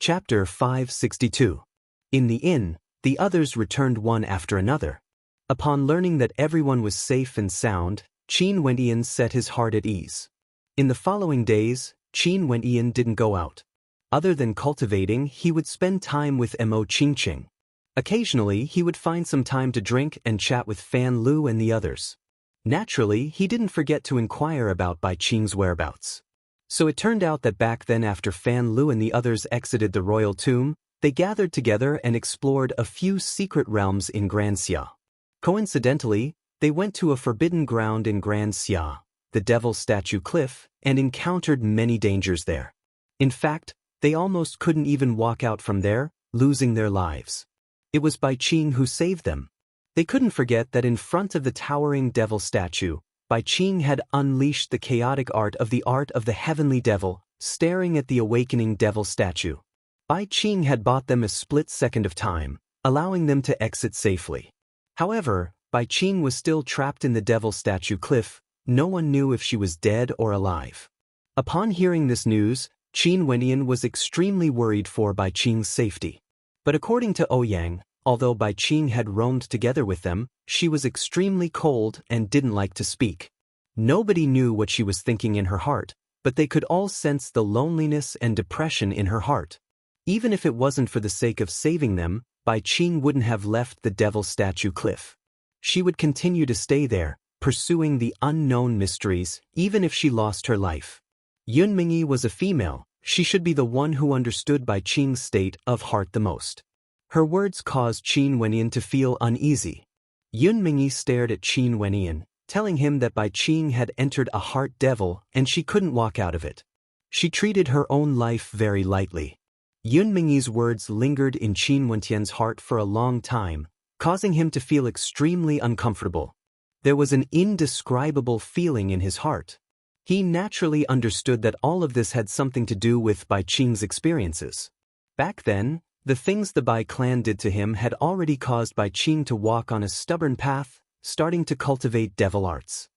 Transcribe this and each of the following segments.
Chapter 562. In the inn, the others returned one after another. Upon learning that everyone was safe and sound, Qin Wendian set his heart at ease. In the following days, Qin Wendian didn't go out. Other than cultivating, he would spend time with Mo Qingqing. Occasionally, he would find some time to drink and chat with Fan Lu and the others. Naturally, he didn't forget to inquire about Bai Qing's whereabouts. So it turned out that back then, after Fan Lu and the others exited the royal tomb, they gathered together and explored a few secret realms in Grand Xia. Coincidentally, they went to a forbidden ground in Grand Xia, the Devil Statue Cliff, and encountered many dangers there. In fact, they almost couldn't even walk out from there, losing their lives. It was Bai Qing who saved them. They couldn't forget that in front of the towering devil statue, Bai Qing had unleashed the chaotic art of the heavenly devil, staring at the awakening devil statue. Bai Qing had bought them a split second of time, allowing them to exit safely. However, Bai Qing was still trapped in the devil statue cliff. No one knew if she was dead or alive. Upon hearing this news, Qin Wendian was extremely worried for Bai Qing's safety. But according to Ouyang, although Bai Qing had roamed together with them, she was extremely cold and didn't like to speak. Nobody knew what she was thinking in her heart, but they could all sense the loneliness and depression in her heart. Even if it wasn't for the sake of saving them, Bai Qing wouldn't have left the devil statue cliff. She would continue to stay there, pursuing the unknown mysteries, even if she lost her life. Yun Mingyi was a female. She should be the one who understood Bai Qing's state of heart the most. Her words caused Qin Wendian to feel uneasy. Yun Mingyi stared at Qin Wendian, telling him that Bai Qing had entered a heart devil and she couldn't walk out of it. She treated her own life very lightly. Yun Mingyi's words lingered in Qin Wendian's heart for a long time, causing him to feel extremely uncomfortable. There was an indescribable feeling in his heart. He naturally understood that all of this had something to do with Bai Qing's experiences. Back then, the things the Bai clan did to him had already caused Bai Qing to walk on a stubborn path, starting to cultivate devil arts.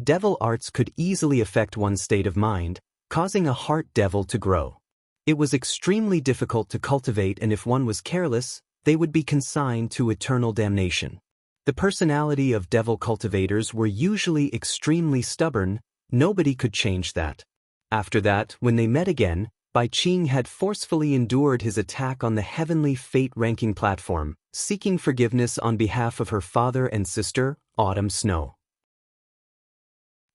Devil arts could easily affect one's state of mind, causing a heart devil to grow. It was extremely difficult to cultivate, and if one was careless, they would be consigned to eternal damnation. The personality of devil cultivators were usually extremely stubborn. Nobody could change that. After that, when they met again, Bai Qing had forcefully endured his attack on the heavenly fate-ranking platform, seeking forgiveness on behalf of her father and sister, Autumn Snow.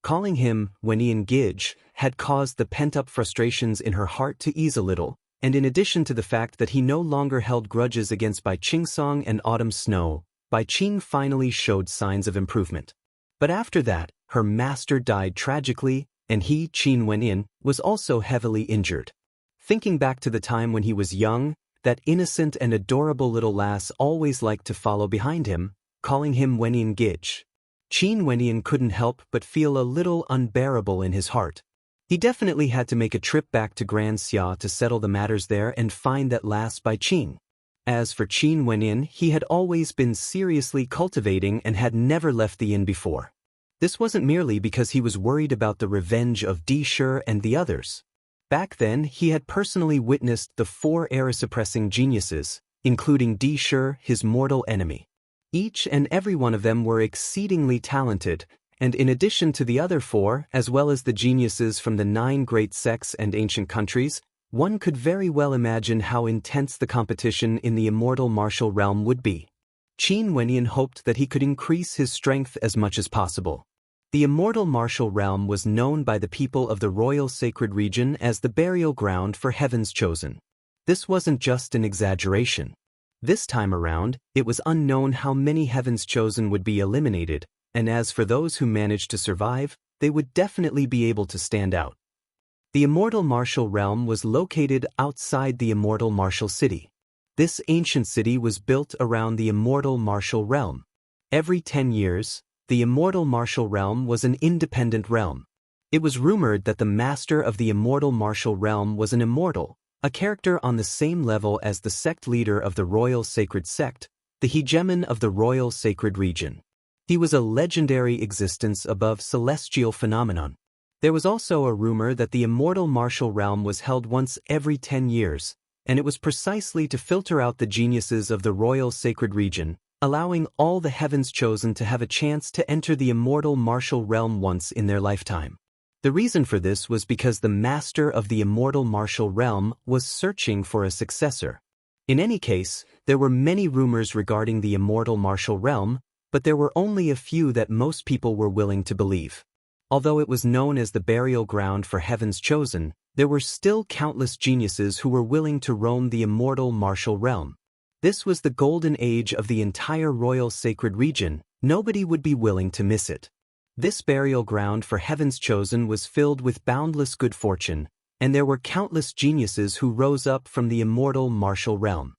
Calling him Wendian Gij had caused the pent-up frustrations in her heart to ease a little, and in addition to the fact that he no longer held grudges against Bai Qingsong and Autumn Snow, Bai Qing finally showed signs of improvement. But after that, her master died tragically, and he, Qin Wendian, was also heavily injured. Thinking back to the time when he was young, that innocent and adorable little lass always liked to follow behind him, calling him Wendian Gij. Qin Wendian couldn't help but feel a little unbearable in his heart. He definitely had to make a trip back to Grand Xia to settle the matters there and find that lass Bai Qing. As for Qin Wendian, he had always been seriously cultivating and had never left the inn before. This wasn't merely because he was worried about the revenge of Di Shi and the others. Back then, he had personally witnessed the 4 era-suppressing geniuses, including Di Shi, his mortal enemy. Each and every one of them were exceedingly talented, and in addition to the other 4, as well as the geniuses from the 9 great sects and ancient countries, one could very well imagine how intense the competition in the immortal martial realm would be. Qin Wendian hoped that he could increase his strength as much as possible. The immortal martial realm was known by the people of the royal sacred region as the burial ground for heaven's chosen. This wasn't just an exaggeration. This time around, it was unknown how many heaven's chosen would be eliminated, and as for those who managed to survive, they would definitely be able to stand out. The immortal martial realm was located outside the immortal martial city. This ancient city was built around the immortal martial realm. Every 10 years, the immortal martial realm was an independent realm. It was rumored that the master of the immortal martial realm was an immortal, a character on the same level as the sect leader of the royal sacred sect, the hegemon of the royal sacred region. He was a legendary existence above celestial phenomenon. There was also a rumor that the immortal martial realm was held once every 10 years, and it was precisely to filter out the geniuses of the royal sacred region, allowing all the heavens chosen to have a chance to enter the immortal martial realm once in their lifetime. The reason for this was because the master of the immortal martial realm was searching for a successor. In any case, there were many rumors regarding the immortal martial realm, but there were only a few that most people were willing to believe. Although it was known as the burial ground for heavens chosen, there were still countless geniuses who were willing to roam the immortal martial realm. This was the golden age of the entire royal sacred region. Nobody would be willing to miss it. This burial ground for heavens chosen was filled with boundless good fortune, and there were countless geniuses who rose up from the immortal martial realm.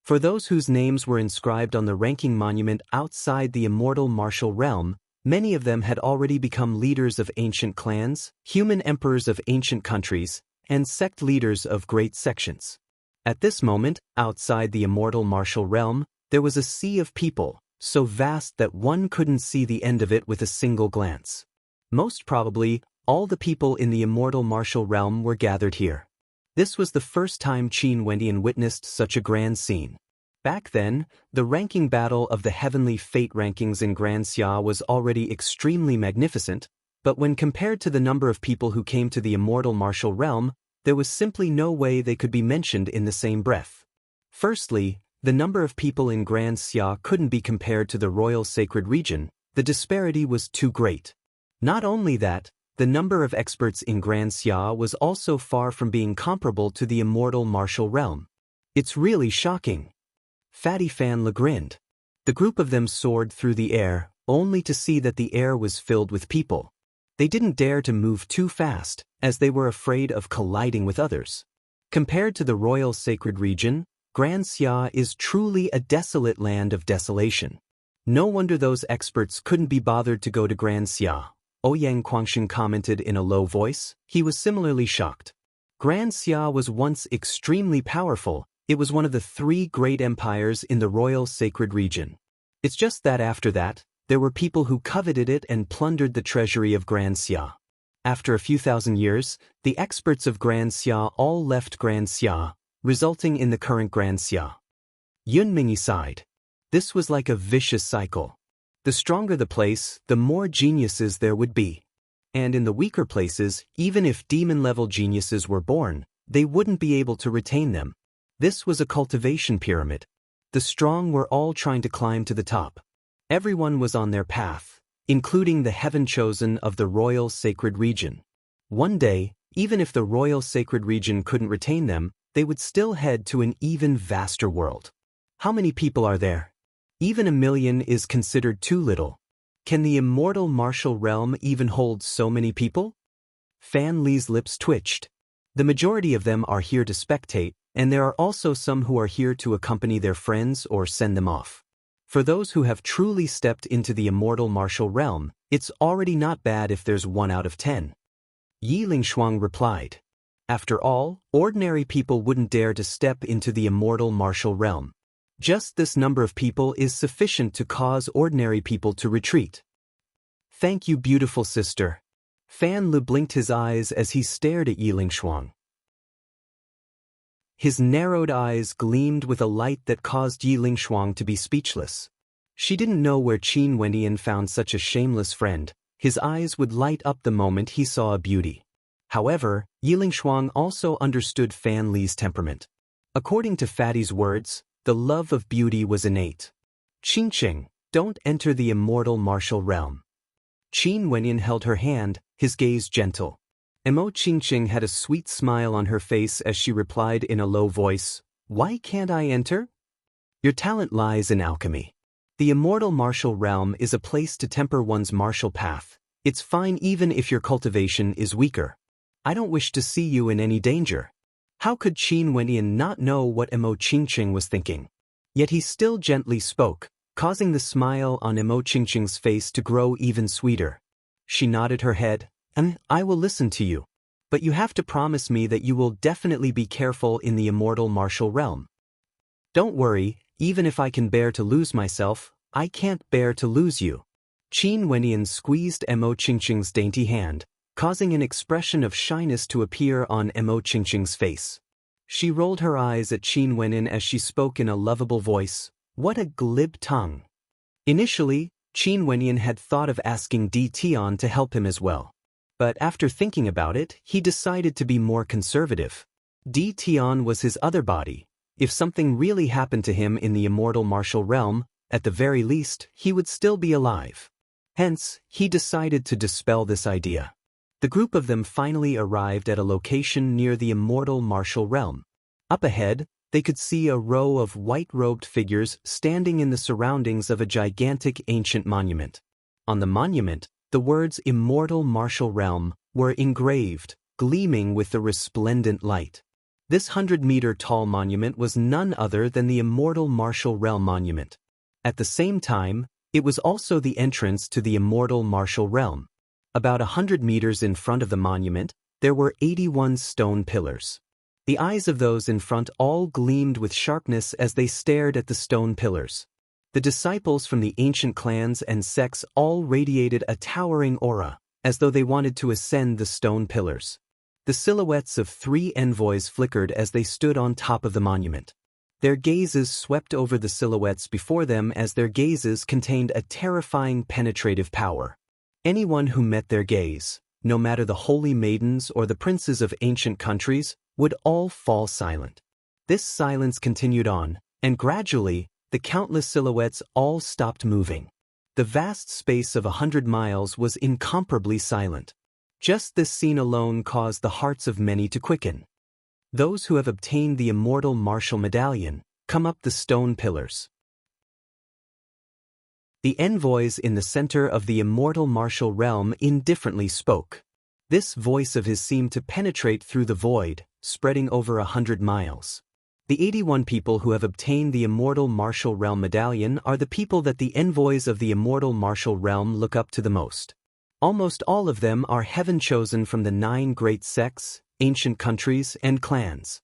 For those whose names were inscribed on the ranking monument outside the immortal martial realm, many of them had already become leaders of ancient clans, human emperors of ancient countries, and sect leaders of great sections. At this moment, outside the immortal martial realm, there was a sea of people, so vast that one couldn't see the end of it with a single glance. Most probably, all the people in the immortal martial realm were gathered here. This was the first time Qin Wendian witnessed such a grand scene. Back then, the ranking battle of the heavenly fate rankings in Grand Xia was already extremely magnificent, but when compared to the number of people who came to the immortal martial realm, there was simply no way they could be mentioned in the same breath. Firstly, the number of people in Grand Xia couldn't be compared to the royal sacred region. The disparity was too great. Not only that, the number of experts in Grand Xia was also far from being comparable to the immortal martial realm. It's really shocking. Fatty Fan grinned. The group of them soared through the air, only to see that the air was filled with people. They didn't dare to move too fast, as they were afraid of colliding with others. Compared to the royal sacred region, Grand Xia is truly a desolate land of desolation. No wonder those experts couldn't be bothered to go to Grand Xia, Ouyang Guangxin commented in a low voice. He was similarly shocked. Grand Xia was once extremely powerful. It was one of the 3 great empires in the royal sacred region. It's just that after that, there were people who coveted it and plundered the treasury of Grand Xia. After a few thousand years, the experts of Grand Xia all left Grand Xia, resulting in the current Grand Xia. Yunming sighed. This was like a vicious cycle. The stronger the place, the more geniuses there would be. And in the weaker places, even if demon-level geniuses were born, they wouldn't be able to retain them. This was a cultivation pyramid. The strong were all trying to climb to the top. Everyone was on their path, including the heaven chosen of the royal sacred region. One day, even if the royal sacred region couldn't retain them, they would still head to an even vaster world. How many people are there? Even 1 million is considered too little. Can the immortal martial realm even hold so many people? Fan Li's lips twitched. The majority of them are here to spectate, and there are also some who are here to accompany their friends or send them off. For those who have truly stepped into the immortal martial realm, it's already not bad if there's 1 out of 10. Yi Lingshuang replied. After all, ordinary people wouldn't dare to step into the immortal martial realm. Just this number of people is sufficient to cause ordinary people to retreat. Thank you, beautiful sister. Fan Li blinked his eyes as he stared at Yi Lingshuang. His narrowed eyes gleamed with a light that caused Yi Lingshuang to be speechless. She didn't know where Qin Wendian found such a shameless friend. His eyes would light up the moment he saw a beauty. However, Yi Lingshuang also understood Fan Li's temperament. According to Fatty's words, the love of beauty was innate. Qingqing, don't enter the immortal martial realm. Qin Wendian held her hand, his gaze gentle. Emo Qingqing had a sweet smile on her face as she replied in a low voice, "Why can't I enter? Your talent lies in alchemy. The immortal martial realm is a place to temper one's martial path. It's fine even if your cultivation is weaker. I don't wish to see you in any danger." How could Qin Wendian not know what Emo Qingqing was thinking? Yet he still gently spoke, causing the smile on Emo Qingqing's face to grow even sweeter. She nodded her head, I will listen to you. But you have to promise me that you will definitely be careful in the immortal martial realm. Don't worry, even if I can bear to lose myself, I can't bear to lose you. Qin Wendian squeezed Emo Qingqing's dainty hand, causing an expression of shyness to appear on Emo Qingqing's face. She rolled her eyes at Qin Wenyin as she spoke in a lovable voice. What a glib tongue. Initially, Qin Wenyin had thought of asking Di Tian to help him as well. But after thinking about it, he decided to be more conservative. Di Tian was his other body. If something really happened to him in the immortal martial realm, at the very least, he would still be alive. Hence, he decided to dispel this idea. The group of them finally arrived at a location near the immortal martial realm. Up ahead, they could see a row of white-robed figures standing in the surroundings of a gigantic ancient monument. On the monument, the words Immortal Martial Realm were engraved, gleaming with the resplendent light. This 100-meter-tall monument was none other than the Immortal Martial Realm Monument. At the same time, it was also the entrance to the Immortal Martial Realm. About 100 meters in front of the monument, there were 81 stone pillars. The eyes of those in front all gleamed with sharpness as they stared at the stone pillars. The disciples from the ancient clans and sects all radiated a towering aura, as though they wanted to ascend the stone pillars. The silhouettes of 3 envoys flickered as they stood on top of the monument. Their gazes swept over the silhouettes before them as their gazes contained a terrifying penetrative power. Anyone who met their gaze, no matter the holy maidens or the princes of ancient countries, would all fall silent. This silence continued on, and gradually, the countless silhouettes all stopped moving. The vast space of 100 miles was incomparably silent. Just this scene alone caused the hearts of many to quicken. Those who have obtained the immortal martial medallion come up the stone pillars. The envoys in the center of the immortal martial realm indifferently spoke. This voice of his seemed to penetrate through the void, spreading over 100 miles. The 81 people who have obtained the immortal martial realm medallion are the people that the envoys of the immortal martial realm look up to the most. Almost all of them are heaven-chosen from the 9 great sects, ancient countries, and clans.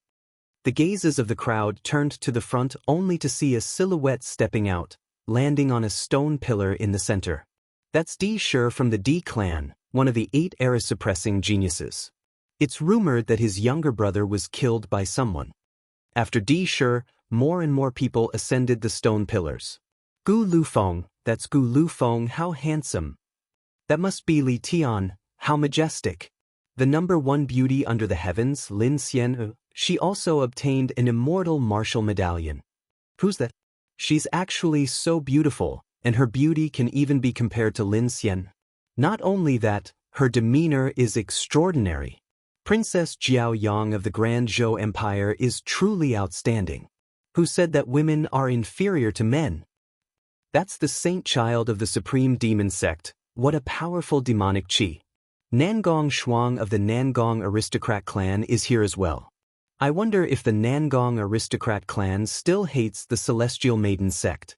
The gazes of the crowd turned to the front only to see a silhouette stepping out, landing on a stone pillar in the center. That's Di Shi from the Di clan, one of the 8 era-suppressing geniuses. It's rumored that his younger brother was killed by someone. After Di Shi, more and more people ascended the stone pillars. Gu Lufeng, that's Gu Lufeng, how handsome. That must be Li Tian, how majestic. The number 1 beauty under the heavens, Lin Xian, she also obtained an immortal martial medallion. Who's that? She's actually so beautiful, and her beauty can even be compared to Lin Xian. Not only that, her demeanor is extraordinary. Princess Jiao Yang of the Grand Zhou Empire is truly outstanding. Who said that women are inferior to men? That's the saint child of the supreme demon sect. What a powerful demonic qi. Nangong Shuang of the Nangong aristocrat clan is here as well. I wonder if the Nangong aristocrat clan still hates the celestial maiden sect.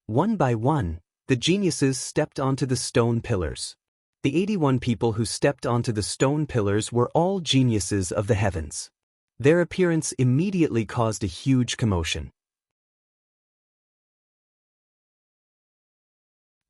One by one, the geniuses stepped onto the stone pillars. The 81 people who stepped onto the stone pillars were all geniuses of the heavens. Their appearance immediately caused a huge commotion.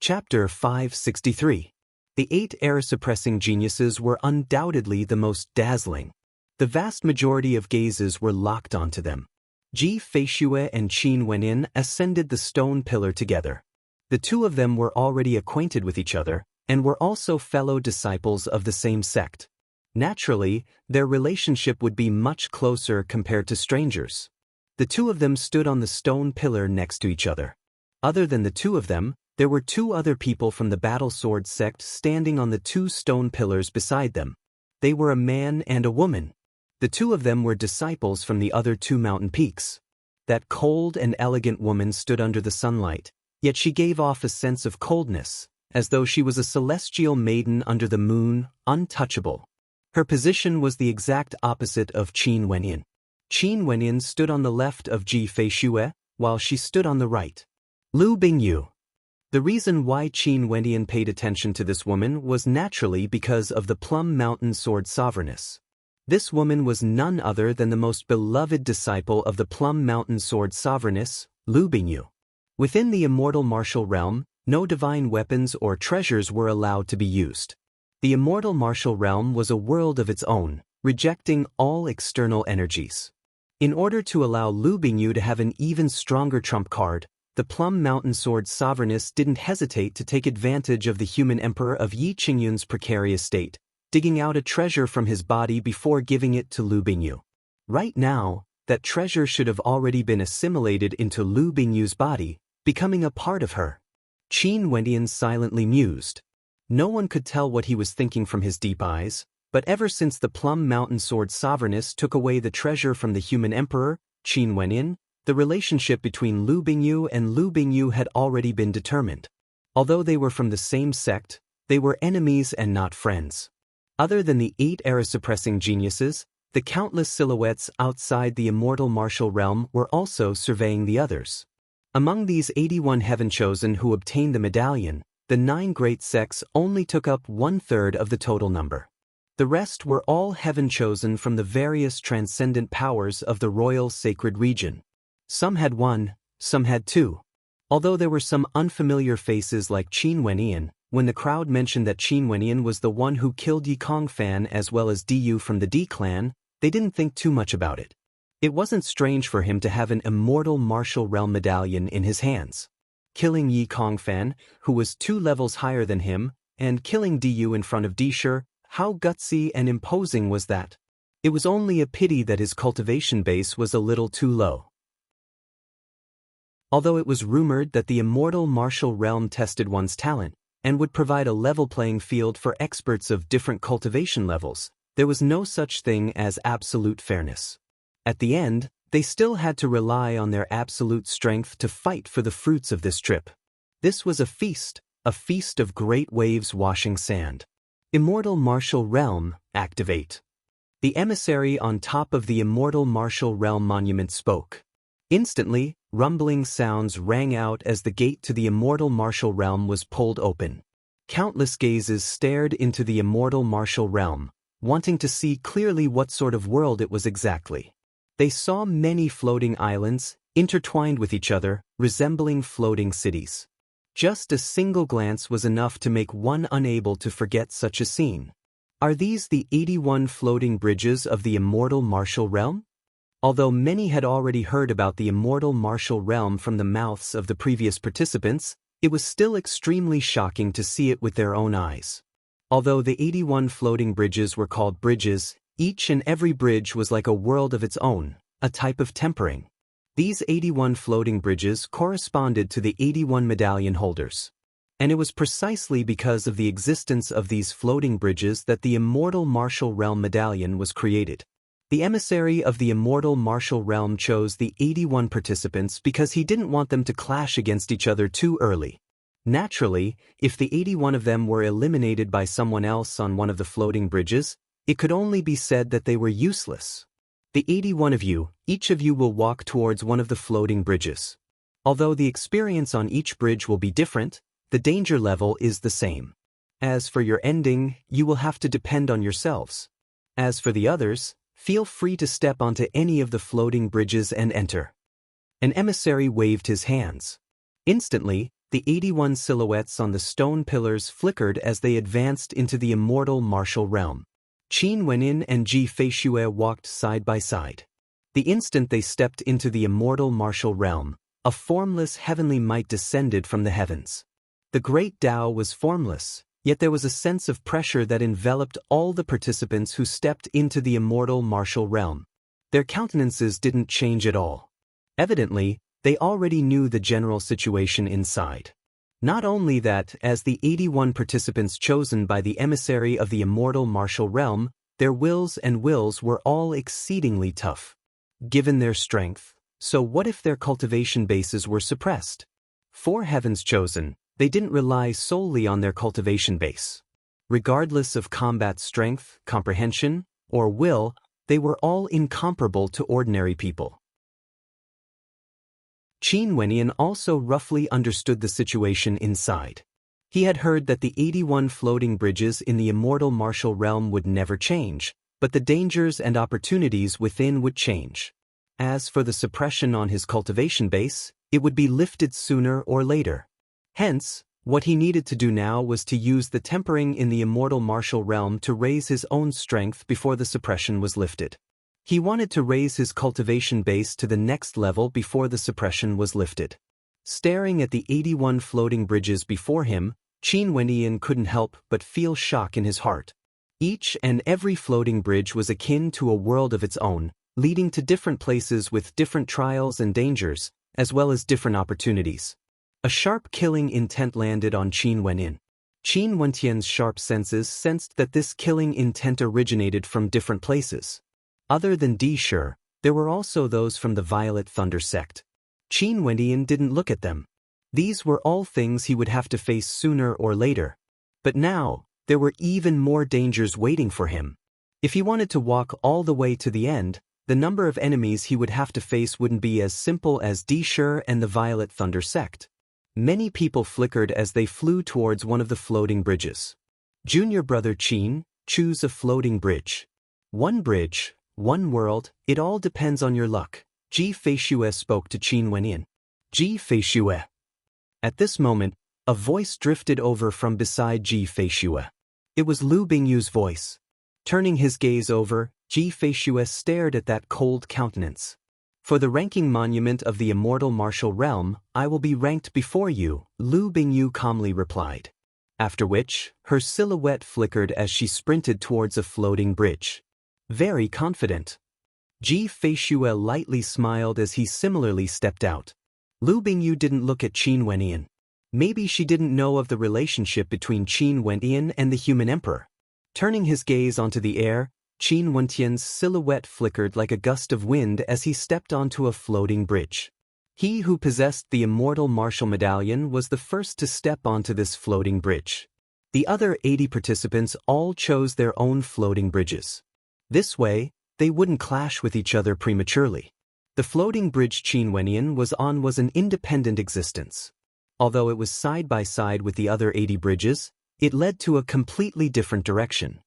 Chapter 563. The 8 era-suppressing geniuses were undoubtedly the most dazzling. The vast majority of gazes were locked onto them. Ji Feishue and Qin Wenyin ascended the stone pillar together. The 2 of them were already acquainted with each other, and were also fellow disciples of the same sect. Naturally, their relationship would be much closer compared to strangers. The 2 of them stood on the stone pillar next to each other. Other than the 2 of them, there were 2 other people from the battle sword sect standing on the 2 stone pillars beside them. They were a man and a woman. The 2 of them were disciples from the other 2 mountain peaks. That cold and elegant woman stood under the sunlight, yet she gave off a sense of coldness, as though she was a celestial maiden under the moon, untouchable. Her position was the exact opposite of Qin Wenyin. Qin Wenyin stood on the left of Ji Feishue, while she stood on the right. Lu Bingyu. The reason why Qin Wenyin paid attention to this woman was naturally because of the Plum Mountain Sword Sovereigness. This woman was none other than the most beloved disciple of the Plum Mountain Sword Sovereigness, Lu Bingyu. Within the immortal martial realm, no divine weapons or treasures were allowed to be used. The immortal martial realm was a world of its own, rejecting all external energies. In order to allow Lu Bingyu to have an even stronger trump card, the Plum Mountain Sword sovereigness didn't hesitate to take advantage of the human emperor of Yi Qingyun's precarious state, digging out a treasure from his body before giving it to Lu Bingyu. Right now, that treasure should have already been assimilated into Lu Bingyu's body, becoming a part of her. Qin Wendian silently mused. No one could tell what he was thinking from his deep eyes, but ever since the Plum Mountain Sword sovereigness took away the treasure from the human emperor, Qin Wendian, the relationship between Lu Bingyu and Lu Bingyu had already been determined. Although they were from the same sect, they were enemies and not friends. Other than the 8 era-suppressing geniuses, the countless silhouettes outside the immortal martial realm were also surveying the others. Among these 81 heaven-chosen who obtained the medallion, the 9 great sects only took up 1/3 of the total number. The rest were all heaven-chosen from the various transcendent powers of the royal sacred region. Some had 1, some had 2. Although there were some unfamiliar faces like Qin Wendian, when the crowd mentioned that Qin Wendian was the one who killed Yi Kongfan as well as Diyu from the D clan, they didn't think too much about it. It wasn't strange for him to have an immortal martial realm medallion in his hands. Killing Yi Kongfan, who was 2 levels higher than him, and killing Diyu in front of Dishur, how gutsy and imposing was that? It was only a pity that his cultivation base was a little too low. Although it was rumored that the immortal martial realm tested one's talent, and would provide a level playing field for experts of different cultivation levels, there was no such thing as absolute fairness. At the end, they still had to rely on their absolute strength to fight for the fruits of this trip. This was a feast of great waves washing sand. Immortal Martial Realm, activate. The emissary on top of the Immortal Martial Realm monument spoke. Instantly, rumbling sounds rang out as the gate to the Immortal Martial Realm was pulled open. Countless gazes stared into the Immortal Martial Realm, wanting to see clearly what sort of world it was exactly. They saw many floating islands, intertwined with each other, resembling floating cities. Just a single glance was enough to make one unable to forget such a scene. Are these the 81 floating bridges of the Immortal Martial Realm? Although many had already heard about the Immortal Martial Realm from the mouths of the previous participants, it was still extremely shocking to see it with their own eyes. Although the 81 floating bridges were called bridges, each and every bridge was like a world of its own, a type of tempering. These 81 floating bridges corresponded to the 81 medallion holders. And it was precisely because of the existence of these floating bridges that the Immortal Martial Realm medallion was created. The emissary of the Immortal Martial Realm chose the 81 participants because he didn't want them to clash against each other too early. Naturally, if the 81 of them were eliminated by someone else on one of the floating bridges, it could only be said that they were useless. The 81 of you, each of you will walk towards one of the floating bridges. Although the experience on each bridge will be different, the danger level is the same. As for your ending, you will have to depend on yourselves. As for the others, feel free to step onto any of the floating bridges and enter. An emissary waved his hands. Instantly, the 81 silhouettes on the stone pillars flickered as they advanced into the Immortal Martial Realm. Qin Wenyin and Ji Feishue walked side by side. The instant they stepped into the Immortal Martial Realm, a formless heavenly might descended from the heavens. The great Tao was formless, yet there was a sense of pressure that enveloped all the participants who stepped into the Immortal Martial Realm. Their countenances didn't change at all. Evidently, they already knew the general situation inside. Not only that, as the 81 participants chosen by the emissary of the Immortal Martial Realm, their wills were all exceedingly tough. Given their strength, so what if their cultivation bases were suppressed? For heavens chosen, they didn't rely solely on their cultivation base. Regardless of combat strength, comprehension, or will, they were all incomparable to ordinary people. Qin Wenyan also roughly understood the situation inside. He had heard that the 81 floating bridges in the Immortal Martial Realm would never change, but the dangers and opportunities within would change. As for the suppression on his cultivation base, it would be lifted sooner or later. Hence, what he needed to do now was to use the tempering in the Immortal Martial Realm to raise his own strength before the suppression was lifted. He wanted to raise his cultivation base to the next level before the suppression was lifted. Staring at the 81 floating bridges before him, Qin Wendian couldn't help but feel shock in his heart. Each and every floating bridge was akin to a world of its own, leading to different places with different trials and dangers, as well as different opportunities. A sharp killing intent landed on Qin Wendian. Qin Wendian's sharp senses sensed that this killing intent originated from different places. Other than Di Shi, there were also those from the Violet Thunder sect. Qin Wendian didn't look at them. These were all things he would have to face sooner or later. But now, there were even more dangers waiting for him. If he wanted to walk all the way to the end, the number of enemies he would have to face wouldn't be as simple as Di Shi and the Violet Thunder sect. Many people flickered as they flew towards one of the floating bridges. Junior brother Qin, choose a floating bridge. One bridge, one world, it all depends on your luck. Ji Feishue spoke to Qin Wendian. Ji Feishue. At this moment, a voice drifted over from beside Ji Feishue. It was Lu Bingyu's voice. Turning his gaze over, Ji Feishue stared at that cold countenance. For the ranking monument of the immortal martial realm, I will be ranked before you, Lu Bingyu calmly replied. After which, her silhouette flickered as she sprinted towards a floating bridge. Very confident. Ji Feishue lightly smiled as he similarly stepped out. Lu Bingyu didn't look at Qin Wendian. Maybe she didn't know of the relationship between Qin Wendian and the human emperor. Turning his gaze onto the air, Qin Wendian's silhouette flickered like a gust of wind as he stepped onto a floating bridge. He who possessed the immortal martial medallion was the first to step onto this floating bridge. The other 80 participants all chose their own floating bridges. This way, they wouldn't clash with each other prematurely. The floating bridge Qin Wendian was on was an independent existence. Although it was side by side with the other 80 bridges, it led to a completely different direction.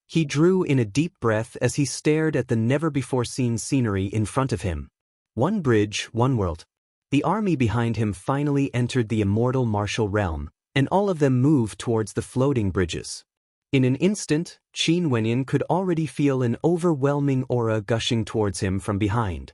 He drew in a deep breath as he stared at the never-before-seen scenery in front of him. One bridge, one world. The army behind him finally entered the immortal martial realm, and all of them moved towards the floating bridges. In an instant, Qin Wendian could already feel an overwhelming aura gushing towards him from behind.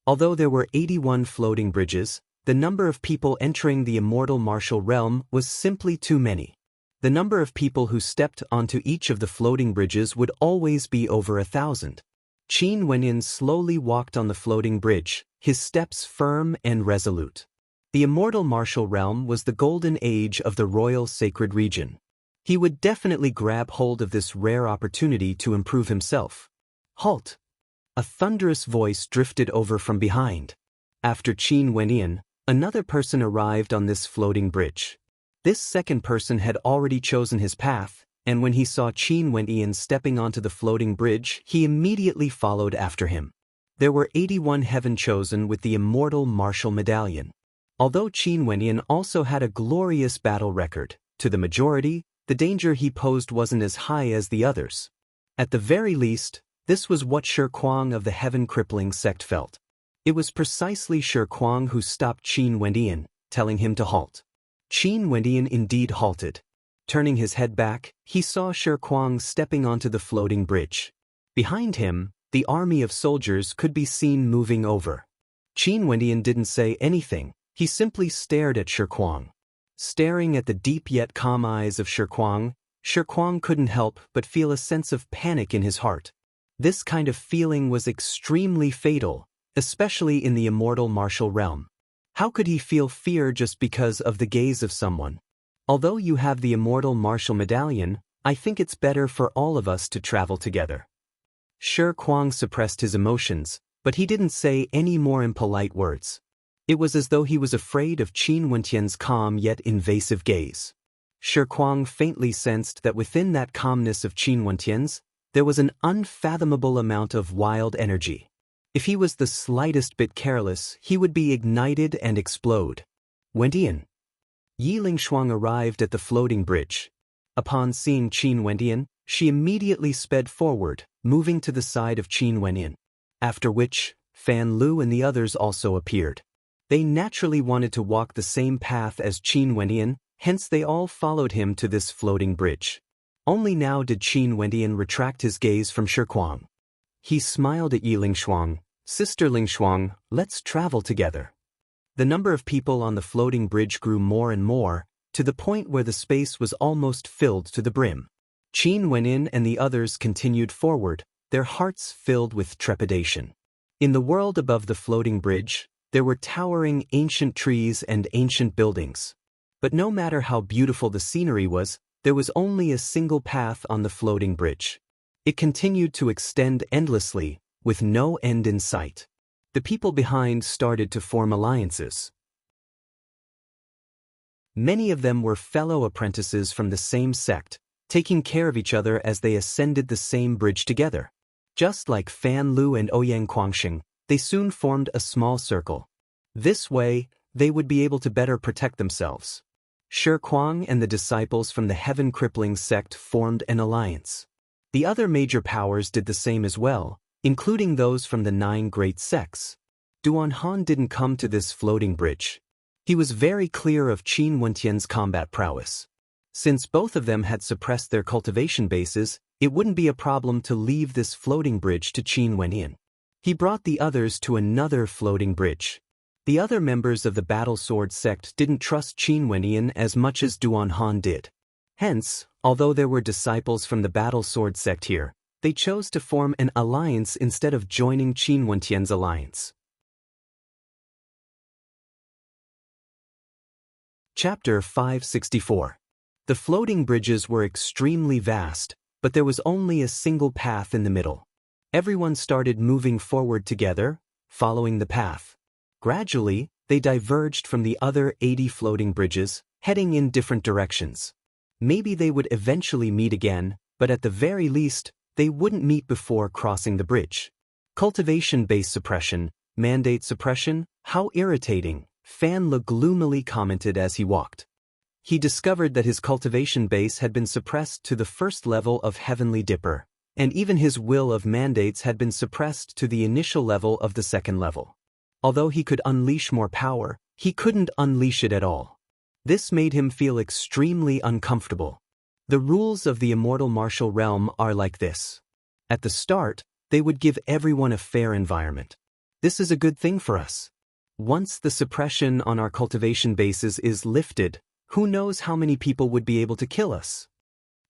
Although there were 81 floating bridges, the number of people entering the immortal martial realm was simply too many. The number of people who stepped onto each of the floating bridges would always be over 1,000. Qin Wendian slowly walked on the floating bridge, his steps firm and resolute. The immortal martial realm was the golden age of the royal sacred region. He would definitely grab hold of this rare opportunity to improve himself. Halt! A thunderous voice drifted over from behind. After Qin Wendian, another person arrived on this floating bridge. This second person had already chosen his path, and when he saw Qin Wendian stepping onto the floating bridge, he immediately followed after him. There were 81 heaven chosen with the immortal martial medallion. Although Qin Wendian also had a glorious battle record, to the majority, the danger he posed wasn't as high as the others. At the very least, this was what Shi Kuang of the Heaven Crippling sect felt. It was precisely Shi Kuang who stopped Qin Wendian, telling him to halt. Qin Wendian indeed halted. Turning his head back, he saw Shi Kuang stepping onto the floating bridge. Behind him, the army of soldiers could be seen moving over. Qin Wendian didn't say anything, he simply stared at Shi Kuang. Staring at the deep yet calm eyes of Shi Kuang couldn't help but feel a sense of panic in his heart. This kind of feeling was extremely fatal, especially in the immortal martial realm. How could he feel fear just because of the gaze of someone? Although you have the immortal martial medallion, I think it's better for all of us to travel together. Shi Kuang suppressed his emotions, but he didn't say any more impolite words. It was as though he was afraid of Qin Wendian's calm yet invasive gaze. Shi Kuang faintly sensed that within that calmness of Qin Wendian's, there was an unfathomable amount of wild energy. If he was the slightest bit careless, he would be ignited and explode. Wendian. Yi Lingshuang arrived at the floating bridge. Upon seeing Qin Wendian, she immediately sped forward, moving to the side of Qin Wendian. After which, Fan Lu and the others also appeared. They naturally wanted to walk the same path as Qin Wendian, hence they all followed him to this floating bridge. Only now did Qin Wendian retract his gaze from Shikuang. He smiled at Yi Lingshuang. "Sister Lingshuang, let's travel together." The number of people on the floating bridge grew more and more, to the point where the space was almost filled to the brim. Qin Wendian and the others continued forward, their hearts filled with trepidation. In the world above the floating bridge, there were towering ancient trees and ancient buildings. But no matter how beautiful the scenery was, there was only a single path on the floating bridge. It continued to extend endlessly, with no end in sight. The people behind started to form alliances. Many of them were fellow apprentices from the same sect, taking care of each other as they ascended the same bridge together. Just like Fan Lu and Ouyang Guangxing, they soon formed a small circle. This way, they would be able to better protect themselves. Shi Kuang and the disciples from the Heaven Crippling sect formed an alliance. The other major powers did the same as well, including those from the 9 great sects. Duan Han didn't come to this floating bridge. He was very clear of Qin Wendian's combat prowess. Since both of them had suppressed their cultivation bases, it wouldn't be a problem to leave this floating bridge to Qin Wendian. He brought the others to another floating bridge. The other members of the Battle Sword sect didn't trust Qin Wendian as much as Duan Han did. Hence, although there were disciples from the Battle Sword sect here, they chose to form an alliance instead of joining Qin Wendian's alliance. Chapter 564. The floating bridges were extremely vast, but there was only a single path in the middle. Everyone started moving forward together, following the path. Gradually, they diverged from the other 80 floating bridges, heading in different directions. Maybe they would eventually meet again, but at the very least, they wouldn't meet before crossing the bridge. Cultivation-based suppression, mandate suppression, how irritating, Fan Le gloomily commented as he walked. He discovered that his cultivation base had been suppressed to the first level of Heavenly Dipper, and even his will of mandates had been suppressed to the initial level of the second level. Although he could unleash more power, he couldn't unleash it at all. This made him feel extremely uncomfortable. The rules of the immortal martial realm are like this. At the start, they would give everyone a fair environment. This is a good thing for us. Once the suppression on our cultivation bases is lifted, who knows how many people would be able to kill us?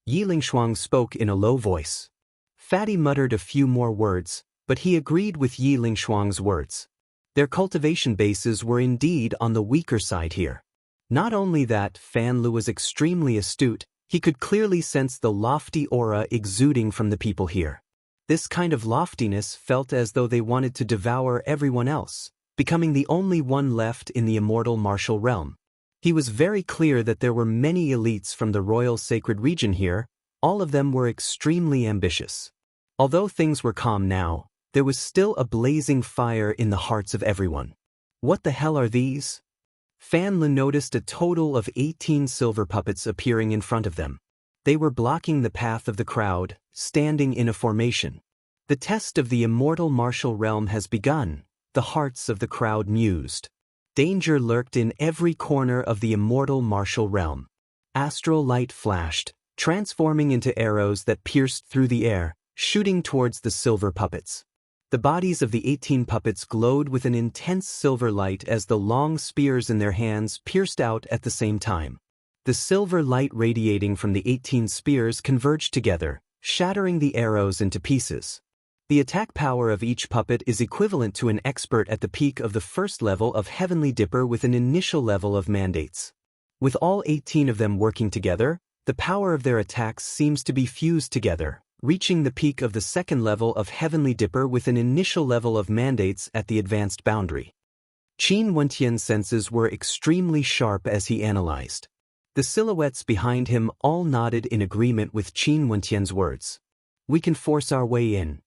Yi Lingshuang spoke in a low voice. Fatty muttered a few more words, but he agreed with Yi Lingshuang's words. Their cultivation bases were indeed on the weaker side here. Not only that, Fan Lu was extremely astute, he could clearly sense the lofty aura exuding from the people here. This kind of loftiness felt as though they wanted to devour everyone else, becoming the only one left in the immortal martial realm. He was very clear that there were many elites from the royal sacred region here, all of them were extremely ambitious. Although things were calm now, there was still a blazing fire in the hearts of everyone. What the hell are these? Fan Le noticed a total of 18 silver puppets appearing in front of them. They were blocking the path of the crowd, standing in a formation. The test of the immortal martial realm has begun, the hearts of the crowd mused. Danger lurked in every corner of the immortal martial realm. Astral light flashed, transforming into arrows that pierced through the air, shooting towards the silver puppets. The bodies of the 18 puppets glowed with an intense silver light as the long spears in their hands pierced out at the same time. The silver light radiating from the 18 spears converged together, shattering the arrows into pieces. The attack power of each puppet is equivalent to an expert at the peak of the first level of Heavenly Dipper with an initial level of mandates. With all 18 of them working together, the power of their attacks seems to be fused together, reaching the peak of the second level of Heavenly Dipper with an initial level of mandates at the advanced boundary. Qin Wendian's senses were extremely sharp as he analyzed. The silhouettes behind him all nodded in agreement with Qin Wendian's words. We can force our way in.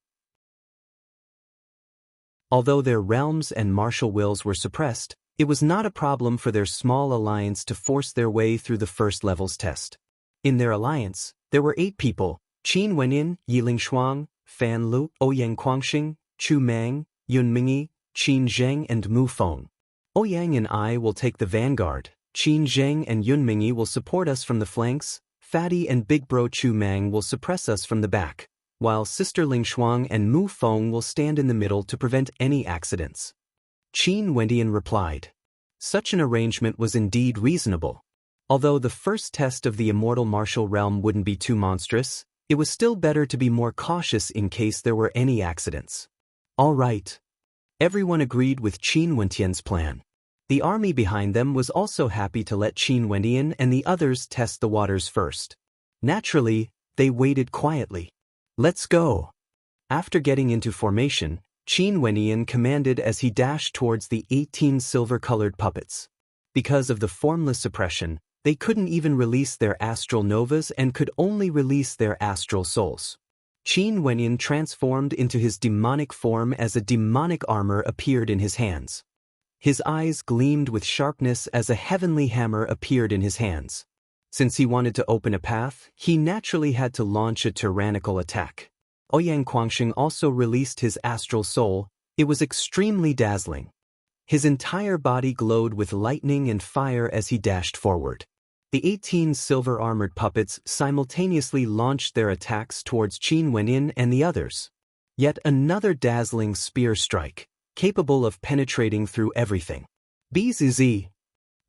Although their realms and martial wills were suppressed, it was not a problem for their small alliance to force their way through the first level's test. In their alliance, there were 8 people: Qin Wendian, Yi Lingshuang, Fan Lu, Ouyang Guangxing, Chu Mang, Yun Mingyi, Qin Zheng and Mu Feng. Ouyang and I will take the vanguard. Qin Zheng and Yun Mingyi will support us from the flanks, Fatty and Big Bro Chu Mang will suppress us from the back, while Sister Ling Shuang and Mu Feng will stand in the middle to prevent any accidents. Qin Wendian replied. Such an arrangement was indeed reasonable. Although the first test of the immortal martial realm wouldn't be too monstrous, it was still better to be more cautious in case there were any accidents. All right. Everyone agreed with Qin Wendian's plan. The army behind them was also happy to let Qin Wendian and the others test the waters first. Naturally, they waited quietly. Let's go. After getting into formation, Qin Wendian commanded as he dashed towards the 18 silver-colored puppets. Because of the formless suppression, they couldn't even release their astral novas and could only release their astral souls. Qin Wendian transformed into his demonic form as a demonic armor appeared in his hands. His eyes gleamed with sharpness as a heavenly hammer appeared in his hands. Since he wanted to open a path, he naturally had to launch a tyrannical attack. Ouyang Guangxing also released his astral soul. It was extremely dazzling. His entire body glowed with lightning and fire as he dashed forward. The 18 silver-armored puppets simultaneously launched their attacks towards Qin Wendian and the others. Yet another dazzling spear strike, capable of penetrating through everything. Bzz.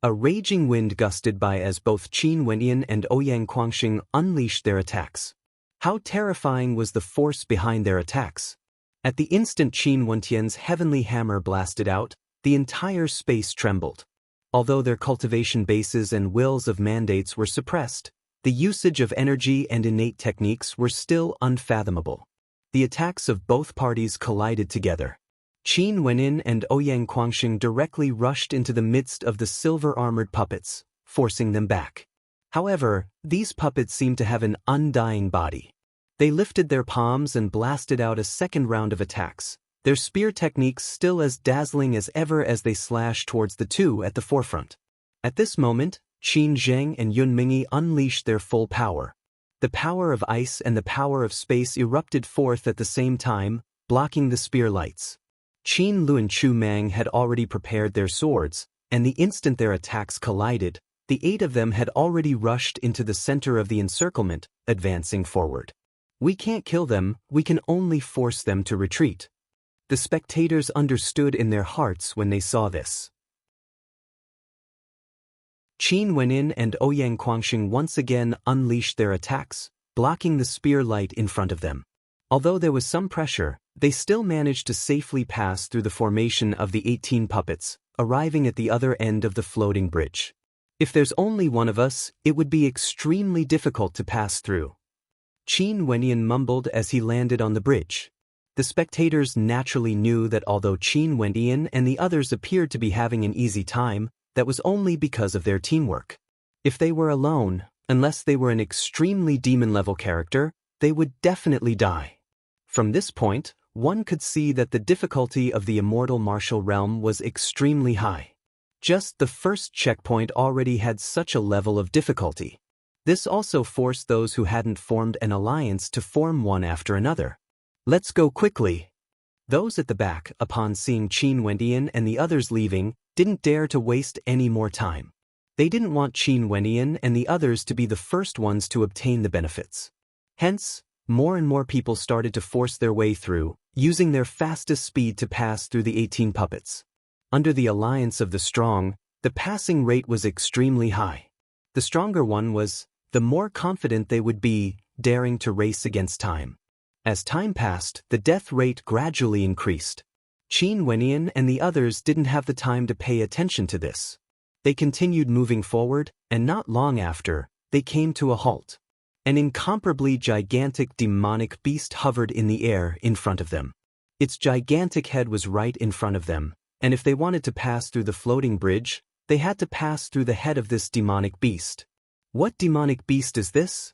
A raging wind gusted by as both Qin Wendian and Ouyang Guangxing unleashed their attacks. How terrifying was the force behind their attacks! At the instant Qin Wendian's heavenly hammer blasted out, the entire space trembled. Although their cultivation bases and wills of mandates were suppressed, the usage of energy and innate techniques were still unfathomable. The attacks of both parties collided together. Qin Wendian and Ouyang Guangxing directly rushed into the midst of the silver-armored puppets, forcing them back. However, these puppets seemed to have an undying body. They lifted their palms and blasted out a second round of attacks, their spear techniques still as dazzling as ever as they slashed towards the two at the forefront. At this moment, Qin Zheng and Yun Mingyi unleashed their full power. The power of ice and the power of space erupted forth at the same time, blocking the spear lights. Qin Lu and Chu Mang had already prepared their swords, and the instant their attacks collided, the 8 of them had already rushed into the center of the encirclement, advancing forward. We can't kill them, we can only force them to retreat. The spectators understood in their hearts when they saw this. Qin Wendian and Ouyang Guangxing once again unleashed their attacks, blocking the spear light in front of them. Although there was some pressure, they still managed to safely pass through the formation of the 18 puppets, arriving at the other end of the floating bridge. If there's only one of us, it would be extremely difficult to pass through. Qin Wendian mumbled as he landed on the bridge. The spectators naturally knew that although Qin Wendian and the others appeared to be having an easy time, that was only because of their teamwork. If they were alone, unless they were an extremely demon-level character, they would definitely die. From this point, one could see that the difficulty of the immortal martial realm was extremely high. Just the first checkpoint already had such a level of difficulty. This also forced those who hadn't formed an alliance to form one after another. Let's go quickly. Those at the back, upon seeing Qin Wendian and the others leaving, didn't dare to waste any more time. They didn't want Qin Wendian and the others to be the first ones to obtain the benefits. Hence, more and more people started to force their way through, using their fastest speed to pass through the 18 puppets. Under the alliance of the strong, the passing rate was extremely high. The stronger one was, the more confident they would be, daring to race against time. As time passed, the death rate gradually increased. Qin Wendian and the others didn't have the time to pay attention to this. They continued moving forward, and not long after, they came to a halt. An incomparably gigantic demonic beast hovered in the air in front of them. Its gigantic head was right in front of them, and if they wanted to pass through the floating bridge, they had to pass through the head of this demonic beast. What demonic beast is this?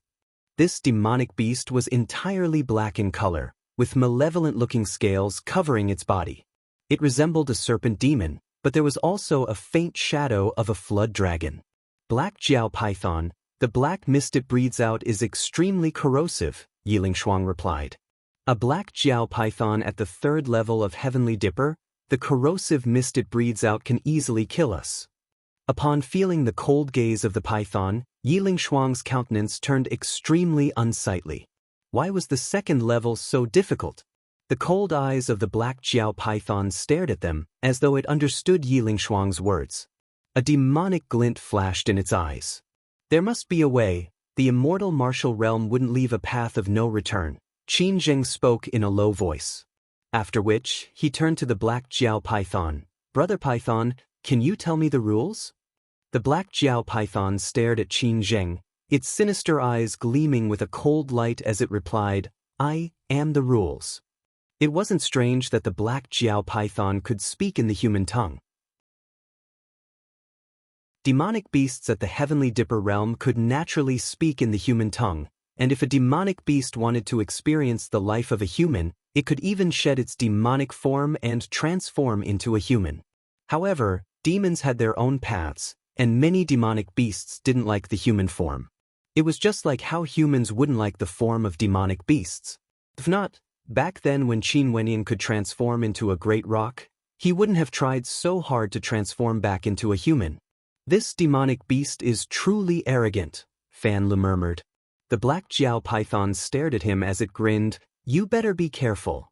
This demonic beast was entirely black in color, with malevolent-looking scales covering its body. It resembled a serpent demon, but there was also a faint shadow of a flood dragon. Black Jiao Python, the black mist it breathes out is extremely corrosive, Yiling Shuang replied. A black Jiao Python at the 3rd level of Heavenly Dipper, the corrosive mist it breathes out can easily kill us. Upon feeling the cold gaze of the python, Yi Lingshuang's countenance turned extremely unsightly. Why was the second level so difficult? The cold eyes of the black Jiao python stared at them, as though it understood Yi Lingshuang's words. A demonic glint flashed in its eyes. There must be a way. The immortal martial realm wouldn't leave a path of no return. Qin Zheng spoke in a low voice. After which, he turned to the black Jiao python. Brother Python, can you tell me the rules? The black Jiao python stared at Qin Zheng, its sinister eyes gleaming with a cold light as it replied, I am the rules. It wasn't strange that the black Jiao python could speak in the human tongue. Demonic beasts at the Heavenly Dipper realm could naturally speak in the human tongue, and if a demonic beast wanted to experience the life of a human, it could even shed its demonic form and transform into a human. However, demons had their own paths, and many demonic beasts didn't like the human form. It was just like how humans wouldn't like the form of demonic beasts. If not, back then when Qin Wenyan could transform into a great rock, he wouldn't have tried so hard to transform back into a human. This demonic beast is truly arrogant, Fan Le murmured. The black Jiao python stared at him as it grinned, you better be careful.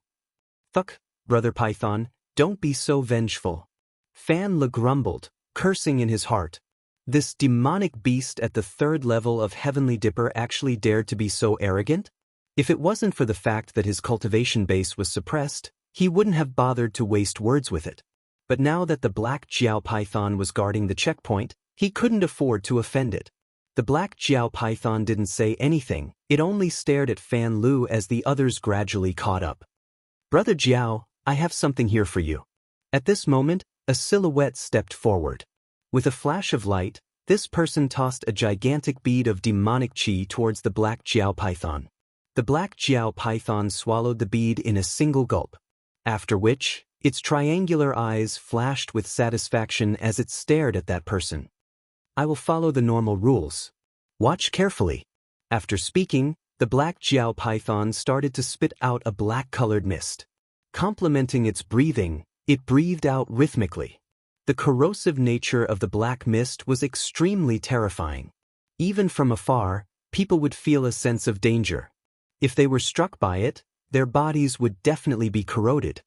Fuck, Brother Python, don't be so vengeful. Fan Le grumbled, cursing in his heart. This demonic beast at the third level of Heavenly Dipper actually dared to be so arrogant? If it wasn't for the fact that his cultivation base was suppressed, he wouldn't have bothered to waste words with it. But now that the black Jiao python was guarding the checkpoint, he couldn't afford to offend it. The black Jiao python didn't say anything, it only stared at Fan Lu as the others gradually caught up. Brother Jiao, I have something here for you. At this moment, a silhouette stepped forward. With a flash of light, this person tossed a gigantic bead of demonic qi towards the black Jiao python. The black Jiao python swallowed the bead in a single gulp. After which, its triangular eyes flashed with satisfaction as it stared at that person. I will follow the normal rules. Watch carefully. After speaking, the black Jiao python started to spit out a black-colored mist. Complementing its breathing, it breathed out rhythmically. The corrosive nature of the black mist was extremely terrifying. Even from afar, people would feel a sense of danger. If they were struck by it, their bodies would definitely be corroded.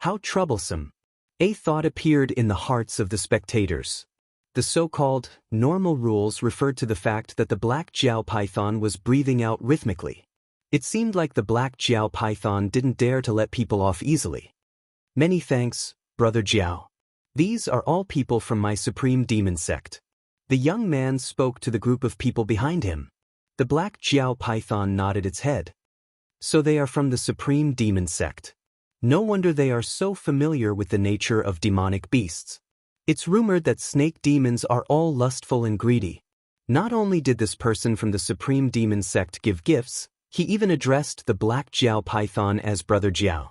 How troublesome. A thought appeared in the hearts of the spectators. The so-called normal rules referred to the fact that the black Jiao python was breathing out rhythmically. It seemed like the black Jiao python didn't dare to let people off easily. Many thanks, Brother Jiao. These are all people from my Supreme Demon Sect. The young man spoke to the group of people behind him. The black Jiao python nodded its head. So they are from the Supreme Demon Sect. No wonder they are so familiar with the nature of demonic beasts. It's rumored that snake demons are all lustful and greedy. Not only did this person from the Supreme Demon Sect give gifts, he even addressed the black Jiao python as Brother Jiao.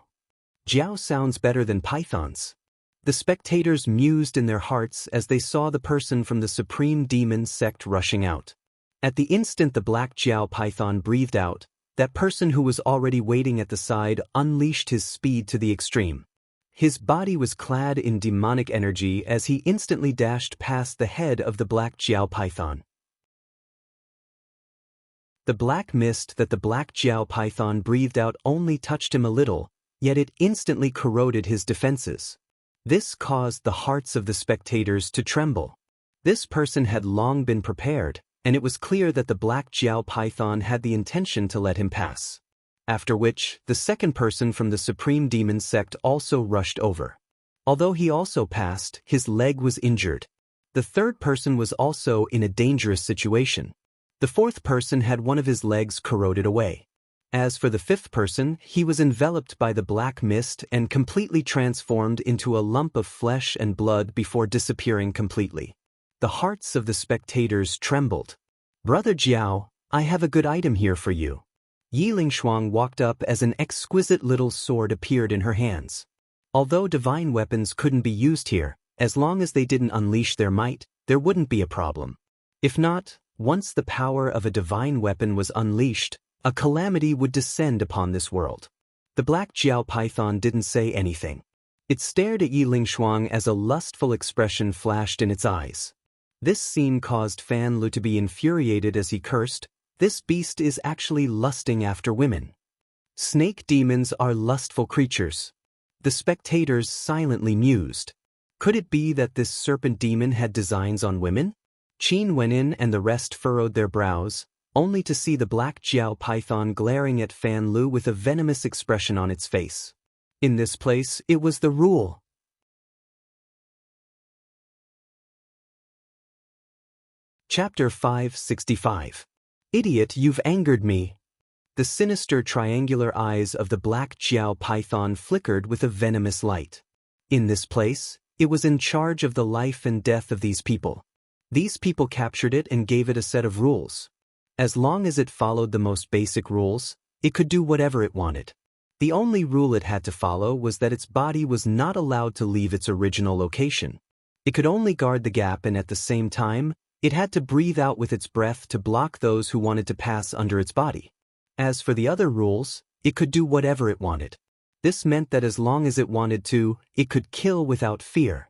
Jiao sounds better than pythons. The spectators mused in their hearts as they saw the person from the Supreme Demon Sect rushing out. At the instant the black Jiao python breathed out, that person who was already waiting at the side unleashed his speed to the extreme. His body was clad in demonic energy as he instantly dashed past the head of the black Jiao python. The black mist that the black Jiao python breathed out only touched him a little, yet it instantly corroded his defenses. This caused the hearts of the spectators to tremble. This person had long been prepared, and it was clear that the black Jiao python had the intention to let him pass. After which, the second person from the Supreme Demon Sect also rushed over. Although he also passed, his leg was injured. The third person was also in a dangerous situation. The fourth person had one of his legs corroded away. As for the fifth person, he was enveloped by the black mist and completely transformed into a lump of flesh and blood before disappearing completely. The hearts of the spectators trembled. Brother Jiao, I have a good item here for you. Yi Lingshuang walked up as an exquisite little sword appeared in her hands. Although divine weapons couldn't be used here, as long as they didn't unleash their might, there wouldn't be a problem. If not, once the power of a divine weapon was unleashed, a calamity would descend upon this world. The black Jiao python didn't say anything. It stared at Yi Lingshuang as a lustful expression flashed in its eyes. This scene caused Fan Lu to be infuriated as he cursed, "This beast is actually lusting after women." Snake demons are lustful creatures. The spectators silently mused. Could it be that this serpent demon had designs on women? Qin Wenin and the rest furrowed their brows, only to see the black Jiao python glaring at Fan Lu with a venomous expression on its face. In this place, it was the rule. Chapter 565. Idiot, you've angered me. The sinister triangular eyes of the black Jiao python flickered with a venomous light. In this place, it was in charge of the life and death of these people. These people captured it and gave it a set of rules. As long as it followed the most basic rules, it could do whatever it wanted. The only rule it had to follow was that its body was not allowed to leave its original location. It could only guard the gap, and at the same time, it had to breathe out with its breath to block those who wanted to pass under its body. As for the other rules, it could do whatever it wanted. This meant that as long as it wanted to, it could kill without fear.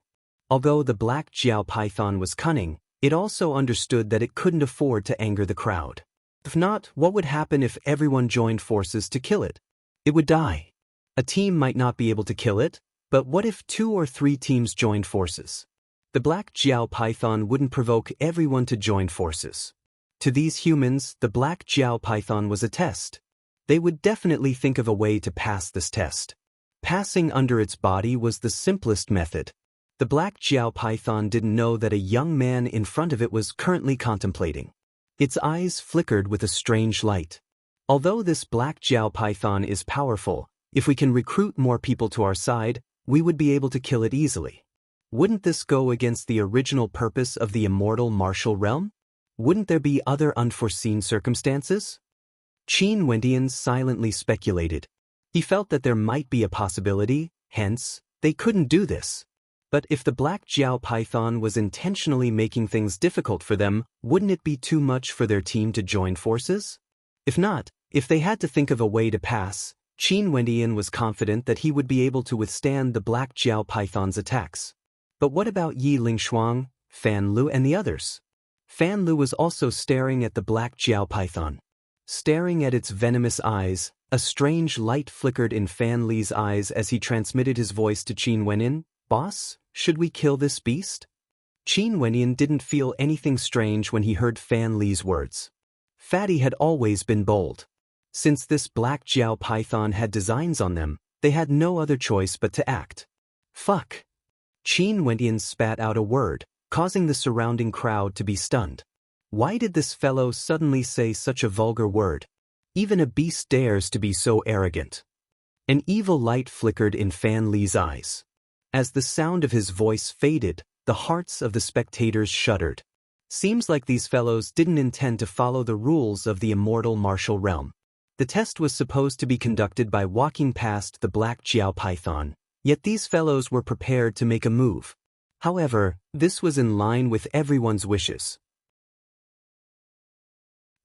Although the black Jiao python was cunning, it also understood that it couldn't afford to anger the crowd. If not, what would happen if everyone joined forces to kill it? It would die. A team might not be able to kill it, but what if 2 or 3 teams joined forces? The black Jiao python wouldn't provoke everyone to join forces. To these humans, the black Jiao python was a test. They would definitely think of a way to pass this test. Passing under its body was the simplest method. The black Jiao python didn't know that a young man in front of it was currently contemplating. Its eyes flickered with a strange light. Although this black Jiao python is powerful, if we can recruit more people to our side, we would be able to kill it easily. Wouldn't this go against the original purpose of the immortal martial realm? Wouldn't there be other unforeseen circumstances? Qin Wendian silently speculated. He felt that there might be a possibility, hence, they couldn't do this. But if the black Jiao python was intentionally making things difficult for them, wouldn't it be too much for their team to join forces? If not, if they had to think of a way to pass, Qin Wendian was confident that he would be able to withstand the black Jiao python's attacks. But what about Yi Lingshuang, Fan Lu and the others? Fan Lu was also staring at the black Jiao python. Staring at its venomous eyes, a strange light flickered in Fan Li's eyes as he transmitted his voice to Qin Wenin. "Boss, should we kill this beast?" Qin Wenin didn't feel anything strange when he heard Fan Li's words. Fatty had always been bold. Since this black Jiao python had designs on them, they had no other choice but to act. Fuck. Qin Wendian spat out a word, causing the surrounding crowd to be stunned. Why did this fellow suddenly say such a vulgar word? Even a beast dares to be so arrogant. An evil light flickered in Fan Li's eyes. As the sound of his voice faded, the hearts of the spectators shuddered. Seems like these fellows didn't intend to follow the rules of the immortal martial realm. The test was supposed to be conducted by walking past the black Jiao python, yet these fellows were prepared to make a move. However, this was in line with everyone's wishes.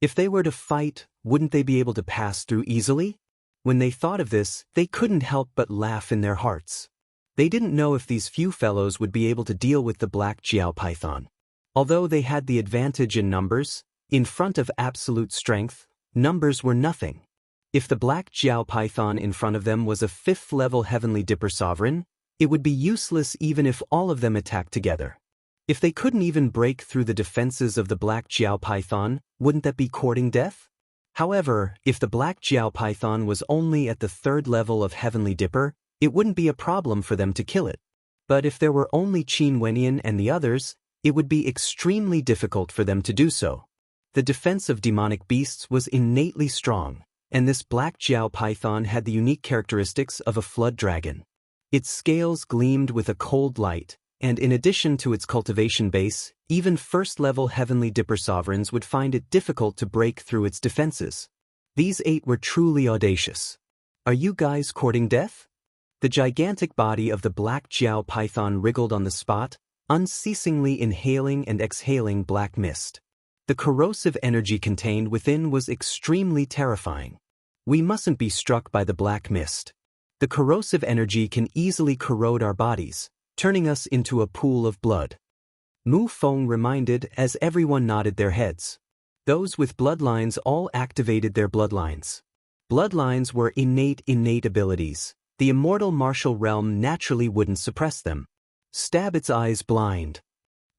If they were to fight, wouldn't they be able to pass through easily? When they thought of this, they couldn't help but laugh in their hearts. They didn't know if these few fellows would be able to deal with the black Jiao python. Although they had the advantage in numbers, in front of absolute strength, numbers were nothing. If the black Jiao python in front of them was a 5th-level heavenly dipper sovereign, it would be useless even if all of them attacked together. If they couldn't even break through the defenses of the black Jiao python, wouldn't that be courting death? However, if the black Jiao python was only at the 3rd level of heavenly dipper, it wouldn't be a problem for them to kill it. But if there were only Qin Wendian and the others, it would be extremely difficult for them to do so. The defense of demonic beasts was innately strong, and this black Jiao python had the unique characteristics of a flood dragon. Its scales gleamed with a cold light, and in addition to its cultivation base, even 1st-level heavenly dipper sovereigns would find it difficult to break through its defenses. These 8 were truly audacious. Are you guys courting death? The gigantic body of the black Jiao python wriggled on the spot, unceasingly inhaling and exhaling black mist. The corrosive energy contained within was extremely terrifying. We mustn't be struck by the black mist. The corrosive energy can easily corrode our bodies, turning us into a pool of blood. Mu Feng reminded as everyone nodded their heads. Those with bloodlines all activated their bloodlines. Bloodlines were innate abilities. The immortal martial realm naturally wouldn't suppress them. Stab its eyes blind.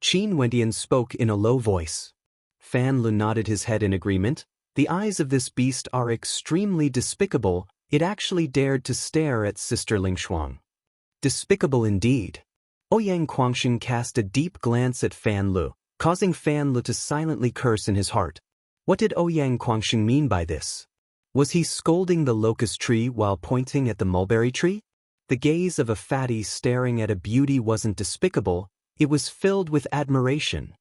Qin Wendian spoke in a low voice. Fan Lu nodded his head in agreement. The eyes of this beast are extremely despicable. It actually dared to stare at Sister Lingshuang. Despicable indeed. Ouyang Guangxing cast a deep glance at Fan Lu, causing Fan Lu to silently curse in his heart. What did Ouyang Guangxing mean by this? Was he scolding the locust tree while pointing at the mulberry tree? The gaze of a fatty staring at a beauty wasn't despicable, it was filled with admiration.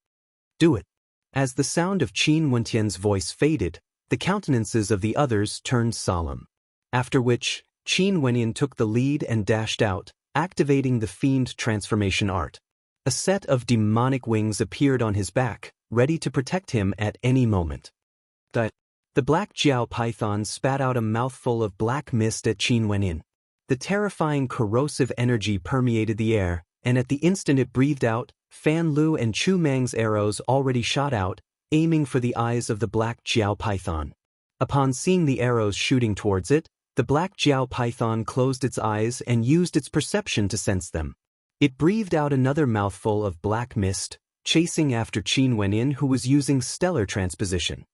Do it. As the sound of Qin Wentian's voice faded, the countenances of the others turned solemn. After which, Qin Wenyan took the lead and dashed out, activating the fiend transformation art. A set of demonic wings appeared on his back, ready to protect him at any moment. The black Jiao python spat out a mouthful of black mist at Qin Wenyan. The terrifying corrosive energy permeated the air, and at the instant it breathed out, Fan Lu and Chu Mang's arrows already shot out, aiming for the eyes of the black Jiao python. Upon seeing the arrows shooting towards it, the black Jiao python closed its eyes and used its perception to sense them. It breathed out another mouthful of black mist, chasing after Qin Wenyan, who was using stellar transposition.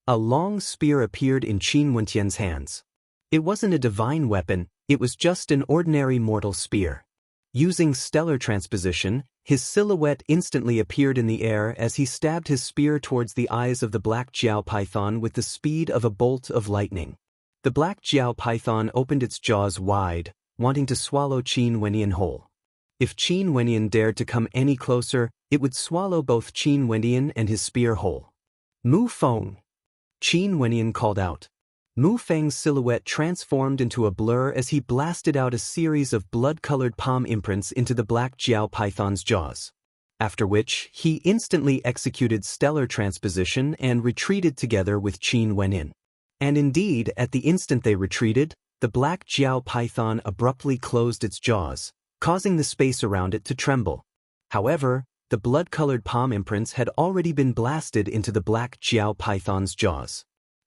A long spear appeared in Qin Wentian's hands. It wasn't a divine weapon, it was just an ordinary mortal spear. Using stellar transposition, his silhouette instantly appeared in the air as he stabbed his spear towards the eyes of the black Jiao python with the speed of a bolt of lightning. The black Jiao python opened its jaws wide, wanting to swallow Qin Wenyan whole. If Qin Wenyan dared to come any closer, it would swallow both Qin Wenyan and his spear whole. Mu Feng! Qin Wenyan called out. Mu Feng's silhouette transformed into a blur as he blasted out a series of blood-colored palm imprints into the black Jiao python's jaws. After which, he instantly executed stellar transposition and retreated together with Qin Wenyan. And indeed, at the instant they retreated, the black Jiao python abruptly closed its jaws, causing the space around it to tremble. However, the blood-colored palm imprints had already been blasted into the black Jiao python's jaws.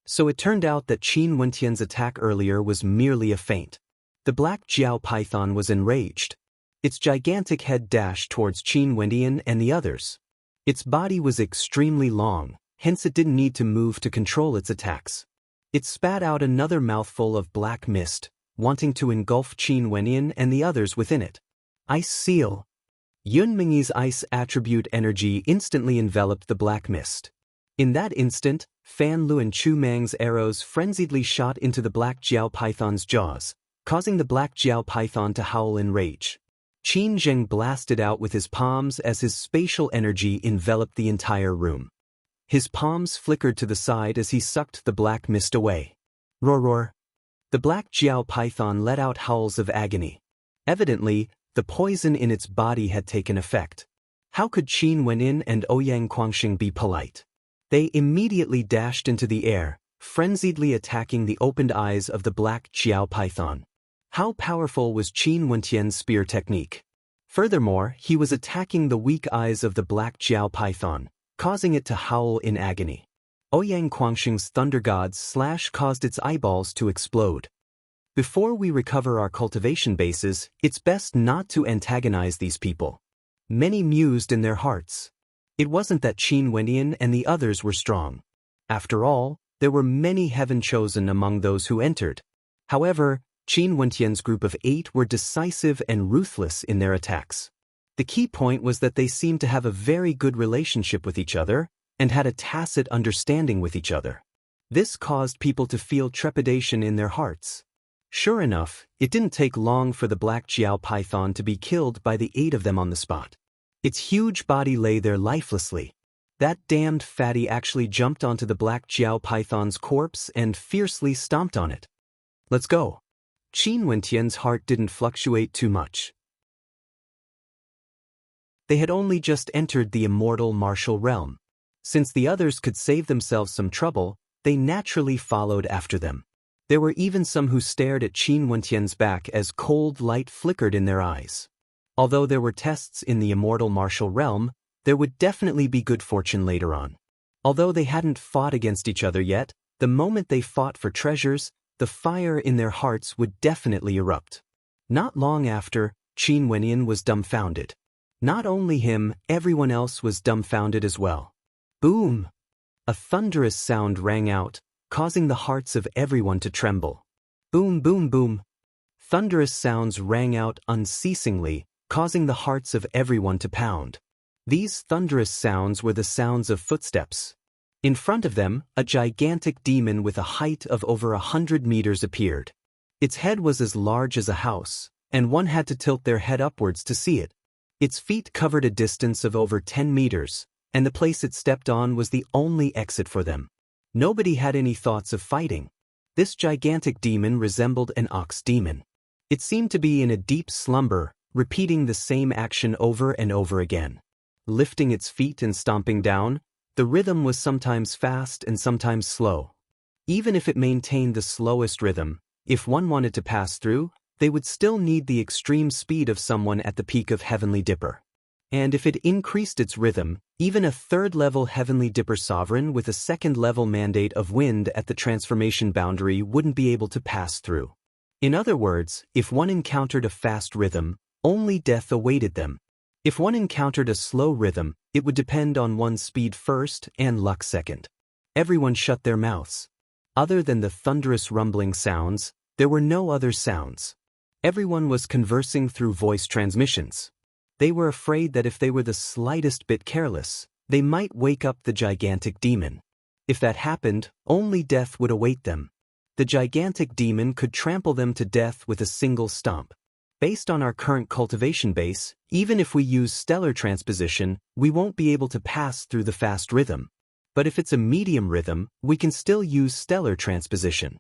So it turned out that Qin Wentian's attack earlier was merely a feint. The black Jiao python was enraged. Its gigantic head dashed towards Qin Wendian and the others. Its body was extremely long, hence it didn't need to move to control its attacks. It spat out another mouthful of black mist, wanting to engulf Qin Wendian and the others within it. Ice Seal. Yunmingyi's ice attribute energy instantly enveloped the black mist. In that instant, Fan Lu and Chu Mang's arrows frenziedly shot into the black Jiao python's jaws, causing the black Jiao python to howl in rage. Qin Zheng blasted out with his palms as his spatial energy enveloped the entire room. His palms flickered to the side as he sucked the black mist away. Roar roar. The black Jiao python let out howls of agony. Evidently, the poison in its body had taken effect. How could Qin Wenyan and Ouyang Guangxing be polite? They immediately dashed into the air, frenziedly attacking the opened eyes of the black Jiao python. How powerful was Qin Wentian's spear technique? Furthermore, he was attacking the weak eyes of the black Jiao python, causing it to howl in agony. Ouyang Guangxing's thunder god's slash caused its eyeballs to explode. Before we recover our cultivation bases, it's best not to antagonize these people. Many mused in their hearts. It wasn't that Qin Wendian and the others were strong. After all, there were many heaven-chosen among those who entered. However, Qin Wentian's group of 8 were decisive and ruthless in their attacks. The key point was that they seemed to have a very good relationship with each other and had a tacit understanding with each other. This caused people to feel trepidation in their hearts. Sure enough, it didn't take long for the black Jiao python to be killed by the 8 of them on the spot. Its huge body lay there lifelessly. That damned fatty actually jumped onto the black Jiao python's corpse and fiercely stomped on it. Let's go. Qin Wentian's heart didn't fluctuate too much. They had only just entered the immortal martial realm. Since the others could save themselves some trouble, they naturally followed after them. There were even some who stared at Qin Wentian's back as cold light flickered in their eyes. Although there were tests in the immortal martial realm, there would definitely be good fortune later on. Although they hadn't fought against each other yet, the moment they fought for treasures, the fire in their hearts would definitely erupt. Not long after, Qin Wenyan was dumbfounded. Not only him, everyone else was dumbfounded as well. Boom! A thunderous sound rang out, causing the hearts of everyone to tremble. Boom, boom, boom. Thunderous sounds rang out unceasingly, causing the hearts of everyone to pound. These thunderous sounds were the sounds of footsteps. In front of them, a gigantic demon with a height of over 100 meters appeared. Its head was as large as a house, and one had to tilt their head upwards to see it. Its feet covered a distance of over 10 meters, and the place it stepped on was the only exit for them. Nobody had any thoughts of fighting. This gigantic demon resembled an ox demon. It seemed to be in a deep slumber, repeating the same action over and over again. Lifting its feet and stomping down, the rhythm was sometimes fast and sometimes slow. Even if it maintained the slowest rhythm, if one wanted to pass through, they would still need the extreme speed of someone at the peak of Heavenly Dipper. And if it increased its rhythm, even a third-level Heavenly Dipper sovereign with a second-level mandate of wind at the transformation boundary wouldn't be able to pass through. In other words, if one encountered a fast rhythm, only death awaited them. If one encountered a slow rhythm, it would depend on one's speed first and luck second. Everyone shut their mouths. Other than the thunderous rumbling sounds, there were no other sounds. Everyone was conversing through voice transmissions. They were afraid that if they were the slightest bit careless, they might wake up the gigantic demon. If that happened, only death would await them. The gigantic demon could trample them to death with a single stomp. Based on our current cultivation base, even if we use stellar transposition, we won't be able to pass through the fast rhythm. But if it's a medium rhythm, we can still use stellar transposition.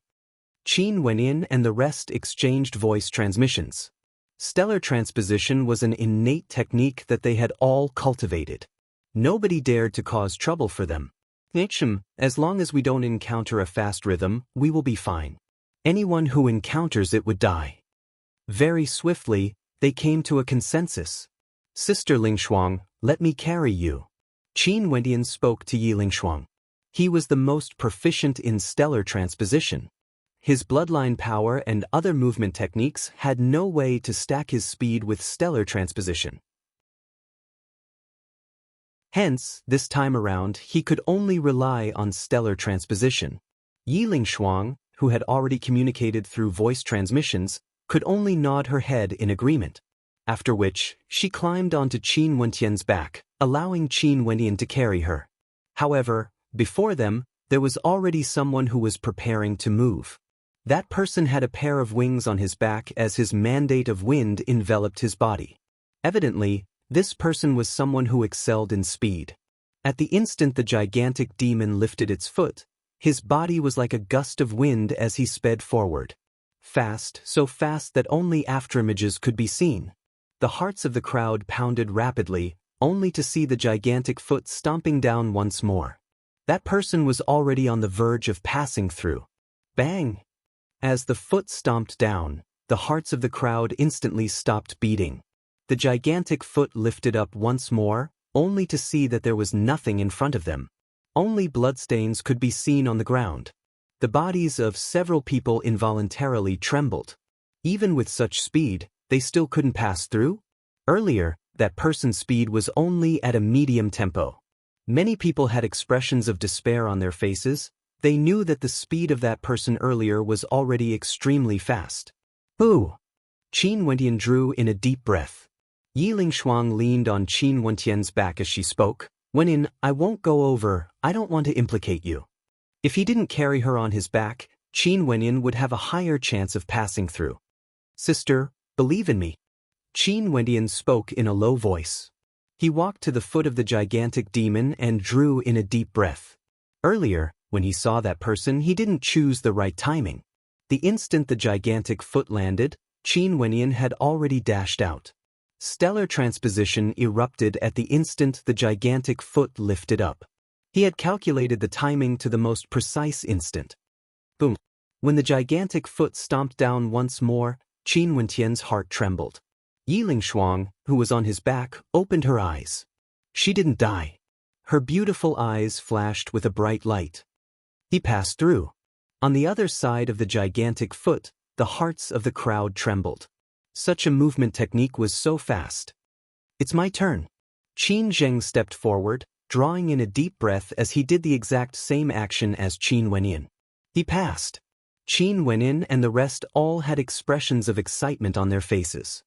Qin Wenyan and the rest exchanged voice transmissions. Stellar transposition was an innate technique that they had all cultivated. Nobody dared to cause trouble for them. As long as we don't encounter a fast rhythm, we will be fine. Anyone who encounters it would die. Very swiftly, they came to a consensus. Sister Lingshuang, let me carry you. Qin Wenyan spoke to Yi Lingshuang. He was the most proficient in stellar transposition. His bloodline power and other movement techniques had no way to stack his speed with stellar transposition. Hence, this time around, he could only rely on stellar transposition. Yi Lingshuang, who had already communicated through voice transmissions, could only nod her head in agreement. After which, she climbed onto Qin Wenyan's back, allowing Qin Wenyan to carry her. However, before them, there was already someone who was preparing to move. That person had a pair of wings on his back as his mandate of wind enveloped his body. Evidently, this person was someone who excelled in speed. At the instant the gigantic demon lifted its foot, his body was like a gust of wind as he sped forward. Fast, so fast that only afterimages could be seen. The hearts of the crowd pounded rapidly, only to see the gigantic foot stomping down once more. That person was already on the verge of passing through. Bang! As the foot stomped down, the hearts of the crowd instantly stopped beating. The gigantic foot lifted up once more, only to see that there was nothing in front of them. Only bloodstains could be seen on the ground. The bodies of several people involuntarily trembled. Even with such speed, they still couldn't pass through? Earlier, that person's speed was only at a medium tempo. Many people had expressions of despair on their faces. They knew that the speed of that person earlier was already extremely fast. Ooh! Qin Wenyan drew in a deep breath. Yi Lingshuang leaned on Qin Wenyan's back as she spoke. Wenyan, I won't go over, I don't want to implicate you. If he didn't carry her on his back, Qin Wenyan would have a higher chance of passing through. Sister, believe in me. Qin Wenyan spoke in a low voice. He walked to the foot of the gigantic demon and drew in a deep breath. Earlier, when he saw that person, he didn't choose the right timing. The instant the gigantic foot landed, Qin Wenyan had already dashed out. Stellar transposition erupted at the instant the gigantic foot lifted up. He had calculated the timing to the most precise instant. Boom! When the gigantic foot stomped down once more, Qin Wenyan's heart trembled. Yiling Shuang, who was on his back, opened her eyes. She didn't die. Her beautiful eyes flashed with a bright light. He passed through. On the other side of the gigantic foot, the hearts of the crowd trembled. Such a movement technique was so fast. It's my turn. Qin Zheng stepped forward, drawing in a deep breath as he did the exact same action as Qin Wenyin. He passed. Qin Wenyin and the rest all had expressions of excitement on their faces.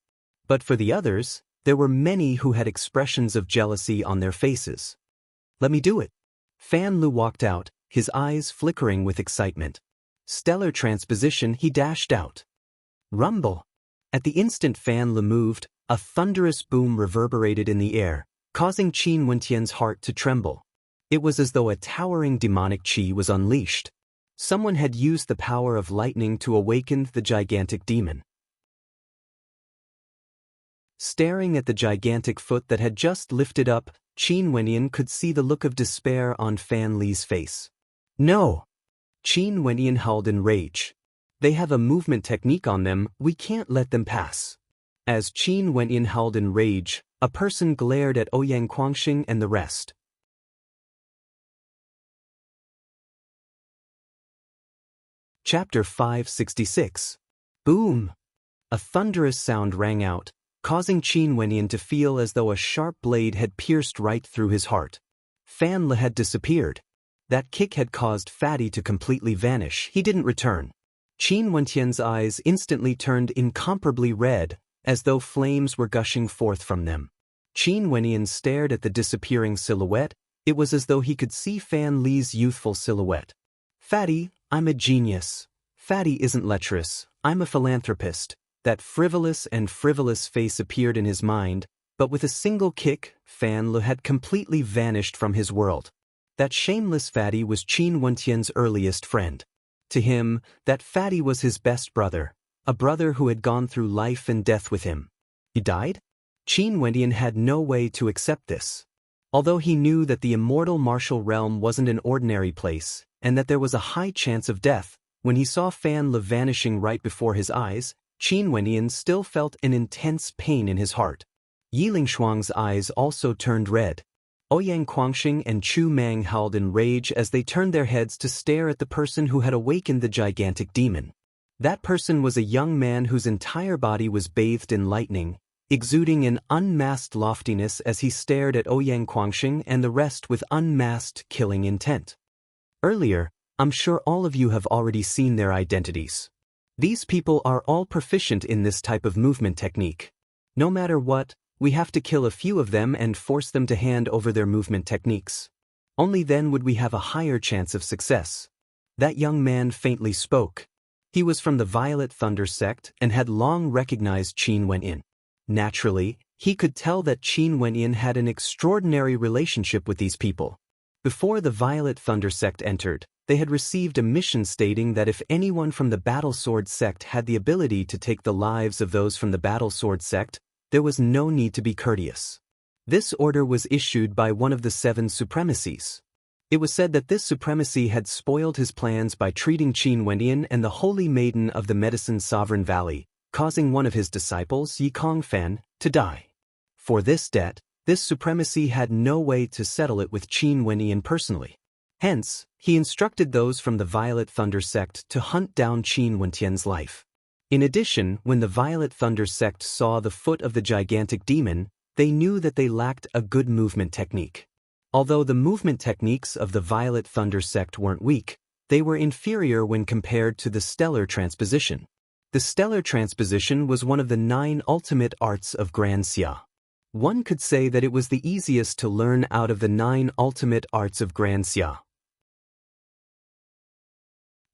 But for the others, there were many who had expressions of jealousy on their faces. Let me do it. Fan Lu walked out, his eyes flickering with excitement. Stellar transposition, he dashed out. Rumble. At the instant Fan Lu moved, a thunderous boom reverberated in the air, causing Qin Wentian's heart to tremble. It was as though a towering demonic qi was unleashed. Someone had used the power of lightning to awaken the gigantic demon. Staring at the gigantic foot that had just lifted up, Qin Wenyan could see the look of despair on Fan Li's face. No! Qin Wenyan howled in rage. They have a movement technique on them, we can't let them pass. As Qin Wenyan howled in rage, a person glared at Ouyang Guangxing and the rest. Chapter 566. Boom! A thunderous sound rang out, causing Qin Wenyan to feel as though a sharp blade had pierced right through his heart. Fan Le had disappeared. That kick had caused Fatty to completely vanish. He didn't return. Qin Wentian's eyes instantly turned incomparably red, as though flames were gushing forth from them. Qin Wentian stared at the disappearing silhouette. It was as though he could see Fan Li's youthful silhouette. Fatty, I'm a genius. Fatty isn't lecherous, I'm a philanthropist. That frivolous face appeared in his mind, but with a single kick, Fan Le had completely vanished from his world. That shameless Fatty was Qin Wentian's earliest friend. To him, that Fatty was his best brother, a brother who had gone through life and death with him. He died? Qin Wentian had no way to accept this. Although he knew that the immortal martial realm wasn't an ordinary place, and that there was a high chance of death, when he saw Fan Le vanishing right before his eyes, Qin Wenyan still felt an intense pain in his heart. Yiling Shuang's eyes also turned red. Ouyang Guangxing and Chu Mang howled in rage as they turned their heads to stare at the person who had awakened the gigantic demon. That person was a young man whose entire body was bathed in lightning, exuding an unmasked loftiness as he stared at Ouyang Guangxing and the rest with unmasked killing intent. Earlier, I'm sure all of you have already seen their identities. These people are all proficient in this type of movement technique. No matter what, we have to kill a few of them and force them to hand over their movement techniques. Only then would we have a higher chance of success. That young man faintly spoke. He was from the Violet Thunder sect and had long recognized Qin Wenyin. Naturally, he could tell that Qin Wenyin had an extraordinary relationship with these people. Before the Violet Thunder sect entered, they had received a mission stating that if anyone from the Battle Sword sect had the ability to take the lives of those from the Battle Sword sect, there was no need to be courteous. This order was issued by one of the 7 supremacies. It was said that this supremacy had spoiled his plans by treating Qin Wenyan and the Holy Maiden of the Medicine Sovereign Valley, causing one of his disciples, Yi Kongfan, to die. For this debt, this supremacy had no way to settle it with Qin Wenyan personally. Hence, he instructed those from the Violet Thunder sect to hunt down Qin Wentian's life. In addition, when the Violet Thunder sect saw the foot of the gigantic demon, they knew that they lacked a good movement technique. Although the movement techniques of the Violet Thunder sect weren't weak, they were inferior when compared to the stellar transposition. The stellar transposition was one of the 9 ultimate arts of Grand Xia. One could say that it was the easiest to learn out of the 9 ultimate arts of Grand Xia.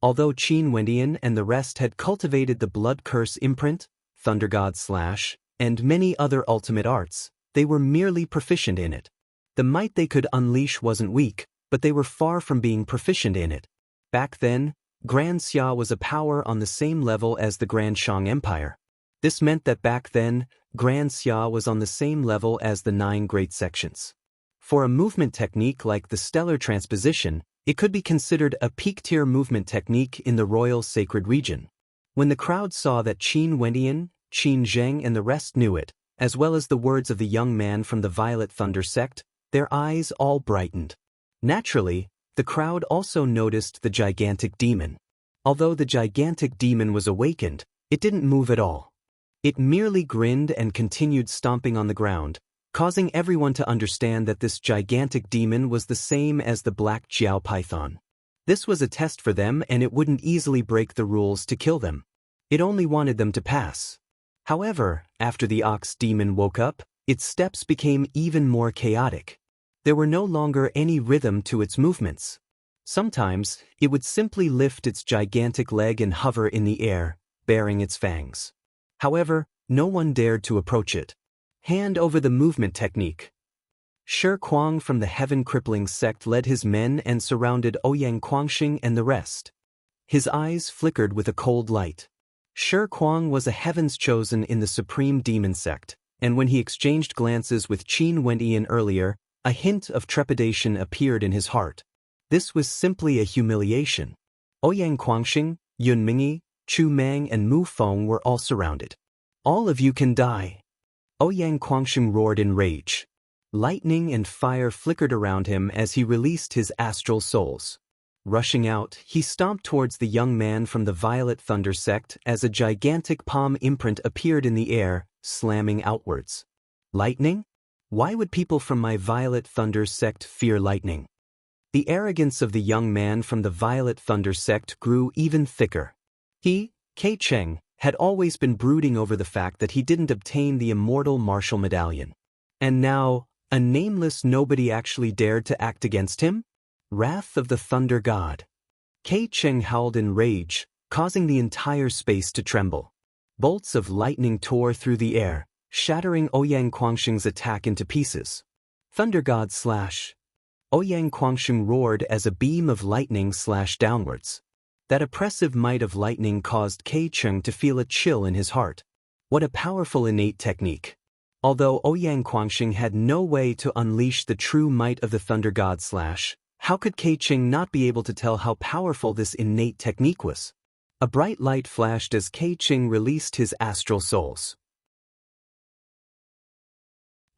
Although Qin Wenyan and the rest had cultivated the Blood Curse imprint, Thunder God Slash, and many other ultimate arts, they were merely proficient in it. The might they could unleash wasn't weak, but they were far from being proficient in it. Back then, Grand Xia was a power on the same level as the Grand Shang Empire. This meant that back then, Grand Xia was on the same level as the 9 great sections. For a movement technique like the stellar transposition, it could be considered a peak-tier movement technique in the Royal Sacred Region. When the crowd saw that Qin Wenyan, Qin Zheng and the rest knew it, as well as the words of the young man from the Violet Thunder sect, their eyes all brightened. Naturally, the crowd also noticed the gigantic demon. Although the gigantic demon was awakened, it didn't move at all. It merely grinned and continued stomping on the ground, causing everyone to understand that this gigantic demon was the same as the black Jiao python. This was a test for them, and it wouldn't easily break the rules to kill them. It only wanted them to pass. However, after the ox demon woke up, its steps became even more chaotic. There were no longer any rhythm to its movements. Sometimes, it would simply lift its gigantic leg and hover in the air, baring its fangs. However, no one dared to approach it. Hand over the movement technique. Shi Kuang from the Heaven Crippling sect led his men and surrounded Ouyang Quangxing and the rest. His eyes flickered with a cold light. Shi Kuang was a Heaven's Chosen in the Supreme Demon sect, and when he exchanged glances with Qin Wendian earlier, a hint of trepidation appeared in his heart. This was simply a humiliation. Ouyang Quangxing, Yun Mingyi, Chu Mang and Mu Feng were all surrounded. All of you can die. Ouyang Quangxing roared in rage. Lightning and fire flickered around him as he released his astral souls. Rushing out, he stomped towards the young man from the Violet Thunder sect as a gigantic palm imprint appeared in the air, slamming outwards. Lightning? Why would people from my Violet Thunder sect fear lightning? The arrogance of the young man from the Violet Thunder sect grew even thicker. He, Kei Cheng, had always been brooding over the fact that he didn't obtain the immortal martial medallion. And now, a nameless nobody actually dared to act against him? Wrath of the Thunder God. Kei Cheng howled in rage, causing the entire space to tremble. Bolts of lightning tore through the air, shattering Ouyang Quangxing's attack into pieces. Thunder God slash. Ouyang Quangxing roared as a beam of lightning slashed downwards. That oppressive might of lightning caused Kei Cheng to feel a chill in his heart. What a powerful innate technique. Although Ouyang Quangxing had no way to unleash the true might of the Thunder God slash, how could Kei Cheng not be able to tell how powerful this innate technique was? A bright light flashed as Kei Cheng released his astral souls.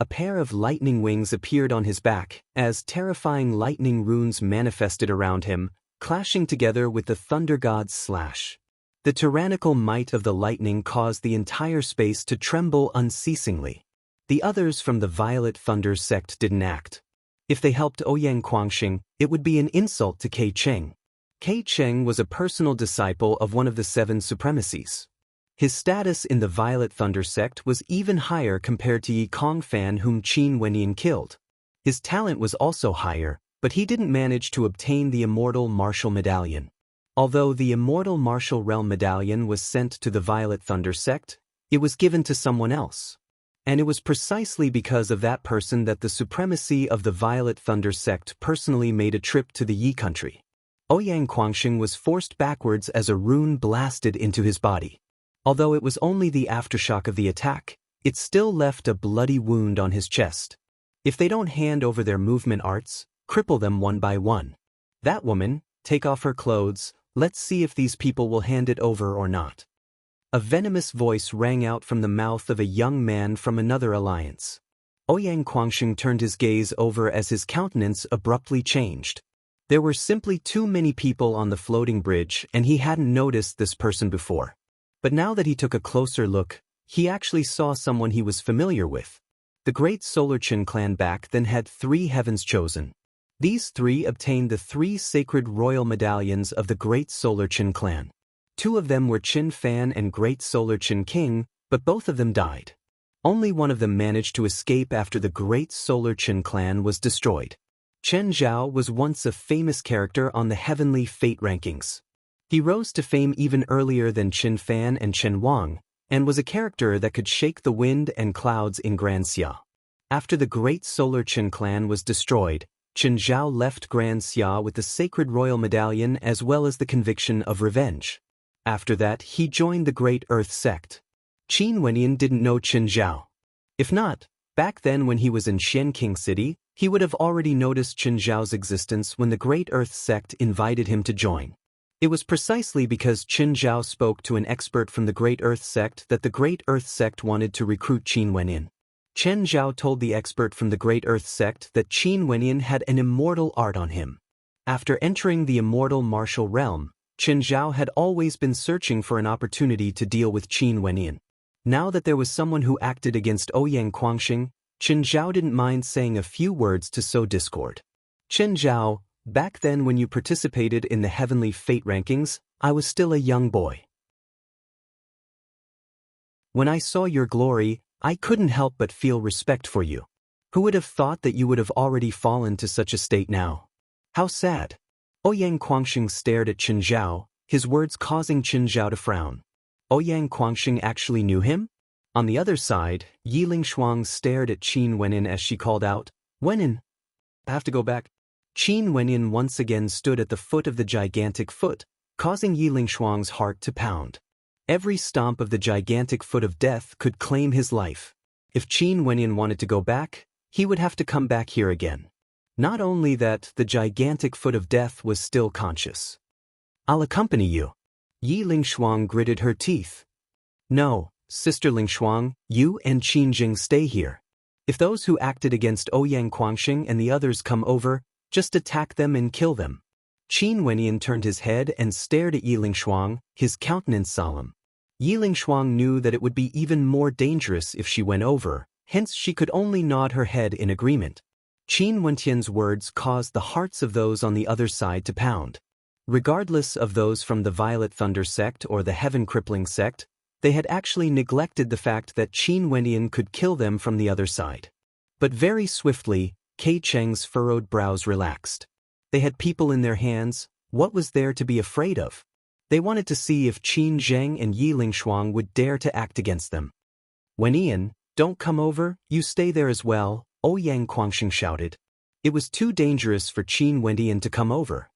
A pair of lightning wings appeared on his back as terrifying lightning runes manifested around him, clashing together with the Thunder God's slash. The tyrannical might of the lightning caused the entire space to tremble unceasingly. The others from the Violet Thunder sect didn't act. If they helped Ouyang Quangxing, it would be an insult to Kei Cheng. Kei Cheng was a personal disciple of one of the seven supremacies. His status in the Violet Thunder sect was even higher compared to Yi Kongfan, whom Qin Wendian killed. His talent was also higher, but he didn't manage to obtain the immortal martial medallion. Although the immortal martial realm medallion was sent to the Violet Thunder sect, it was given to someone else. And it was precisely because of that person that the supremacy of the Violet Thunder sect personally made a trip to the Yi country. Ouyang Quangxing was forced backwards as a rune blasted into his body. Although it was only the aftershock of the attack, it still left a bloody wound on his chest. If they don't hand over their movement arts, cripple them one by one. That woman, take off her clothes, let's see if these people will hand it over or not. A venomous voice rang out from the mouth of a young man from another alliance. Ouyang Quangxing turned his gaze over as his countenance abruptly changed. There were simply too many people on the floating bridge, and he hadn't noticed this person before. But now that he took a closer look, he actually saw someone he was familiar with. The Great Solar Qin clan back then had 3 Heavens Chosen. These 3 obtained the 3 sacred royal medallions of the Great Solar Qin clan. 2 of them were Qin Fan and Great Solar Qin King, but both of them died. Only one of them managed to escape after the Great Solar Qin clan was destroyed. Chen Zhao was once a famous character on the Heavenly Fate rankings. He rose to fame even earlier than Qin Fan and Chen Wang, and was a character that could shake the wind and clouds in Grand Xia. After the Great Solar Qin clan was destroyed, Chen Zhao left Grand Xia with the sacred royal medallion as well as the conviction of revenge. After that, he joined the Great Earth sect. Qin Wendian didn't know Chen Zhao. If not, back then when he was in Xianqing City, he would have already noticed Chen Zhao's existence when the Great Earth sect invited him to join. It was precisely because Qin Zhao spoke to an expert from the Great Earth Sect that the Great Earth Sect wanted to recruit Qin Wenyin. Chen Zhao told the expert from the Great Earth Sect that Qin Wenyin had an immortal art on him. After entering the immortal martial realm, Chen Zhao had always been searching for an opportunity to deal with Qin Wenyin. Now that there was someone who acted against Ouyang Quangxing, Chen Zhao didn't mind saying a few words to sow discord. Chen Zhao, back then when you participated in the Heavenly Fate rankings, I was still a young boy. When I saw your glory, I couldn't help but feel respect for you. Who would have thought that you would have already fallen to such a state now? How sad. Ouyang Quangxing stared at Chen Zhao, his words causing Chen Zhao to frown. Ouyang Quangxing actually knew him? On the other side, Yi Lingshuang stared at Qin Wenyin as she called out, "Wenyin, I have to go back." Qin Wenyin once again stood at the foot of the gigantic foot, causing Yi Lingshuang's heart to pound. Every stomp of the gigantic foot of death could claim his life. If Qin Wenyin wanted to go back, he would have to come back here again. Not only that, the gigantic foot of death was still conscious. "I'll accompany you." Yi Lingshuang gritted her teeth. "No, Sister Lingshuang, you and Qin Jing stay here. If those who acted against Ouyang Quangxing and the others come over, just attack them and kill them." Qin Wenyin turned his head and stared at Yi Lingshuang, his countenance solemn. Yi Lingshuang knew that it would be even more dangerous if she went over, hence she could only nod her head in agreement. Qin Wentian's words caused the hearts of those on the other side to pound. Regardless of those from the Violet Thunder sect or the Heaven Crippling sect, they had actually neglected the fact that Qin Wenyan could kill them from the other side. But very swiftly, Kei Cheng's furrowed brows relaxed. They had people in their hands, what was there to be afraid of? They wanted to see if Qin Zheng and Yi Lingshuang would dare to act against them. "Wenyan, don't come over, you stay there as well," Ouyang Quangxing shouted. It was too dangerous for Qin Wenyan to come over.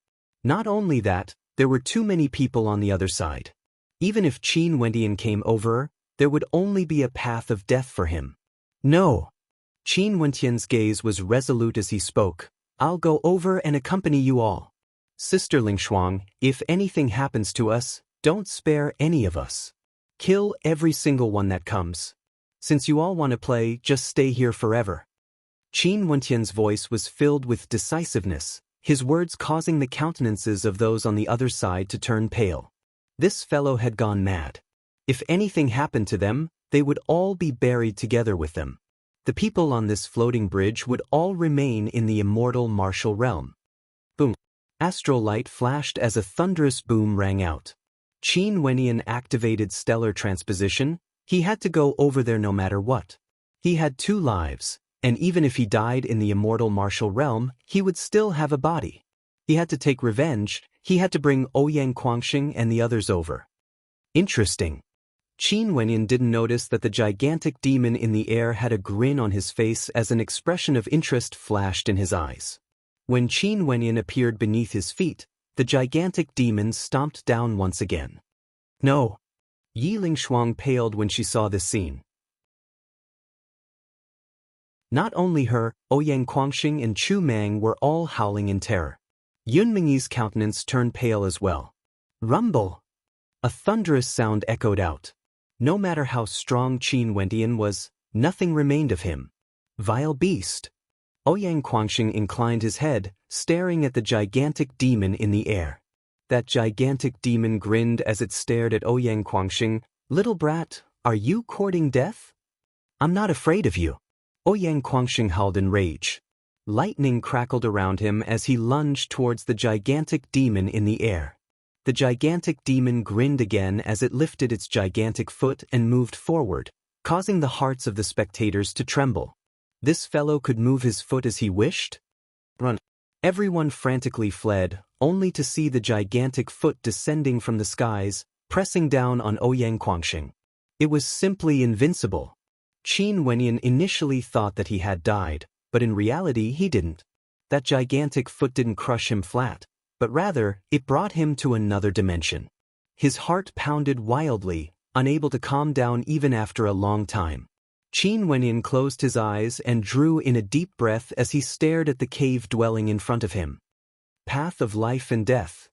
Not only that, there were too many people on the other side. Even if Qin Wenyan came over, there would only be a path of death for him. "No." Qin Wentian's gaze was resolute as he spoke. "I'll go over and accompany you all. Sister Lingshuang, if anything happens to us, don't spare any of us. Kill every single one that comes. Since you all want to play, just stay here forever." Qin Wentian's voice was filled with decisiveness, his words causing the countenances of those on the other side to turn pale. This fellow had gone mad. If anything happened to them, they would all be buried together with them. The people on this floating bridge would all remain in the immortal martial realm. Boom. Astral light flashed as a thunderous boom rang out. Qin Wenyan activated stellar transposition. He had to go over there no matter what. He had 2 lives, and even if he died in the immortal martial realm, he would still have a body. He had to take revenge. He had to bring Ouyang Quangxing and the others over. Interesting. Qin Wenyan didn't notice that the gigantic demon in the air had a grin on his face as an expression of interest flashed in his eyes. When Qin Wenyan appeared beneath his feet, the gigantic demon stomped down once again. "No." Yi Lingshuang paled when she saw this scene. Not only her, Ouyang Quangxing and Chu Mang were all howling in terror. Yun Mingyi's countenance turned pale as well. "Rumble!" A thunderous sound echoed out. No matter how strong Qin Wentian was, nothing remained of him. Vile beast! Ouyang Quangxing inclined his head, staring at the gigantic demon in the air. That gigantic demon grinned as it stared at Ouyang Quangxing. "Little brat, are you courting death? I'm not afraid of you." Ouyang Quangxing howled in rage. Lightning crackled around him as he lunged towards the gigantic demon in the air. The gigantic demon grinned again as it lifted its gigantic foot and moved forward, causing the hearts of the spectators to tremble. This fellow could move his foot as he wished? Run! Everyone frantically fled, only to see the gigantic foot descending from the skies, pressing down on Ouyang Quangxing. It was simply invincible. Qin Wenyan initially thought that he had died, but in reality he didn't. That gigantic foot didn't crush him flat, but rather, it brought him to another dimension. His heart pounded wildly, unable to calm down even after a long time. Qin Wenyan closed his eyes and drew in a deep breath as he stared at the cave dwelling in front of him. Path of life and death.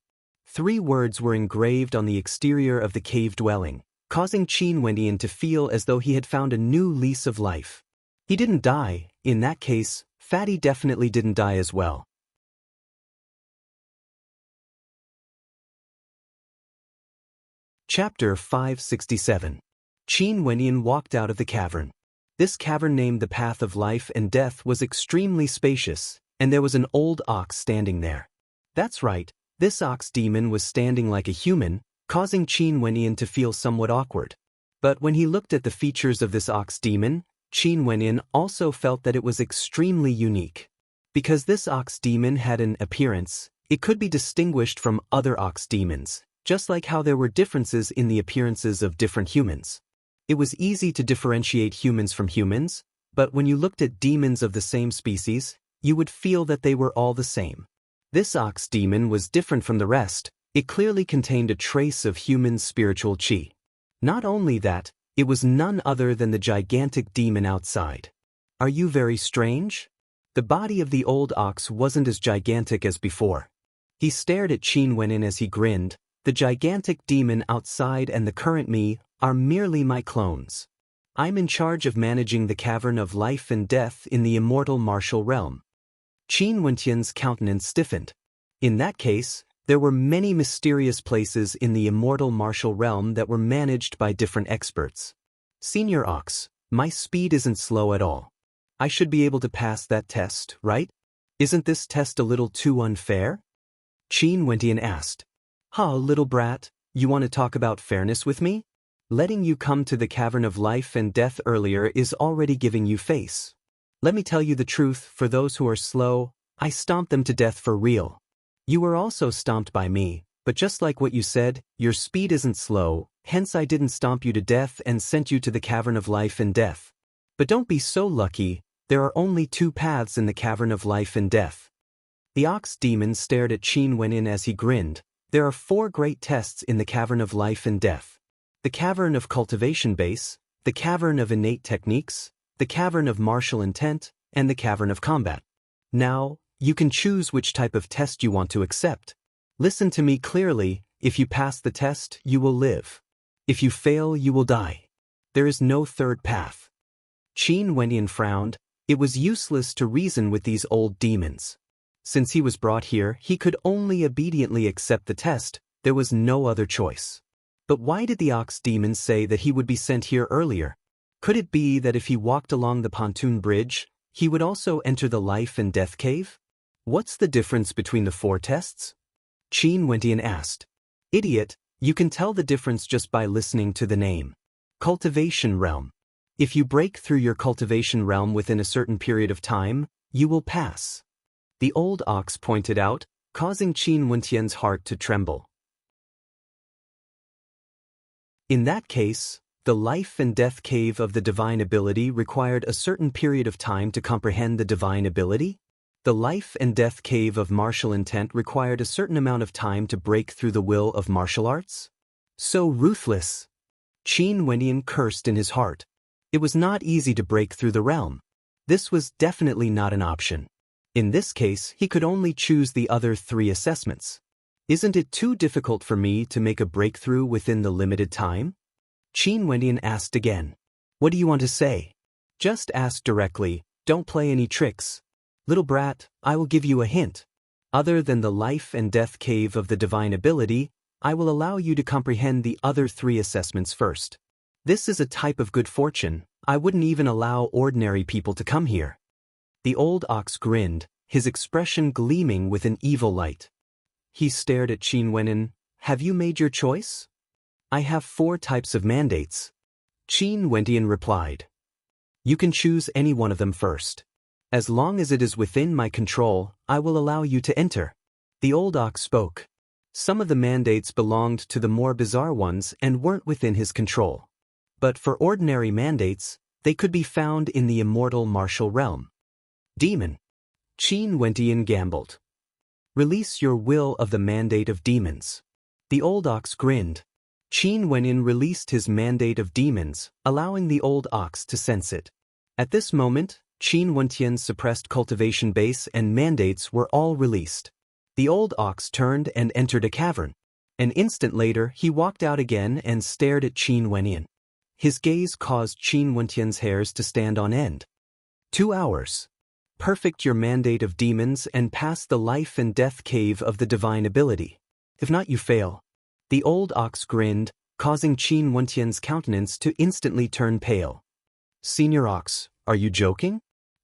3 words were engraved on the exterior of the cave dwelling, causing Qin Wendian to feel as though he had found a new lease of life. He didn't die. In that case, Fatty definitely didn't die as well. Chapter 567. Qin Wendian walked out of the cavern. This cavern, named the Path of Life and Death, was extremely spacious, and there was an old ox standing there. That's right, this ox demon was standing like a human, causing Qin Wendian to feel somewhat awkward. But when he looked at the features of this ox demon, Qin Wendian also felt that it was extremely unique. Because this ox demon had an appearance, it could be distinguished from other ox demons, just like how there were differences in the appearances of different humans. It was easy to differentiate humans from humans, but when you looked at demons of the same species, you would feel that they were all the same. This ox demon was different from the rest. It clearly contained a trace of human spiritual qi. Not only that, it was none other than the gigantic demon outside. Are you very strange? The body of the old ox wasn't as gigantic as before. He stared at Qin Wendian as he grinned. The gigantic demon outside and the current me are merely my clones. I'm in charge of managing the cavern of life and death in the immortal martial realm. Qin Wendian's countenance stiffened. In that case, there were many mysterious places in the immortal martial realm that were managed by different experts. Senior Ox, my speed isn't slow at all. I should be able to pass that test, right? Isn't this test a little too unfair? Qin Wendian asked. Huh, little brat, you want to talk about fairness with me? Letting you come to the cavern of life and death earlier is already giving you face. Let me tell you the truth, for those who are slow, I stomped them to death for real. You were also stomped by me, but just like what you said, your speed isn't slow, hence I didn't stomp you to death and sent you to the cavern of life and death. But don't be so lucky, there are only 2 paths in the cavern of life and death. The ox demon stared at Qin Wendian as he grinned. There are 4 great tests in the cavern of life and death. The cavern of cultivation base, the cavern of innate techniques, the cavern of martial intent, and the cavern of combat. Now, you can choose which type of test you want to accept. Listen to me clearly, if you pass the test, you will live. If you fail, you will die. There is no third path. Qin Wendian frowned. It was useless to reason with these old demons. Since he was brought here, he could only obediently accept the test. There was no other choice. But why did the ox demon say that he would be sent here earlier? Could it be that if he walked along the pontoon bridge, he would also enter the life and death cave? What's the difference between the 4 tests? Qin Wendian asked. Idiot, you can tell the difference just by listening to the name. Cultivation realm. If you break through your cultivation realm within a certain period of time, you will pass. The old ox pointed out, causing Qin Wendian's heart to tremble. In that case, the life and death cave of the divine ability required a certain period of time to comprehend the divine ability? The life and death cave of martial intent required a certain amount of time to break through the will of martial arts? So ruthless! Qin Wendian cursed in his heart. It was not easy to break through the realm. This was definitely not an option. In this case, he could only choose the other 3 assessments. Isn't it too difficult for me to make a breakthrough within the limited time? Qin Wendian asked again. What do you want to say? Just ask directly, don't play any tricks. Little brat, I will give you a hint. Other than the life and death cave of the divine ability, I will allow you to comprehend the other 3 assessments first. This is a type of good fortune. I wouldn't even allow ordinary people to come here. The old ox grinned, his expression gleaming with an evil light. He stared at Qin Wendian. Have you made your choice? I have 4 types of mandates. Qin Wendian replied. You can choose any one of them first. As long as it is within my control, I will allow you to enter. The old ox spoke. Some of the mandates belonged to the more bizarre ones and weren't within his control. But for ordinary mandates, they could be found in the immortal martial realm. Demon. Qin Wendian gambled. Release your will of the mandate of demons. The old ox grinned. Qin Wendian released his mandate of demons, allowing the old ox to sense it. At this moment, Qin Wendian's suppressed cultivation base and mandates were all released. The old ox turned and entered a cavern. An instant later he walked out again and stared at Qin Wenyan. His gaze caused Qin Wenyan's hairs to stand on end. 2 hours. Perfect your mandate of demons and pass the life and death cave of the divine ability. If not, you fail. The old ox grinned, causing Qin Wenyan's countenance to instantly turn pale. Senior Ox, are you joking?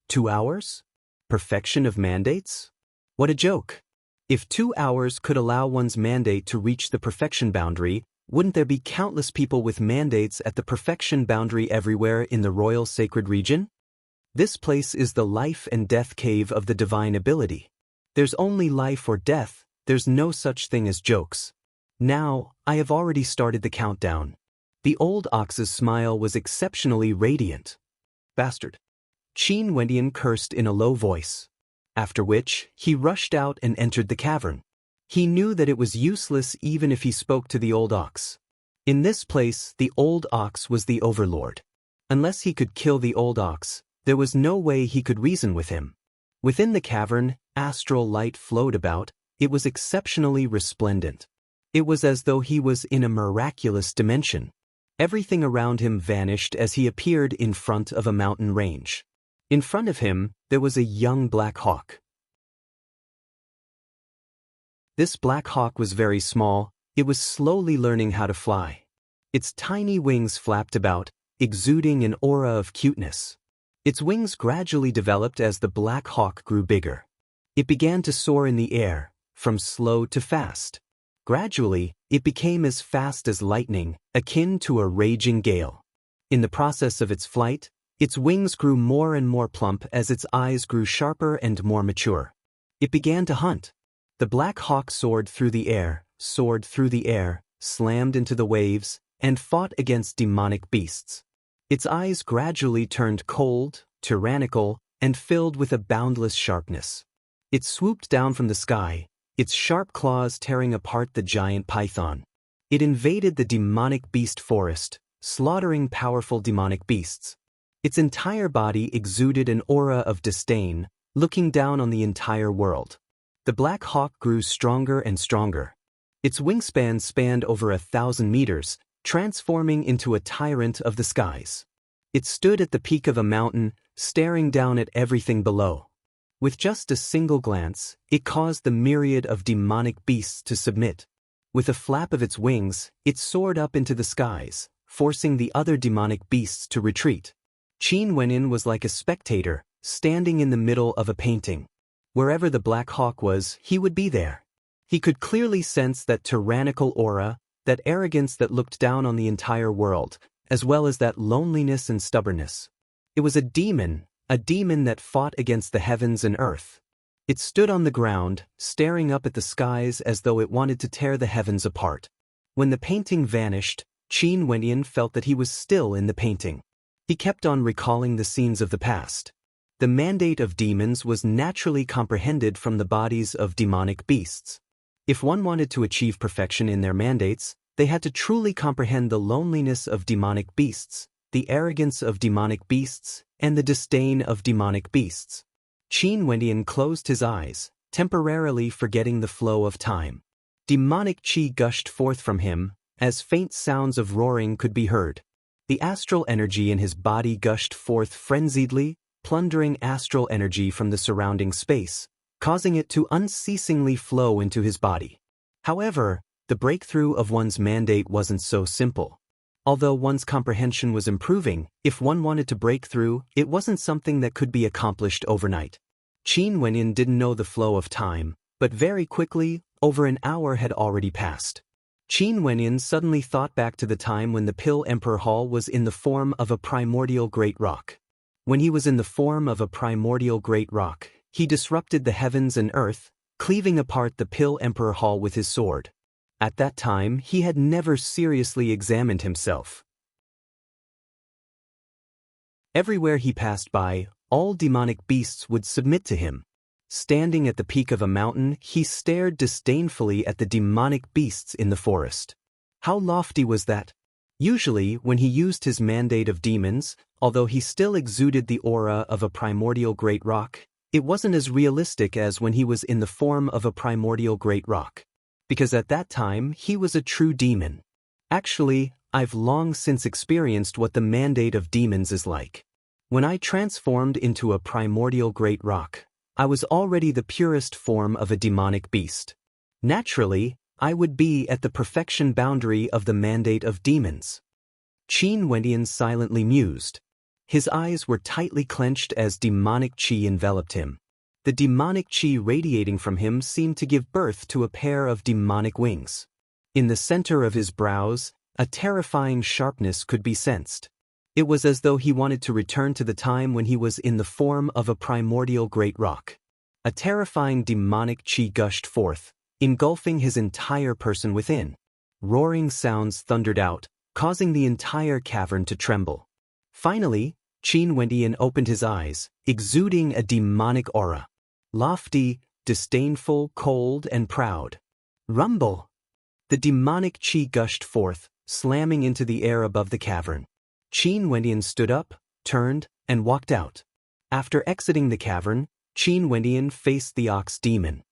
2 hours? Perfection of mandates? What a joke. If 2 hours could allow one's mandate to reach the perfection boundary, wouldn't there be countless people with mandates at the perfection boundary everywhere in the royal sacred region? This place is the life and death cave of the divine ability. There's only life or death, there's no such thing as jokes. Now, I have already started the countdown. The old ox's smile was exceptionally radiant. Bastard. Qin Wenyan cursed in a low voice. After which, he rushed out and entered the cavern. He knew that it was useless even if he spoke to the old ox. In this place, the old ox was the overlord. Unless he could kill the old ox, there was no way he could reason with him. Within the cavern, astral light flowed about. It was exceptionally resplendent. It was as though he was in a miraculous dimension. Everything around him vanished as he appeared in front of a mountain range. In front of him, there was a young black hawk. This black hawk was very small. It was slowly learning how to fly. Its tiny wings flapped about, exuding an aura of cuteness. Its wings gradually developed as the black hawk grew bigger. It began to soar in the air, from slow to fast. Gradually, it became as fast as lightning, akin to a raging gale. In the process of its flight, its wings grew more and more plump as its eyes grew sharper and more mature. It began to hunt. The black hawk soared through the air, slammed into the waves, and fought against demonic beasts. Its eyes gradually turned cold, tyrannical, and filled with a boundless sharpness. It swooped down from the sky, its sharp claws tearing apart the giant python. It invaded the demonic beast forest, slaughtering powerful demonic beasts. Its entire body exuded an aura of disdain, looking down on the entire world. The black hawk grew stronger and stronger. Its wingspan spanned over 1,000 meters, transforming into a tyrant of the skies. It stood at the peak of a mountain, staring down at everything below. With just a single glance, it caused the myriad of demonic beasts to submit. With a flap of its wings, it soared up into the skies, forcing the other demonic beasts to retreat. Qin Wenyan was like a spectator, standing in the middle of a painting. Wherever the black hawk was, he would be there. He could clearly sense that tyrannical aura, that arrogance that looked down on the entire world, as well as that loneliness and stubbornness. It was a demon that fought against the heavens and earth. It stood on the ground, staring up at the skies as though it wanted to tear the heavens apart. When the painting vanished, Qin Wenyan felt that he was still in the painting. He kept on recalling the scenes of the past. The mandate of demons was naturally comprehended from the bodies of demonic beasts. If one wanted to achieve perfection in their mandates, they had to truly comprehend the loneliness of demonic beasts, the arrogance of demonic beasts, and the disdain of demonic beasts. Qin Wenyan closed his eyes, temporarily forgetting the flow of time. Demonic chi gushed forth from him, as faint sounds of roaring could be heard. The astral energy in his body gushed forth frenziedly, plundering astral energy from the surrounding space, causing it to unceasingly flow into his body. However, the breakthrough of one's mandate wasn't so simple. Although one's comprehension was improving, if one wanted to break through, it wasn't something that could be accomplished overnight. Qin Wenyan didn't know the flow of time, but very quickly, over an hour had already passed. Qin Wenyan suddenly thought back to the time when the Pill Emperor Hall was in the form of a primordial great rock. When he was in the form of a primordial great rock, he disrupted the heavens and earth, cleaving apart the Pill Emperor Hall with his sword. At that time, he had never seriously examined himself. Everywhere he passed by, all demonic beasts would submit to him. Standing at the peak of a mountain, he stared disdainfully at the demonic beasts in the forest. How lofty was that? Usually, when he used his mandate of demons, although he still exuded the aura of a primordial great rock, it wasn't as realistic as when he was in the form of a primordial great rock. because at that time he was a true demon. Actually, I've long since experienced what the mandate of demons is like. When I transformed into a primordial great rock, I was already the purest form of a demonic beast. Naturally, I would be at the perfection boundary of the mandate of demons. Qin Wendian silently mused. His eyes were tightly clenched as demonic qi enveloped him. The demonic qi radiating from him seemed to give birth to a pair of demonic wings. In the center of his brows, a terrifying sharpness could be sensed. It was as though he wanted to return to the time when he was in the form of a primordial great rock. A terrifying demonic qi gushed forth, engulfing his entire person within. Roaring sounds thundered out, causing the entire cavern to tremble. Finally, Qin Wendian opened his eyes, exuding a demonic aura. Lofty, disdainful, cold, and proud. Rumble! The demonic qi gushed forth, slamming into the air above the cavern. Qin Wendian stood up, turned, and walked out. After exiting the cavern, Qin Wendian faced the ox demon.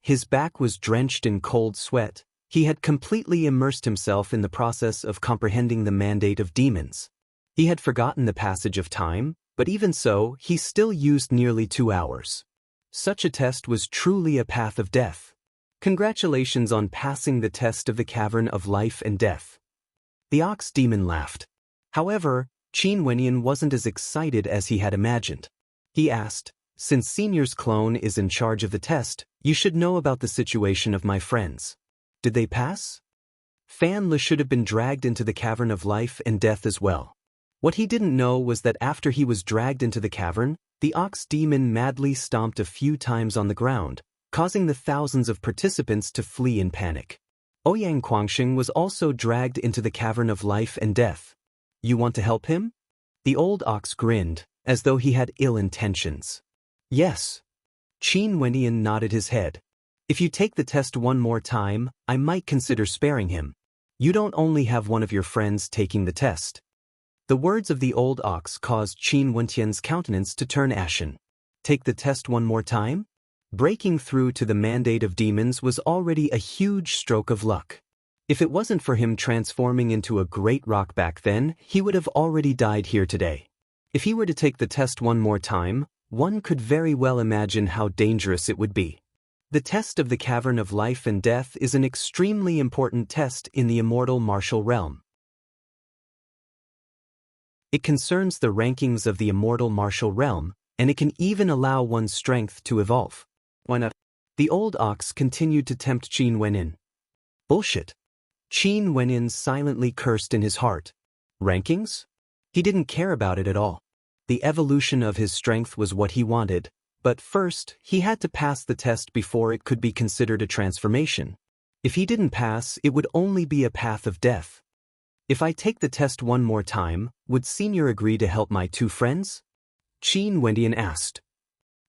His back was drenched in cold sweat. He had completely immersed himself in the process of comprehending the mandate of demons. He had forgotten the passage of time, but even so, he still used nearly 2 hours. Such a test was truly a path of death. Congratulations on passing the test of the cavern of life and death. The ox demon laughed. However, Qin Wendian wasn't as excited as he had imagined. He asked, "Since Senior's clone is in charge of the test, you should know about the situation of my friends. Did they pass?" Fan Le should have been dragged into the cavern of life and death as well. What he didn't know was that after he was dragged into the cavern, the ox demon madly stomped a few times on the ground, causing the thousands of participants to flee in panic. Ouyang Guangxing was also dragged into the cavern of life and death. "You want to help him?" The old ox grinned, as though he had ill intentions. "Yes." Qin Wendian nodded his head. "If you take the test one more time, I might consider sparing him. You don't only have one of your friends taking the test." The words of the old ox caused Qin Wendian's countenance to turn ashen. Take the test one more time? Breaking through to the mandate of demons was already a huge stroke of luck. If it wasn't for him transforming into a great rock back then, he would have already died here today. If he were to take the test one more time, one could very well imagine how dangerous it would be. The test of the cavern of life and death is an extremely important test in the immortal martial realm. It concerns the rankings of the immortal martial realm, and it can even allow one's strength to evolve. Why not? The old ox continued to tempt Qin Wendian. Bullshit. Qin Wendian silently cursed in his heart. Rankings? He didn't care about it at all. The evolution of his strength was what he wanted, but first, he had to pass the test before it could be considered a transformation. If he didn't pass, it would only be a path of death. If I take the test one more time, would Senior agree to help my 2 friends? Qin Wendian asked.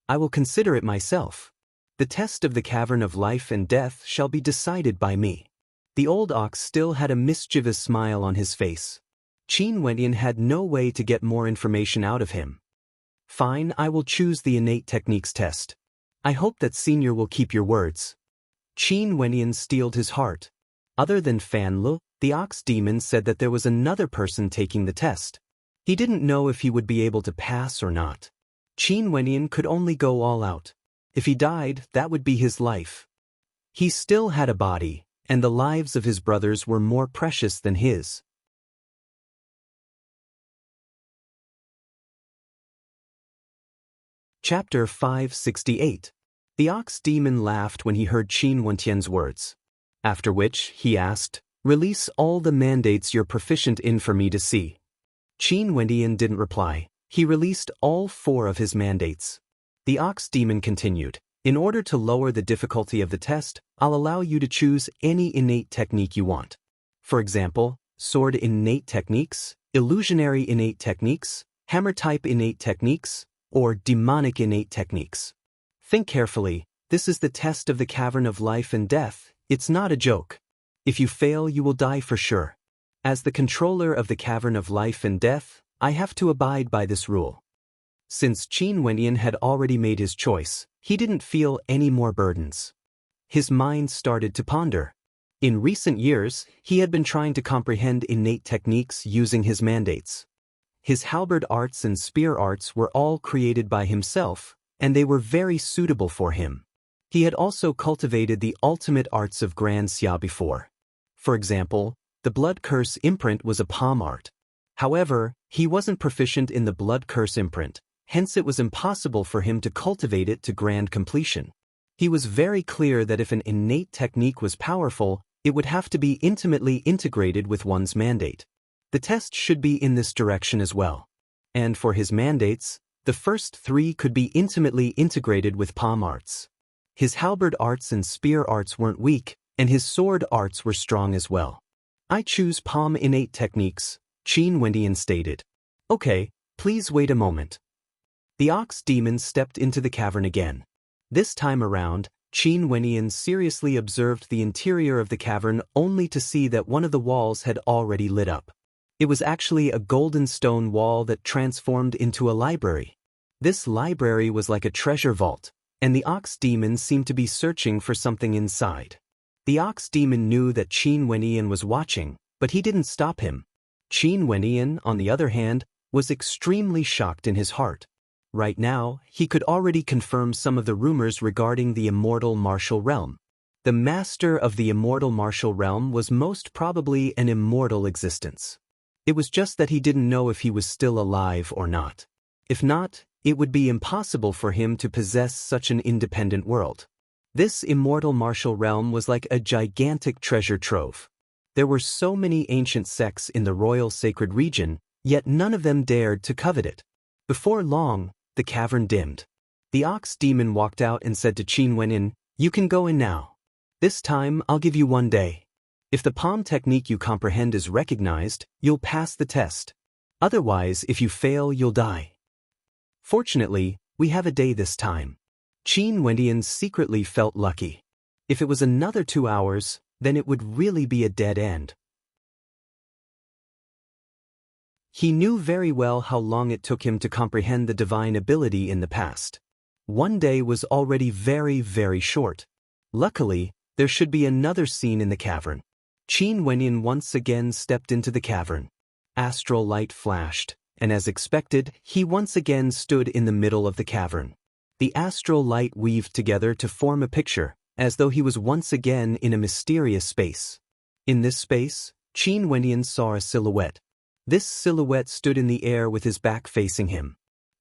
I will consider it myself. The test of the cavern of life and death shall be decided by me. The old ox still had a mischievous smile on his face. Qin Wendian had no way to get more information out of him. Fine, I will choose the innate techniques test. I hope that Senior will keep your words. Qin Wendian steeled his heart. Other than Fan Le, the ox demon said that there was another person taking the test. He didn't know if he would be able to pass or not. Qin Wendian could only go all out. If he died, that would be his life. He still had a body, and the lives of his brothers were more precious than his. Chapter 568. The ox demon laughed when he heard Qin Wendian's words. After which, he asked, "Release all the mandates you're proficient in for me to see." Qin Wendian didn't reply. He released all 4 of his mandates. The ox demon continued, "In order to lower the difficulty of the test, I'll allow you to choose any innate technique you want. For example, sword innate techniques, illusionary innate techniques, hammer type innate techniques, or demonic innate techniques. Think carefully, this is the test of the cavern of life and death. It's not a joke. If you fail, you will die for sure. As the controller of the cavern of life and death, I have to abide by this rule." Since Qin Wendian had already made his choice, he didn't feel any more burdens. His mind started to ponder. In recent years, he had been trying to comprehend innate techniques using his mandates. His halberd arts and spear arts were all created by himself, and they were very suitable for him. He had also cultivated the ultimate arts of Grand Xia before. For example, the blood curse imprint was a palm art. However, he wasn't proficient in the blood curse imprint, hence it was impossible for him to cultivate it to grand completion. He was very clear that if an innate technique was powerful, it would have to be intimately integrated with one's mandate. The test should be in this direction as well. And for his mandates, the first 3 could be intimately integrated with palm arts. His halberd arts and spear arts weren't weak, and his sword arts were strong as well. I choose palm innate techniques, Qin Wendian stated. Okay, please wait a moment. The ox demon stepped into the cavern again. This time around, Qin Wendian seriously observed the interior of the cavern only to see that one of the walls had already lit up. It was actually a golden stone wall that transformed into a library. This library was like a treasure vault, and the ox demon seemed to be searching for something inside. The ox demon knew that Qin Wendian was watching, but he didn't stop him. Qin Wendian, on the other hand, was extremely shocked in his heart. Right now, he could already confirm some of the rumors regarding the immortal martial realm. The master of the immortal martial realm was most probably an immortal existence. It was just that he didn't know if he was still alive or not. If not, it would be impossible for him to possess such an independent world. This immortal martial realm was like a gigantic treasure trove. There were so many ancient sects in the royal sacred region, yet none of them dared to covet it. Before long, the cavern dimmed. The ox demon walked out and said to Qin Wendian, "You can go in now. This time I'll give you 1 day. If the palm technique you comprehend is recognized, you'll pass the test. Otherwise, if you fail, you'll die." Fortunately, we have a day this time. Qin Wendian secretly felt lucky. If it was another 2 hours, then it would really be a dead end. He knew very well how long it took him to comprehend the divine ability in the past. 1 day was already very, very short. Luckily, there should be another scene in the cavern. Qin Wendian once again stepped into the cavern. Astral light flashed, and as expected, he once again stood in the middle of the cavern. The astral light weaved together to form a picture, as though he was once again in a mysterious space. In this space, Qin Wendian saw a silhouette. This silhouette stood in the air with his back facing him.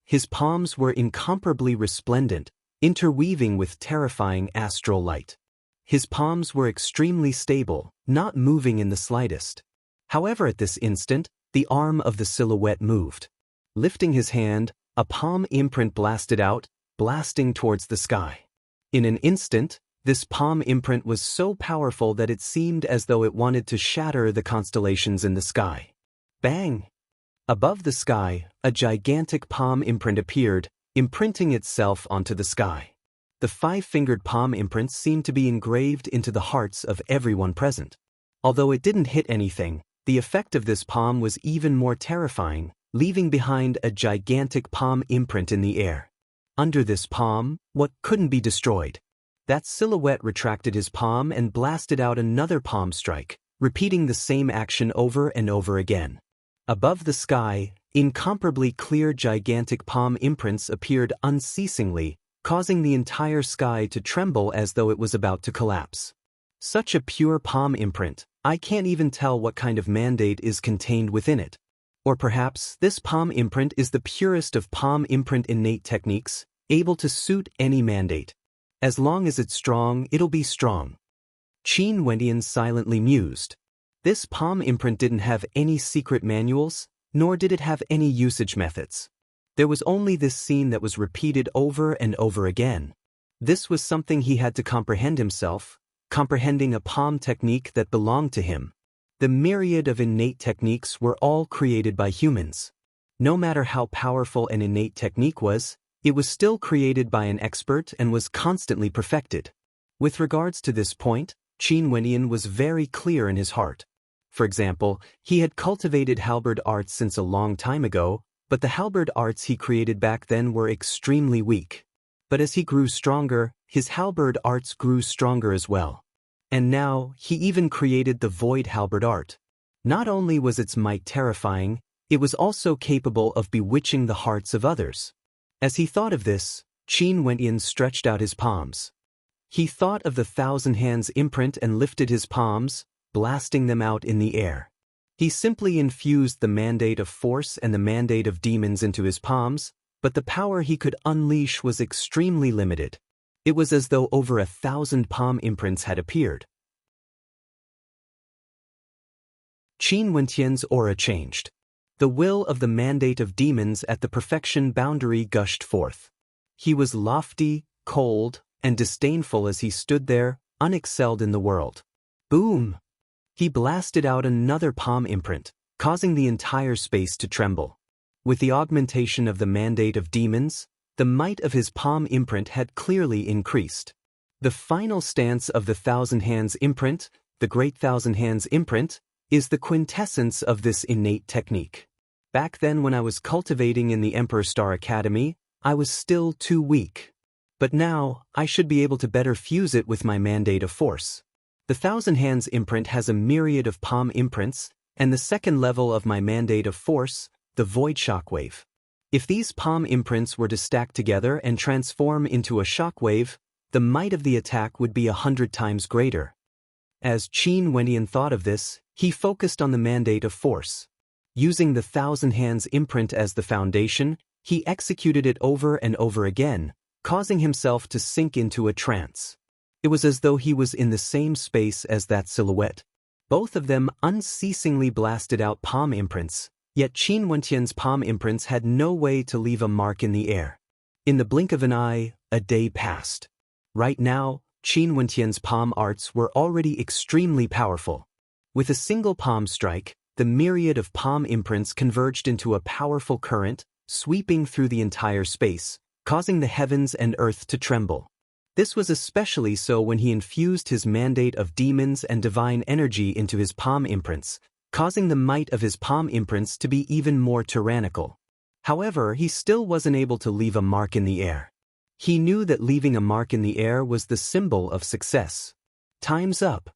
His palms were incomparably resplendent, interweaving with terrifying astral light. His palms were extremely stable, not moving in the slightest. However, at this instant, the arm of the silhouette moved. Lifting his hand, a palm imprint blasted out, blasting towards the sky. In an instant, this palm imprint was so powerful that it seemed as though it wanted to shatter the constellations in the sky. Bang! Above the sky, a gigantic palm imprint appeared, imprinting itself onto the sky. The 5-fingered palm imprints seemed to be engraved into the hearts of everyone present. Although it didn't hit anything, the effect of this palm was even more terrifying, leaving behind a gigantic palm imprint in the air. Under this palm, what couldn't be destroyed? That silhouette retracted his palm and blasted out another palm strike, repeating the same action over and over again. Above the sky, incomparably clear gigantic palm imprints appeared unceasingly, causing the entire sky to tremble as though it was about to collapse. Such a pure palm imprint, I can't even tell what kind of mandate is contained within it. Or perhaps this palm imprint is the purest of palm imprint innate techniques, able to suit any mandate. As long as it's strong, it'll be strong. Qin Wendian silently mused. This palm imprint didn't have any secret manuals, nor did it have any usage methods. There was only this scene that was repeated over and over again. This was something he had to comprehend himself, comprehending a palm technique that belonged to him. The myriad of innate techniques were all created by humans. No matter how powerful an innate technique was, it was still created by an expert and was constantly perfected. With regards to this point, Qin Wendian was very clear in his heart. For example, he had cultivated halberd arts since a long time ago, but the halberd arts he created back then were extremely weak. But as he grew stronger, his halberd arts grew stronger as well. And now, he even created the void halberd art. Not only was its might terrifying, it was also capable of bewitching the hearts of others. As he thought of this, Qin Wenyan stretched out his palms. He thought of the thousand hands imprint and lifted his palms, blasting them out in the air. He simply infused the mandate of force and the mandate of demons into his palms, but the power he could unleash was extremely limited. It was as though over 1,000 palm imprints had appeared. Qin Wenyan's aura changed. The will of the mandate of demons at the perfection boundary gushed forth. He was lofty, cold, and disdainful as he stood there, unexcelled in the world. Boom! He blasted out another palm imprint, causing the entire space to tremble. With the augmentation of the mandate of demons, the might of his palm imprint had clearly increased. The final stance of the thousand hands imprint, the great thousand hands imprint, is the quintessence of this innate technique. Back then when I was cultivating in the Emperor Star Academy, I was still too weak. But now, I should be able to better fuse it with my mandate of force. The thousand hands imprint has a myriad of palm imprints, and the second level of my mandate of force, the void shockwave. If these palm imprints were to stack together and transform into a shockwave, the might of the attack would be 100 times greater. As Qin Wenyan thought of this, he focused on the mandate of force. Using the thousand hands imprint as the foundation, he executed it over and over again, causing himself to sink into a trance. It was as though he was in the same space as that silhouette. Both of them unceasingly blasted out palm imprints, yet Qin Wenyan's palm imprints had no way to leave a mark in the air. In the blink of an eye, a day passed. Right now, Qin Wenyan's palm arts were already extremely powerful. With a single palm strike, the myriad of palm imprints converged into a powerful current, sweeping through the entire space, causing the heavens and earth to tremble. This was especially so when he infused his mandate of demons and divine energy into his palm imprints, causing the might of his palm imprints to be even more tyrannical. However, he still wasn't able to leave a mark in the air. He knew that leaving a mark in the air was the symbol of success. Time's up.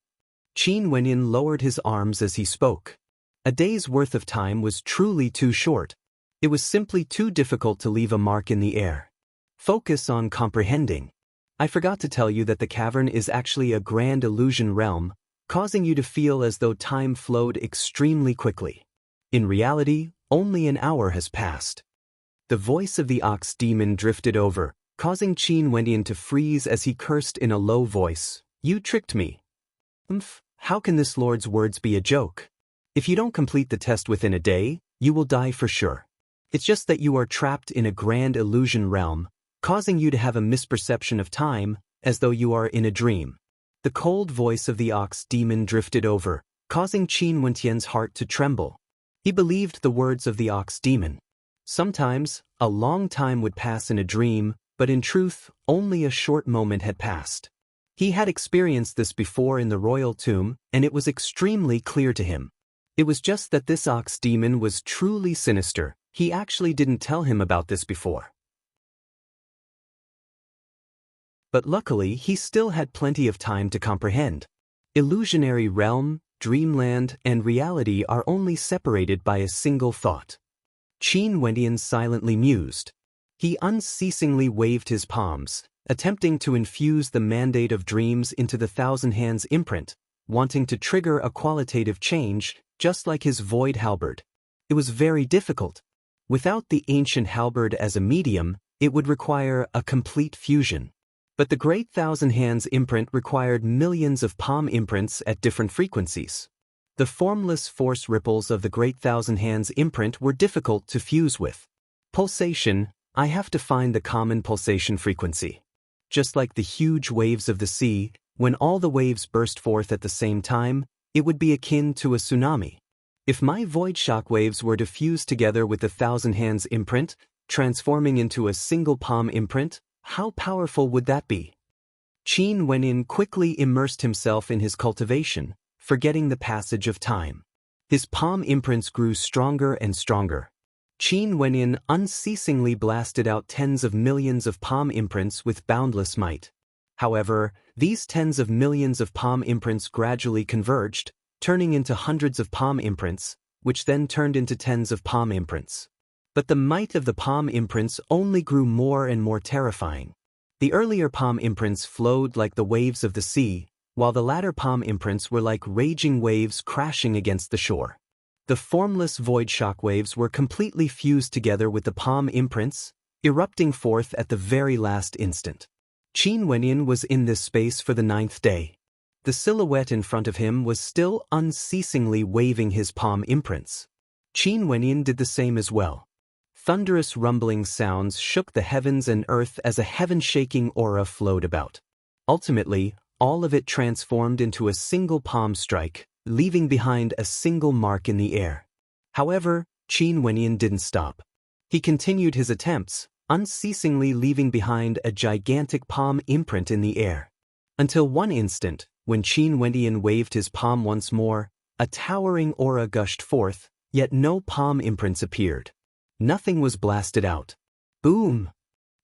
Qin Wenyan lowered his arms as he spoke. A day's worth of time was truly too short. It was simply too difficult to leave a mark in the air. Focus on comprehending. I forgot to tell you that the cavern is actually a grand illusion realm, causing you to feel as though time flowed extremely quickly. In reality, only an hour has passed. The voice of the ox demon drifted over, causing Qin Wenyan to freeze as he cursed in a low voice. You tricked me. How can this lord's words be a joke? If you don't complete the test within a day, you will die for sure. It's just that you are trapped in a grand illusion realm, causing you to have a misperception of time, as though you are in a dream. The cold voice of the ox demon drifted over, causing Qin Wenyan's heart to tremble. He believed the words of the ox demon. Sometimes, a long time would pass in a dream, but in truth, only a short moment had passed. He had experienced this before in the royal tomb, and it was extremely clear to him. It was just that this ox demon was truly sinister. He actually didn't tell him about this before. But luckily, he still had plenty of time to comprehend. Illusionary realm, dreamland, and reality are only separated by a single thought. Qin Wenyan silently mused. He unceasingly waved his palms, attempting to infuse the mandate of dreams into the thousand hands imprint, wanting to trigger a qualitative change, just like his void halberd. It was very difficult. Without the ancient halberd as a medium, it would require a complete fusion. But the great thousand hands imprint required millions of palm imprints at different frequencies. The formless force ripples of the great thousand hands imprint were difficult to fuse with. Pulsation, I have to find the common pulsation frequency. Just like the huge waves of the sea, when all the waves burst forth at the same time, it would be akin to a tsunami. If my void shockwaves were to fuse together with the thousand hands imprint, transforming into a single palm imprint, how powerful would that be? Qin Wenyan quickly immersed himself in his cultivation, forgetting the passage of time. His palm imprints grew stronger and stronger. Qin Wenyan unceasingly blasted out tens of millions of palm imprints with boundless might. However, these tens of millions of palm imprints gradually converged, turning into hundreds of palm imprints, which then turned into tens of palm imprints. But the might of the palm imprints only grew more and more terrifying. The earlier palm imprints flowed like the waves of the sea, while the latter palm imprints were like raging waves crashing against the shore. The formless void shockwaves were completely fused together with the palm imprints, erupting forth at the very last instant. Qin Wenyan was in this space for the 9th day. The silhouette in front of him was still unceasingly waving his palm imprints. Qin Wenyan did the same as well. Thunderous rumbling sounds shook the heavens and earth as a heaven-shaking aura flowed about. Ultimately, all of it transformed into a single palm strike, leaving behind a single mark in the air. However, Qin Wenyan didn't stop. He continued his attempts, unceasingly leaving behind a gigantic palm imprint in the air. Until one instant, when Qin Wenyan waved his palm once more, a towering aura gushed forth, yet no palm imprints appeared. Nothing was blasted out. Boom!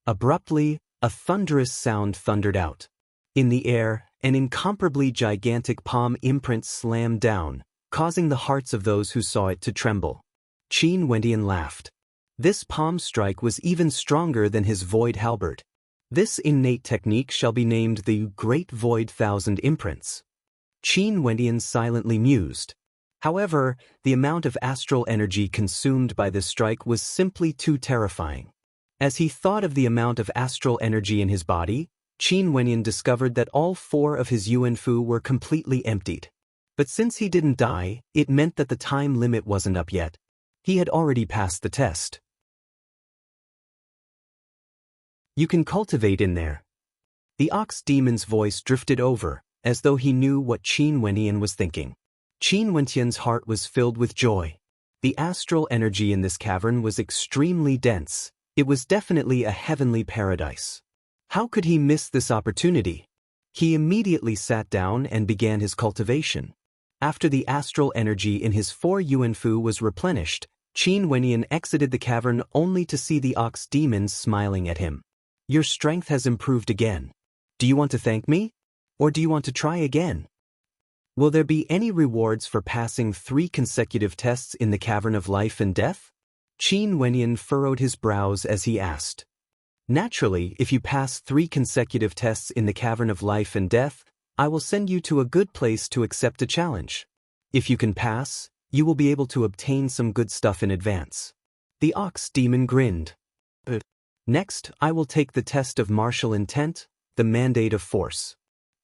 Abruptly, a thunderous sound thundered out. In the air, an incomparably gigantic palm imprint slammed down, causing the hearts of those who saw it to tremble. Qin Wenyan laughed. This palm strike was even stronger than his void halberd. This innate technique shall be named the Great Void Thousand Imprints. Qin Wenyan silently mused. However, the amount of astral energy consumed by this strike was simply too terrifying. As he thought of the amount of astral energy in his body, Qin Wenyan discovered that all 4 of his yuan fu were completely emptied. But since he didn't die, it meant that the time limit wasn't up yet. He had already passed the test. You can cultivate in there. The ox demon's voice drifted over, as though he knew what Qin Wenyan was thinking. Qin Wenyan's heart was filled with joy. The astral energy in this cavern was extremely dense. It was definitely a heavenly paradise. How could he miss this opportunity? He immediately sat down and began his cultivation. After the astral energy in his 4 yuan fu was replenished, Qin Wenyan exited the cavern only to see the ox demons smiling at him. Your strength has improved again. Do you want to thank me? Or do you want to try again? Will there be any rewards for passing 3 consecutive tests in the Cavern of Life and Death? Qin Wenyan furrowed his brows as he asked. Naturally, if you pass 3 consecutive tests in the Cavern of Life and Death, I will send you to a good place to accept a challenge. If you can pass, you will be able to obtain some good stuff in advance. The ox demon grinned. Next, I will take the test of martial intent, the mandate of force.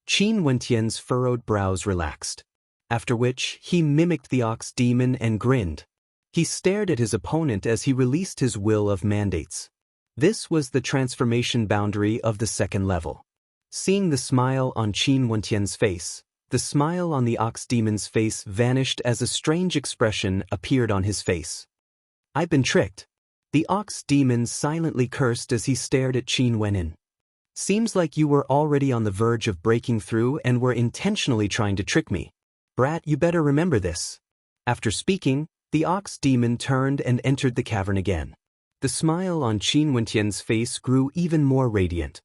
Qin Wenyan's furrowed brows relaxed. After which, he mimicked the ox demon and grinned. He stared at his opponent as he released his will of mandates. This was the transformation boundary of the 2nd level. Seeing the smile on Qin Wenyan's face, the smile on the ox demon's face vanished as a strange expression appeared on his face. I've been tricked. The ox demon silently cursed as he stared at Qin Wenyan. Seems like you were already on the verge of breaking through and were intentionally trying to trick me. Brat, you better remember this. After speaking, the ox demon turned and entered the cavern again. The smile on Qin Wenyan's face grew even more radiant.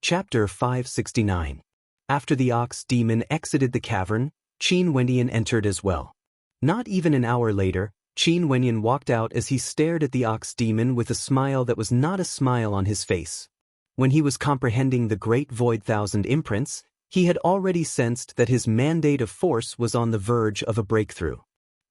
Chapter 569. After the ox demon exited the cavern, Qin Wenyan entered as well. Not even an hour later, Qin Wenyan walked out as he stared at the ox demon with a smile that was not a smile on his face. When he was comprehending the Great Void Thousand Imprints, he had already sensed that his mandate of force was on the verge of a breakthrough.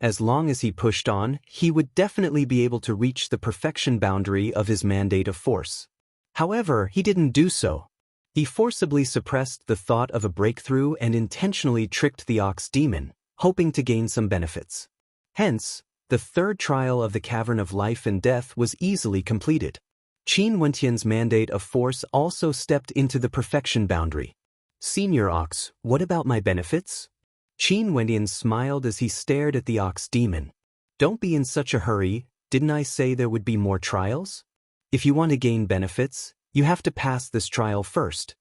As long as he pushed on, he would definitely be able to reach the perfection boundary of his mandate of force. However, he didn't do so. He forcibly suppressed the thought of a breakthrough and intentionally tricked the ox demon, hoping to gain some benefits. Hence, the 3rd trial of the Cavern of Life and Death was easily completed. Qin Wenyan's mandate of force also stepped into the perfection boundary. Senior Ox, what about my benefits? Qin Wenyan smiled as he stared at the ox demon. Don't be in such a hurry, didn't I say there would be more trials? If you want to gain benefits, you have to pass this trial first.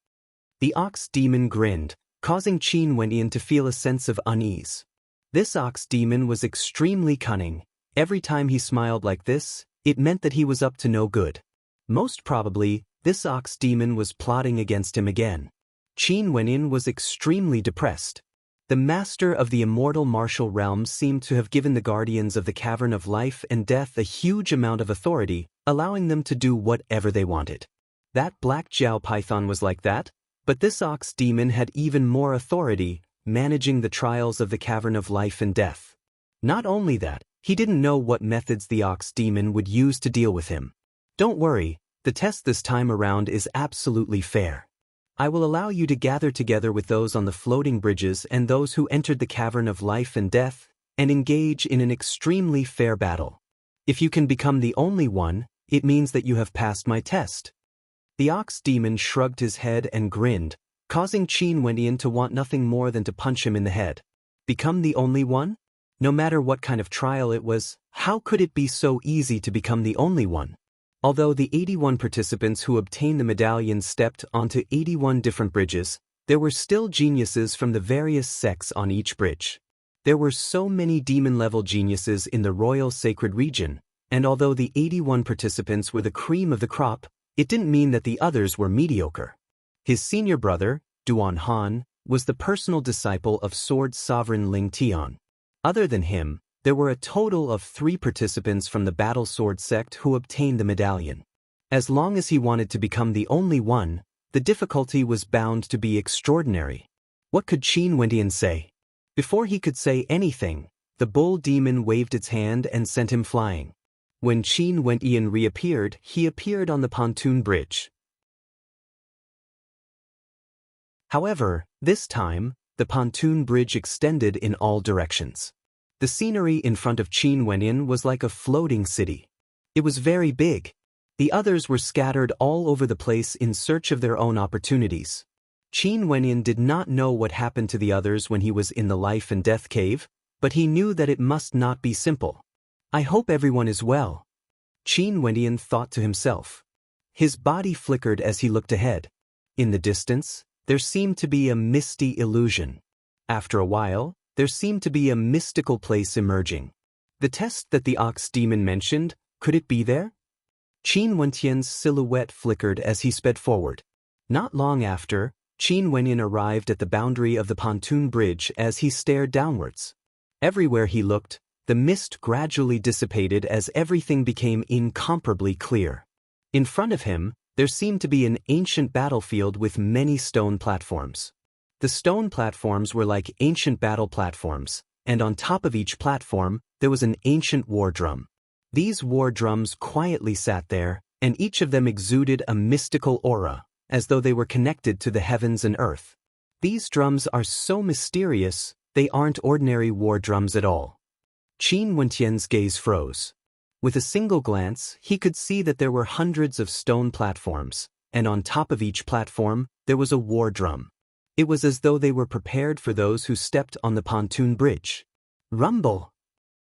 The ox demon grinned, causing Qin Wenyan to feel a sense of unease. This ox demon was extremely cunning. Every time he smiled like this, it meant that he was up to no good. Most probably, this ox demon was plotting against him again. Qin Wenyin was extremely depressed. The master of the immortal martial realm seemed to have given the guardians of the cavern of life and death a huge amount of authority, allowing them to do whatever they wanted. That black Jiao python was like that, but this ox demon had even more authority, managing the trials of the cavern of life and death. Not only that, he didn't know what methods the ox demon would use to deal with him. Don't worry, the test this time around is absolutely fair. I will allow you to gather together with those on the floating bridges and those who entered the cavern of life and death, and engage in an extremely fair battle. If you can become the only one, it means that you have passed my test. The ox demon shrugged his head and grinned, causing Qin Wenyan to want nothing more than to punch him in the head. Become the only one? No matter what kind of trial it was, how could it be so easy to become the only one? Although the 81 participants who obtained the medallion stepped onto 81 different bridges, there were still geniuses from the various sects on each bridge. There were so many demon-level geniuses in the royal sacred region, and although the 81 participants were the cream of the crop, it didn't mean that the others were mediocre. His senior brother, Duan Han, was the personal disciple of Sword Sovereign Ling Tian. Other than him, there were a total of 3 participants from the Battle Sword sect who obtained the medallion. As long as he wanted to become the only one, the difficulty was bound to be extraordinary. What could Qin Wenyan say? Before he could say anything, the bull demon waved its hand and sent him flying. When Qin Wenyan reappeared, he appeared on the pontoon bridge. However, this time, the pontoon bridge extended in all directions. The scenery in front of Qin Wenyan was like a floating city. It was very big. The others were scattered all over the place in search of their own opportunities. Qin Wenyan did not know what happened to the others when he was in the life and death cave, but he knew that it must not be simple. I hope everyone is well. Qin Wenyan thought to himself. His body flickered as he looked ahead. In the distance, there seemed to be a misty illusion. After a while, there seemed to be a mystical place emerging. The test that the ox demon mentioned, could it be there? Qin Wenyan's silhouette flickered as he sped forward. Not long after, Qin Wenyan arrived at the boundary of the pontoon bridge as he stared downwards. Everywhere he looked, the mist gradually dissipated as everything became incomparably clear. In front of him, there seemed to be an ancient battlefield with many stone platforms. The stone platforms were like ancient battle platforms, and on top of each platform, there was an ancient war drum. These war drums quietly sat there, and each of them exuded a mystical aura, as though they were connected to the heavens and earth. These drums are so mysterious, they aren't ordinary war drums at all. Qin Wenyan's gaze froze. With a single glance, he could see that there were hundreds of stone platforms, and on top of each platform, there was a war drum. It was as though they were prepared for those who stepped on the pontoon bridge. Rumble!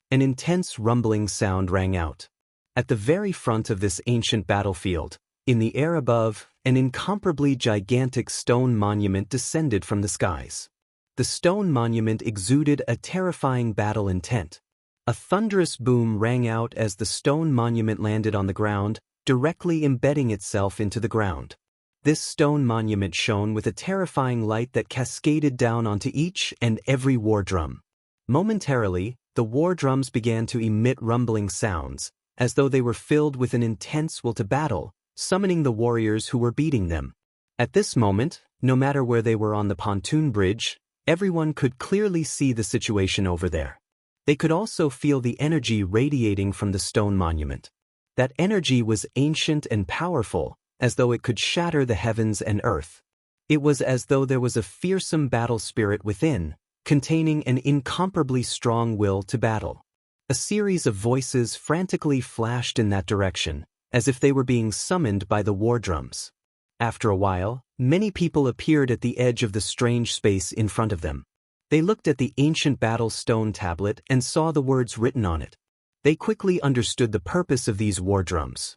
An intense rumbling sound rang out. At the very front of this ancient battlefield, in the air above, an incomparably gigantic stone monument descended from the skies. The stone monument exuded a terrifying battle intent. A thunderous boom rang out as the stone monument landed on the ground, directly embedding itself into the ground. This stone monument shone with a terrifying light that cascaded down onto each and every war drum. Momentarily, the war drums began to emit rumbling sounds, as though they were filled with an intense will to battle, summoning the warriors who were beating them. At this moment, no matter where they were on the pontoon bridge, everyone could clearly see the situation over there. They could also feel the energy radiating from the stone monument. That energy was ancient and powerful, as though it could shatter the heavens and earth. It was as though there was a fearsome battle spirit within, containing an incomparably strong will to battle. A series of voices frantically flashed in that direction, as if they were being summoned by the war drums. After a while, many people appeared at the edge of the strange space in front of them. They looked at the ancient battle stone tablet and saw the words written on it. They quickly understood the purpose of these war drums.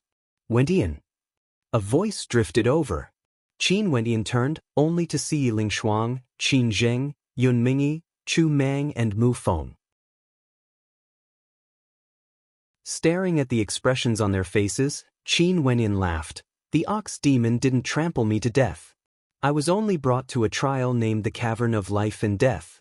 Wendian. A voice drifted over. Qin Wendian turned, only to see Ling Shuang, Qin Zheng, Yun Mingyi, Chu Mang and Mu Feng. Staring at the expressions on their faces, Qin Wenyin laughed. The ox demon didn't trample me to death. I was only brought to a trial named the Cavern of Life and Death.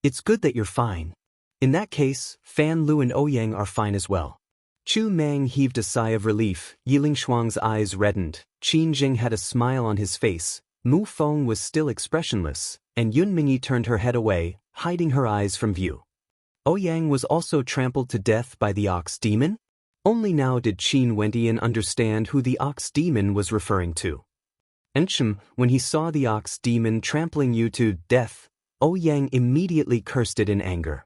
It's good that you're fine. In that case, Fan Lu and Ouyang are fine as well. Chu Mang heaved a sigh of relief. Yiling Shuang's eyes reddened. Qin Jing had a smile on his face. Mu Feng was still expressionless, and Yun Mingyi turned her head away, hiding her eyes from view. Ouyang was also trampled to death by the ox demon? Only now did Qin Wendian understand who the ox demon was referring to. When he saw the ox demon trampling you to death, Ouyang immediately cursed it in anger.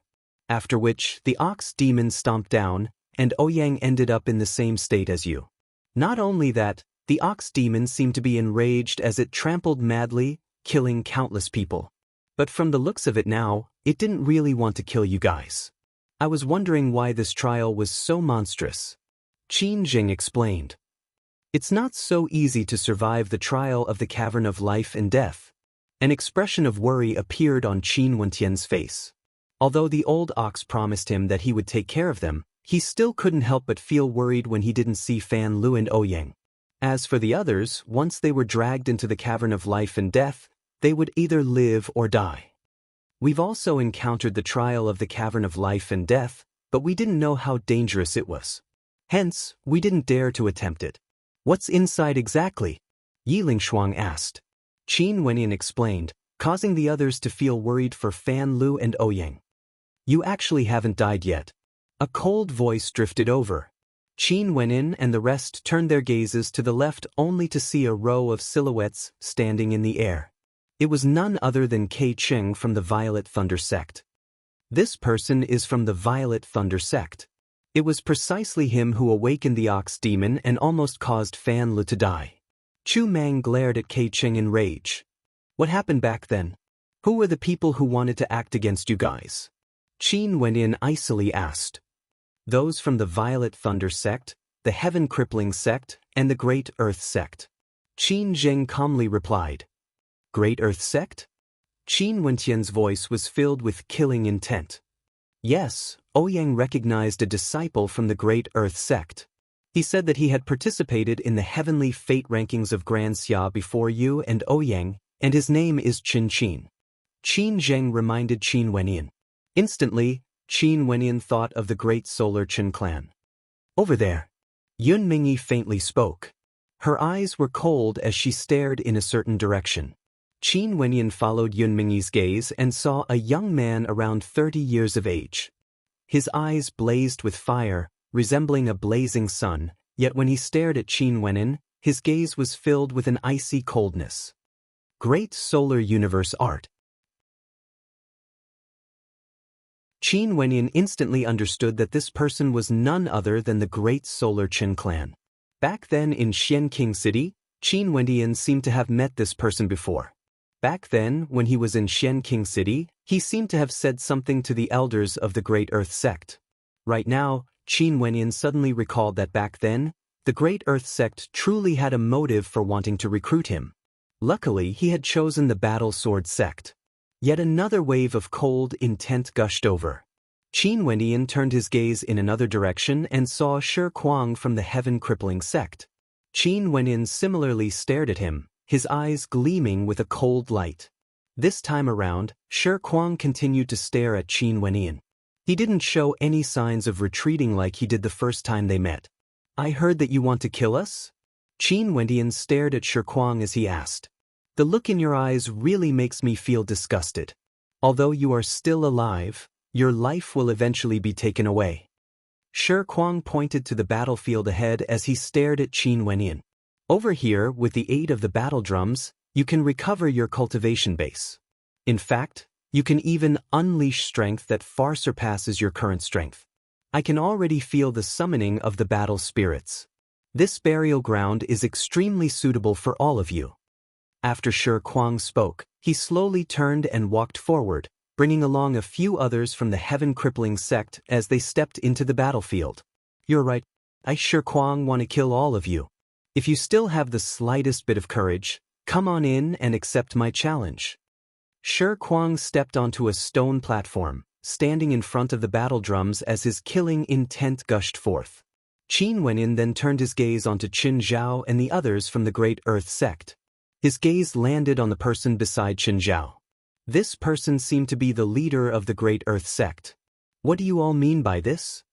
After which, the ox demon stomped down, and Ouyang ended up in the same state as you. Not only that, the ox demon seemed to be enraged as it trampled madly, killing countless people. But from the looks of it now, it didn't really want to kill you guys. I was wondering why this trial was so monstrous. Qin Jing explained. It's not so easy to survive the trial of the Cavern of Life and Death. An expression of worry appeared on Qin Wentian's face. Although the old ox promised him that he would take care of them, he still couldn't help but feel worried when he didn't see Fan Lu and Ouyang. As for the others, once they were dragged into the Cavern of Life and Death, they would either live or die. We've also encountered the trial of the Cavern of Life and Death, but we didn't know how dangerous it was. Hence, we didn't dare to attempt it. What's inside exactly? Yiling Shuang asked. Qin Wenyan explained, causing the others to feel worried for Fan Lu and Ouyang. You actually haven't died yet. A cold voice drifted over. Qin Wenyan and the rest turned their gazes to the left only to see a row of silhouettes standing in the air. It was none other than Kei Cheng from the Violet Thunder sect. This person is from the Violet Thunder sect. It was precisely him who awakened the ox demon and almost caused Fan Lu to die. Chu Mang glared at Kei Cheng in rage. What happened back then? Who were the people who wanted to act against you guys? Qin Wenyan icily asked. Those from the Violet Thunder sect, the Heaven Crippling sect, and the Great Earth sect. Qin Jing calmly replied. Great Earth sect? Qin Wentian's voice was filled with killing intent. Yes, Ouyang recognized a disciple from the Great Earth sect. He said that he had participated in the heavenly fate rankings of Grand Xia before you and Ouyang, and his name is Qin Qin. Qin Zheng reminded Qin Wenyan. Instantly, Qin Wenyan thought of the great solar Qin clan. Over there. Yun Mingyi faintly spoke. Her eyes were cold as she stared in a certain direction. Qin Wenyan followed Yun Mingyi's gaze and saw a young man around 30 years of age. His eyes blazed with fire, resembling a blazing sun, yet when he stared at Qin Wenyan, his gaze was filled with an icy coldness. Great Solar Universe Art. Qin Wenyan instantly understood that this person was none other than the Great Solar Qin clan. Back then in Xian King City, Qin Wendian seemed to have met this person before. Back then, when he was in Xian King City, he seemed to have said something to the elders of the Great Earth sect. Right now, Qin Wenyan suddenly recalled that back then, the Great Earth sect truly had a motive for wanting to recruit him. Luckily, he had chosen the Battle Sword sect. Yet another wave of cold intent gushed over. Qin Wendian turned his gaze in another direction and saw Shi Kuang from the Heaven Crippling sect. Qin Wendian similarly stared at him, his eyes gleaming with a cold light. This time around, Shi Kuang continued to stare at Qin Wendian. He didn't show any signs of retreating like he did the first time they met. I heard that you want to kill us? Qin Wendian stared at Shi Kuang as he asked. The look in your eyes really makes me feel disgusted. Although you are still alive, your life will eventually be taken away. Shi Kuang pointed to the battlefield ahead as he stared at Qin Wendian. Over here, with the aid of the battle drums, you can recover your cultivation base. In fact, you can even unleash strength that far surpasses your current strength. I can already feel the summoning of the battle spirits. This burial ground is extremely suitable for all of you. After Shi Kuang spoke, he slowly turned and walked forward, bringing along a few others from the Heaven Crippling sect as they stepped into the battlefield. You're right. I Shi Kuang want to kill all of you. If you still have the slightest bit of courage, come on in and accept my challenge. Shi Kuang stepped onto a stone platform, standing in front of the battle drums as his killing intent gushed forth. Qin Wenyin then turned his gaze onto Qin Zhao and the others from the Great Earth sect. His gaze landed on the person beside Qin Zhao. This person seemed to be the leader of the Great Earth sect. "What do you all mean by this?"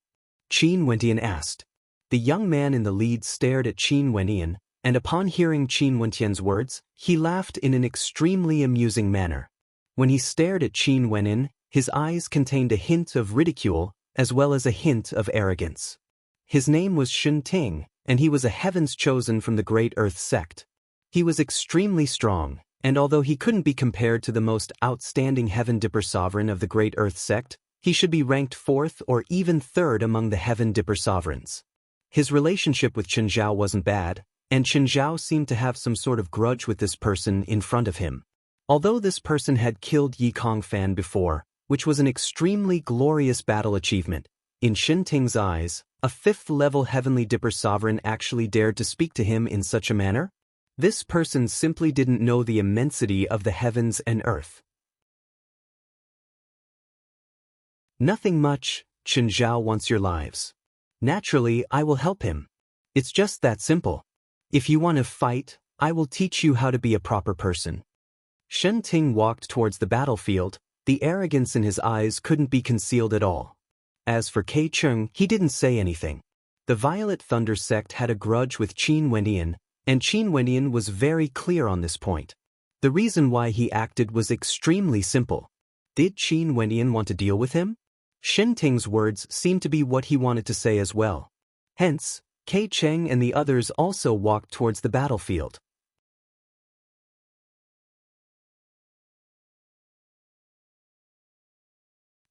Qin Wenyan asked. The young man in the lead stared at Qin Wenyan, and upon hearing Qin Wenyan's words, he laughed in an extremely amusing manner. When he stared at Qin Wenyan, his eyes contained a hint of ridicule as well as a hint of arrogance. His name was Shun Ting, and he was a heavens chosen from the Great Earth sect. He was extremely strong, and although he couldn't be compared to the most outstanding Heaven Dipper sovereign of the Great Earth sect, he should be ranked 4th or even 3rd among the Heaven Dipper sovereigns. His relationship with Qin Zhao wasn't bad, and Qin Zhao seemed to have some sort of grudge with this person in front of him. Although this person had killed Yi Kongfan before, which was an extremely glorious battle achievement, in Shin Ting's eyes, a 5th-level Heavenly Dipper sovereign actually dared to speak to him in such a manner? This person simply didn't know the immensity of the heavens and earth. "Nothing much, Qin Zhao wants your lives. Naturally, I will help him. It's just that simple. If you want to fight, I will teach you how to be a proper person." Shen Ting walked towards the battlefield. The arrogance in his eyes couldn't be concealed at all. As for Kei Chung, he didn't say anything. The Violet Thunder sect had a grudge with Qin Wenyan, and Qin Wenyan was very clear on this point. The reason why he acted was extremely simple. Did Qin Wenyan want to deal with him? Shen Ting's words seemed to be what he wanted to say as well. Hence, Kei Cheng and the others also walked towards the battlefield.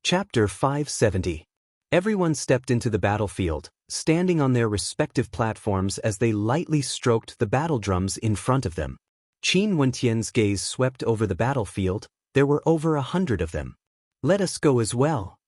Chapter 570. Everyone stepped into the battlefield, standing on their respective platforms as they lightly stroked the battle drums in front of them. Qin Wentian's gaze swept over the battlefield. There were over 100 of them. "Let us go as well."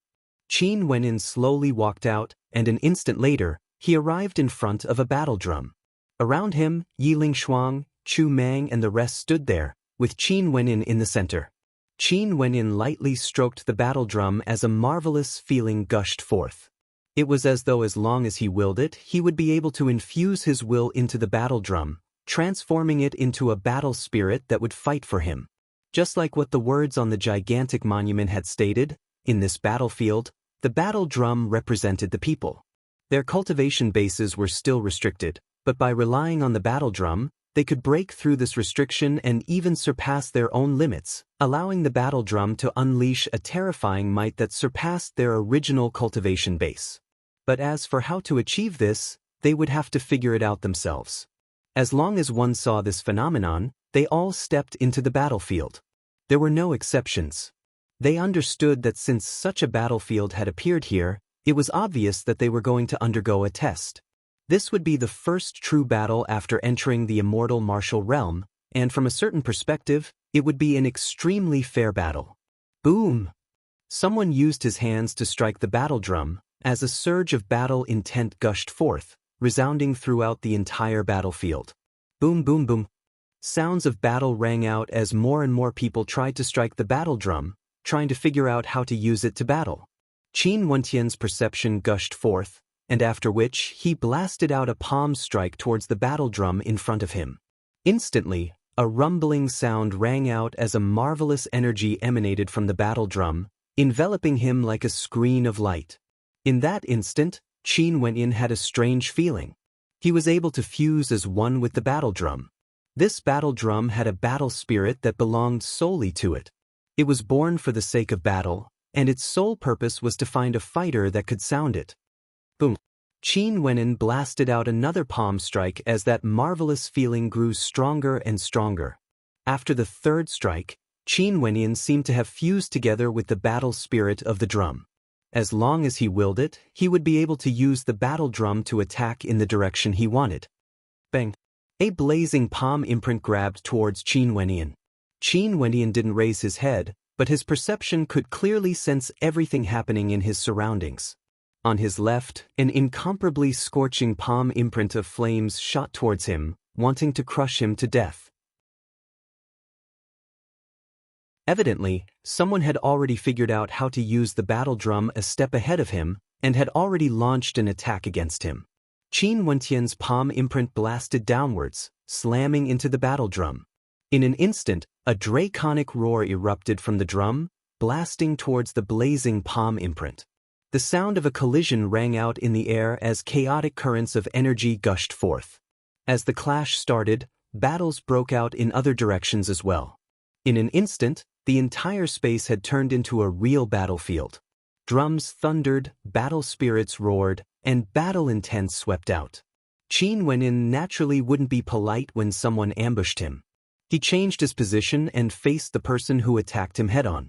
Qin Wenyan slowly walked out, and an instant later, he arrived in front of a battle drum. Around him, Yi Lingshuang, Chu Mang and the rest stood there, with Qin Wenyan in the center. Qin Wenyan lightly stroked the battle drum as a marvelous feeling gushed forth. It was as though as long as he willed it, he would be able to infuse his will into the battle drum, transforming it into a battle spirit that would fight for him. Just like what the words on the gigantic monument had stated, in this battlefield, the battle drum represented the people. Their cultivation bases were still restricted, but by relying on the battle drum, they could break through this restriction and even surpass their own limits, allowing the battle drum to unleash a terrifying might that surpassed their original cultivation base. But as for how to achieve this, they would have to figure it out themselves. As long as one saw this phenomenon, they all stepped into the battlefield. There were no exceptions. They understood that since such a battlefield had appeared here, it was obvious that they were going to undergo a test. This would be the first true battle after entering the immortal martial realm, and from a certain perspective, it would be an extremely fair battle. Boom! Someone used his hands to strike the battle drum, as a surge of battle intent gushed forth, resounding throughout the entire battlefield. Boom boom boom. Sounds of battle rang out as more and more people tried to strike the battle drum, trying to figure out how to use it to battle. Qin Wentian's perception gushed forth, and after which he blasted out a palm strike towards the battle drum in front of him. Instantly, a rumbling sound rang out as a marvelous energy emanated from the battle drum, enveloping him like a screen of light. In that instant, Qin Wenyan had a strange feeling. He was able to fuse as one with the battle drum. This battle drum had a battle spirit that belonged solely to it. It was born for the sake of battle, and its sole purpose was to find a fighter that could sound it. Boom! Qin Wenyan blasted out another palm strike as that marvelous feeling grew stronger and stronger. After the third strike, Qin Wenyan seemed to have fused together with the battle spirit of the drum. As long as he willed it, he would be able to use the battle drum to attack in the direction he wanted. Bang! A blazing palm imprint grabbed towards Qin Wenyan. Qin Wenyan didn't raise his head, but his perception could clearly sense everything happening in his surroundings. On his left, an incomparably scorching palm imprint of flames shot towards him, wanting to crush him to death. Evidently, someone had already figured out how to use the battle drum a step ahead of him and had already launched an attack against him. Qin Wentian's palm imprint blasted downwards, slamming into the battle drum. In an instant, a draconic roar erupted from the drum, blasting towards the blazing palm imprint. The sound of a collision rang out in the air as chaotic currents of energy gushed forth. As the clash started, battles broke out in other directions as well. In an instant, the entire space had turned into a real battlefield. Drums thundered, battle spirits roared, and battle intent swept out. Qin Wenin naturally wouldn't be polite when someone ambushed him. He changed his position and faced the person who attacked him head-on.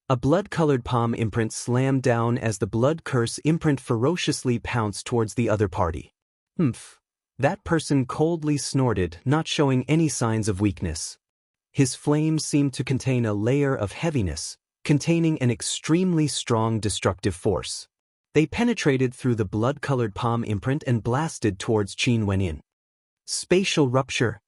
A blood-colored palm imprint slammed down as the blood curse imprint ferociously pounced towards the other party. Humph. That person coldly snorted, not showing any signs of weakness. His flame seemed to contain a layer of heaviness, containing an extremely strong destructive force. They penetrated through the blood-colored palm imprint and blasted towards Qin Wenin. Spatial rupture.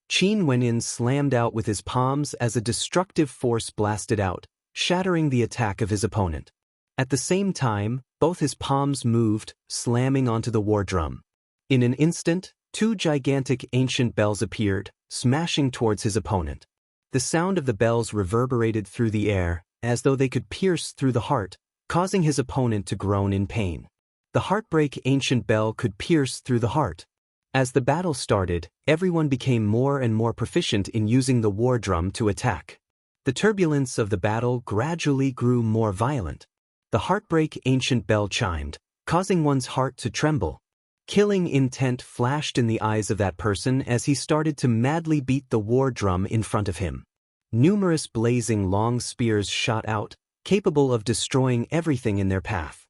Qin Wenin slammed out with his palms as a destructive force blasted out, shattering the attack of his opponent. At the same time, both his palms moved, slamming onto the war drum. In an instant, two gigantic ancient bells appeared, smashing towards his opponent. The sound of the bells reverberated through the air, as though they could pierce through the heart, causing his opponent to groan in pain. The heartbreak ancient bell could pierce through the heart. As the battle started, everyone became more and more proficient in using the war drum to attack. The turbulence of the battle gradually grew more violent. The heartbreak ancient bell chimed, causing one's heart to tremble. Killing intent flashed in the eyes of that person as he started to madly beat the war drum in front of him. Numerous blazing long spears shot out, capable of destroying everything in their path.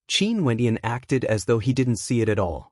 Qin Wentian acted as though he didn't see it at all.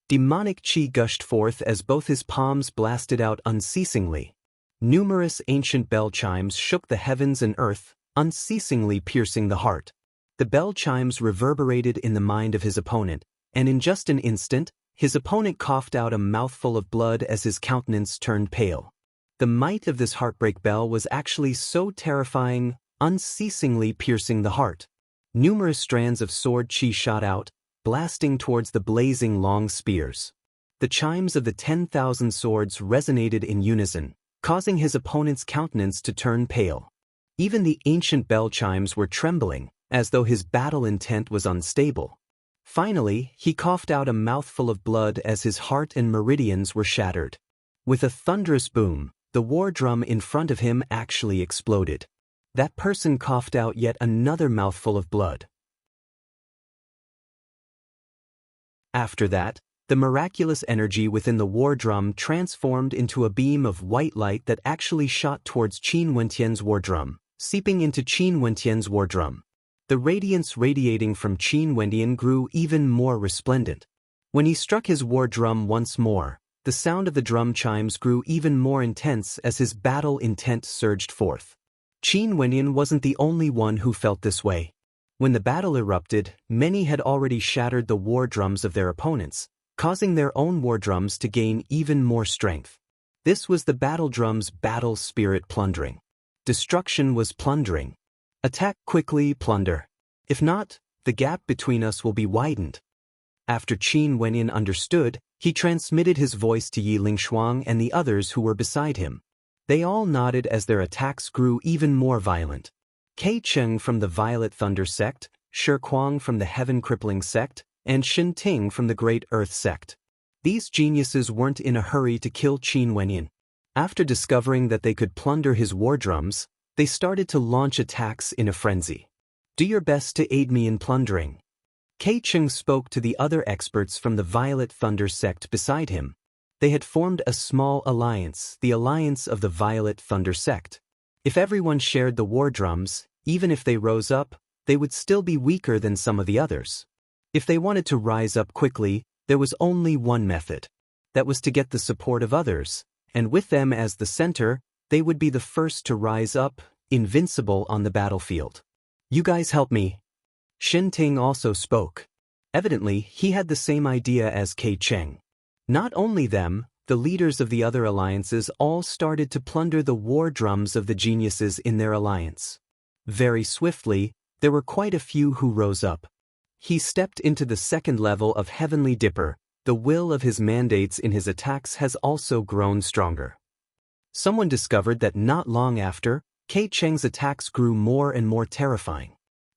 Demonic qi gushed forth as both his palms blasted out unceasingly. Numerous ancient bell chimes shook the heavens and earth, unceasingly piercing the heart. The bell chimes reverberated in the mind of his opponent, and in just an instant, his opponent coughed out a mouthful of blood as his countenance turned pale. The might of this heartbreak bell was actually so terrifying, unceasingly piercing the heart. Numerous strands of sword qi shot out, blasting towards the blazing long spears. The chimes of the 10,000 swords resonated in unison, causing his opponent's countenance to turn pale. Even the ancient bell chimes were trembling, as though his battle intent was unstable. Finally, he coughed out a mouthful of blood as his heart and meridians were shattered. With a thunderous boom, the war drum in front of him actually exploded. That person coughed out yet another mouthful of blood. After that, the miraculous energy within the war drum transformed into a beam of white light that actually shot towards Qin Wentian's war drum, seeping into Qin Wentian's war drum. The radiance radiating from Qin Wentian grew even more resplendent. When he struck his war drum once more, the sound of the drum chimes grew even more intense as his battle intent surged forth. Qin Wentian wasn't the only one who felt this way. When the battle erupted, many had already shattered the war drums of their opponents, causing their own war drums to gain even more strength. This was the battle drum's battle spirit plundering. Destruction was plundering. Attack quickly, plunder. If not, the gap between us will be widened. After Qin Wentian understood, he transmitted his voice to Yi Lingshuang and the others who were beside him. They all nodded as their attacks grew even more violent. Kei Cheng from the Violet Thunder sect, Shi Kuang from the Heaven Crippling sect, and Shin Ting from the Great Earth sect. These geniuses weren't in a hurry to kill Qin Wentian. After discovering that they could plunder his war drums, they started to launch attacks in a frenzy. Do your best to aid me in plundering. Kei Cheng spoke to the other experts from the Violet Thunder sect beside him. They had formed a small alliance, the Alliance of the Violet Thunder sect. If everyone shared the war drums, even if they rose up, they would still be weaker than some of the others. If they wanted to rise up quickly, there was only one method. That was to get the support of others, and with them as the center, they would be the first to rise up, invincible on the battlefield. You guys help me. Shin Ting also spoke. Evidently, he had the same idea as Kei Cheng. Not only them, the leaders of the other alliances all started to plunder the war drums of the geniuses in their alliance. Very swiftly, there were quite a few who rose up. He stepped into the second level of Heavenly Dipper. The will of his mandates in his attacks has also grown stronger. Someone discovered that not long after, Kei Cheng's attacks grew more and more terrifying.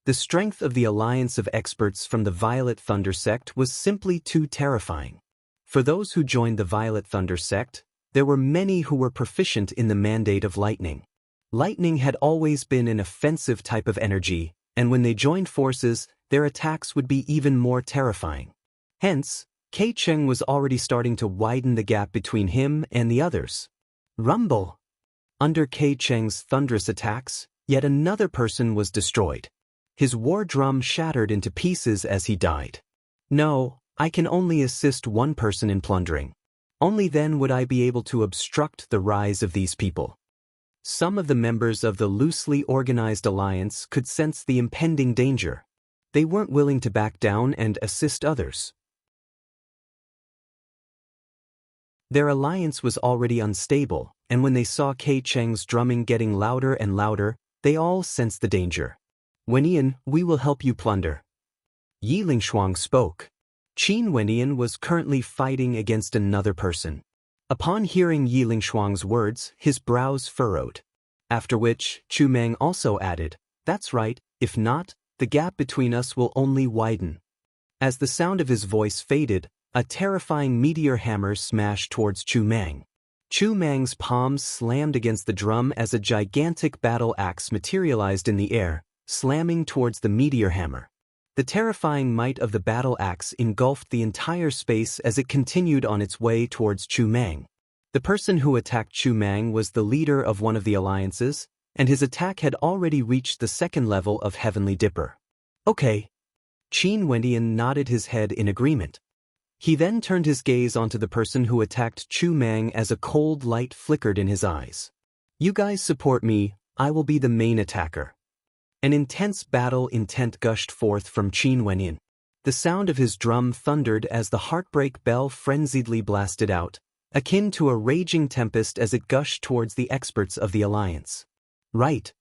The strength of the alliance of experts from the Violet Thunder sect was simply too terrifying. For those who joined the Violet Thunder sect, there were many who were proficient in the mandate of lightning. Lightning had always been an offensive type of energy, and when they joined forces, their attacks would be even more terrifying. Hence, Kei Cheng was already starting to widen the gap between him and the others. Rumble! Under Kei Cheng's thunderous attacks, yet another person was destroyed. His war drum shattered into pieces as he died. No, I can only assist one person in plundering. Only then would I be able to obstruct the rise of these people. Some of the members of the loosely organized alliance could sense the impending danger. They weren't willing to back down and assist others. Their alliance was already unstable, and when they saw Kei Cheng's drumming getting louder and louder, they all sensed the danger. Wenian, we will help you plunder. Yi Lingshuang spoke. Qin Wenian was currently fighting against another person. Upon hearing Yi Lingshuang's words, his brows furrowed. After which, Chu Meng also added, "That's right, if not, the gap between us will only widen." As the sound of his voice faded, a terrifying meteor hammer smashed towards Chu Meng. Chu Meng's palms slammed against the drum as a gigantic battle axe materialized in the air, slamming towards the meteor hammer. The terrifying might of the battle axe engulfed the entire space as it continued on its way towards Chu Meng. The person who attacked Chu Meng was the leader of one of the alliances, and his attack had already reached the second level of Heavenly Dipper. Okay. Qin Wendian nodded his head in agreement. He then turned his gaze onto the person who attacked Chu Meng as a cold light flickered in his eyes. You guys support me, I will be the main attacker. An intense battle intent gushed forth from Qin Wendian. The sound of his drum thundered as the heartbreak bell frenziedly blasted out, akin to a raging tempest as it gushed towards the experts of the alliance. Right.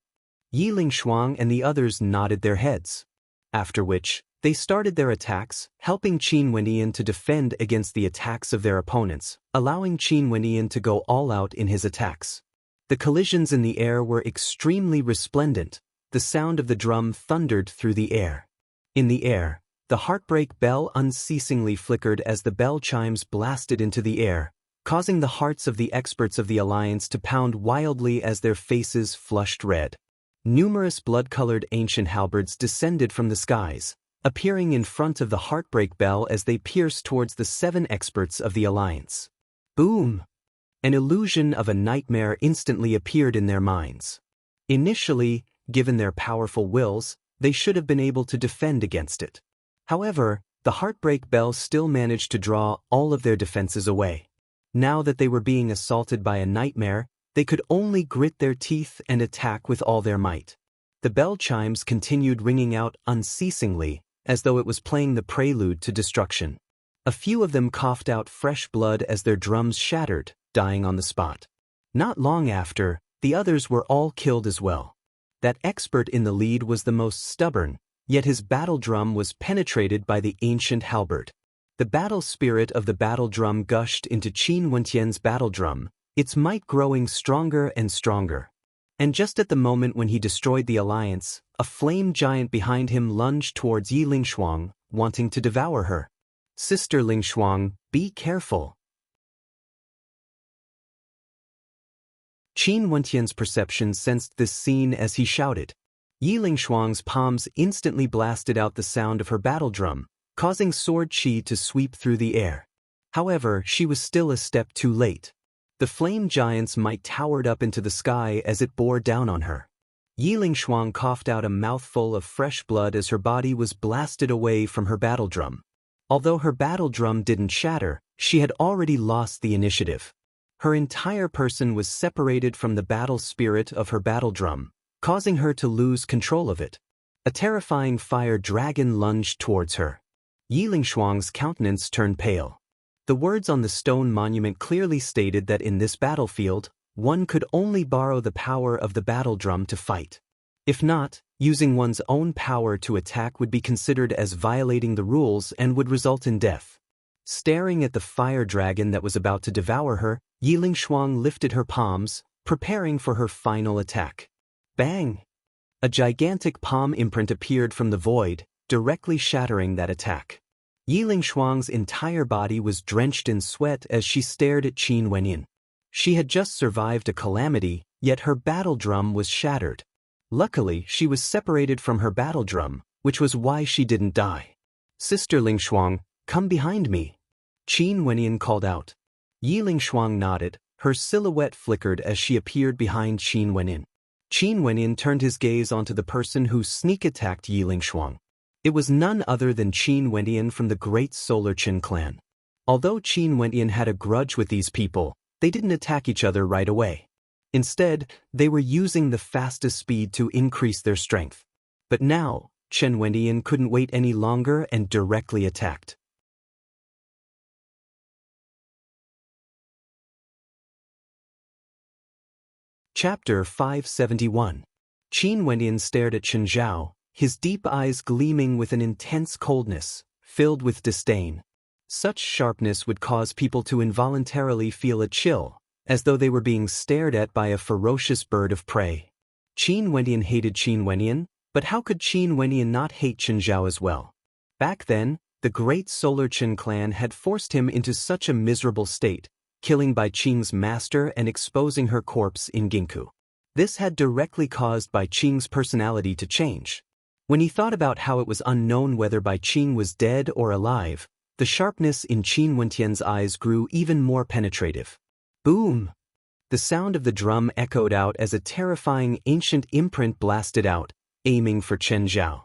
Yi Lingshuang and the others nodded their heads. After which, they started their attacks, helping Qin Wendian to defend against the attacks of their opponents, allowing Qin Wendian to go all out in his attacks. The collisions in the air were extremely resplendent. The sound of the drum thundered through the air. In the air, the heartbreak bell unceasingly flickered as the bell chimes blasted into the air, causing the hearts of the experts of the alliance to pound wildly as their faces flushed red. Numerous blood-colored ancient halberds descended from the skies, appearing in front of the heartbreak bell as they pierced towards the 7 experts of the alliance. Boom! An illusion of a nightmare instantly appeared in their minds. Initially, given their powerful wills, they should have been able to defend against it. However, the heartbreak bell still managed to draw all of their defenses away. Now that they were being assaulted by a nightmare, they could only grit their teeth and attack with all their might. The bell chimes continued ringing out unceasingly, as though it was playing the prelude to destruction. A few of them coughed out fresh blood as their drums shattered, dying on the spot. Not long after, the others were all killed as well. That expert in the lead was the most stubborn, yet his battle drum was penetrated by the ancient halberd. The battle spirit of the battle drum gushed into Qin Wentian's battle drum, its might growing stronger and stronger. And just at the moment when he destroyed the alliance, a flame giant behind him lunged towards Yi Lingshuang, wanting to devour her. Sister Lingshuang, be careful. Qin Wentian's perception sensed this scene as he shouted. Yi Lingshuang's palms instantly blasted out the sound of her battle drum, causing sword chi to sweep through the air. However, she was still a step too late. The flame giant's might towered up into the sky as it bore down on her. Yi Lingshuang coughed out a mouthful of fresh blood as her body was blasted away from her battle drum. Although her battle drum didn't shatter, she had already lost the initiative. Her entire person was separated from the battle spirit of her battle drum, causing her to lose control of it. A terrifying fire dragon lunged towards her. Yi Lingshuang's countenance turned pale. The words on the stone monument clearly stated that in this battlefield, one could only borrow the power of the battle drum to fight. If not, using one's own power to attack would be considered as violating the rules and would result in death. Staring at the fire dragon that was about to devour her, Yiling Shuang lifted her palms, preparing for her final attack. Bang! A gigantic palm imprint appeared from the void, directly shattering that attack. Yiling Shuang's entire body was drenched in sweat as she stared at Qin Wenyin. She had just survived a calamity, yet her battle drum was shattered. Luckily, she was separated from her battle drum, which was why she didn't die. "Sister Ling Shuang, come behind me," Qin Wenyin called out. Yiling Shuang nodded, her silhouette flickered as she appeared behind Qin Wenyin. Qin Wenyin turned his gaze onto the person who sneak-attacked Yiling Shuang. It was none other than Qin Wenyin from the Great Solar Qin clan. Although Qin Wenyin had a grudge with these people, they didn't attack each other right away. Instead, they were using the fastest speed to increase their strength. But now, Qin Wenyin couldn't wait any longer and directly attacked. Chapter 571. Qin Wenyin stared at Chen Zhao, his deep eyes gleaming with an intense coldness, filled with disdain. Such sharpness would cause people to involuntarily feel a chill, as though they were being stared at by a ferocious bird of prey. Qin Wenyin hated Qin Wenyin, but how could Qin Wenyin not hate Chen Zhao as well? Back then, the Great Solar Qin clan had forced him into such a miserable state, killing Bai Qing's master and exposing her corpse in Ginkgo. This had directly caused Bai Qing's personality to change. When he thought about how it was unknown whether Bai Qing was dead or alive, the sharpness in Qin Wentian's eyes grew even more penetrative. Boom! The sound of the drum echoed out as a terrifying ancient imprint blasted out, aiming for Chen Zhao.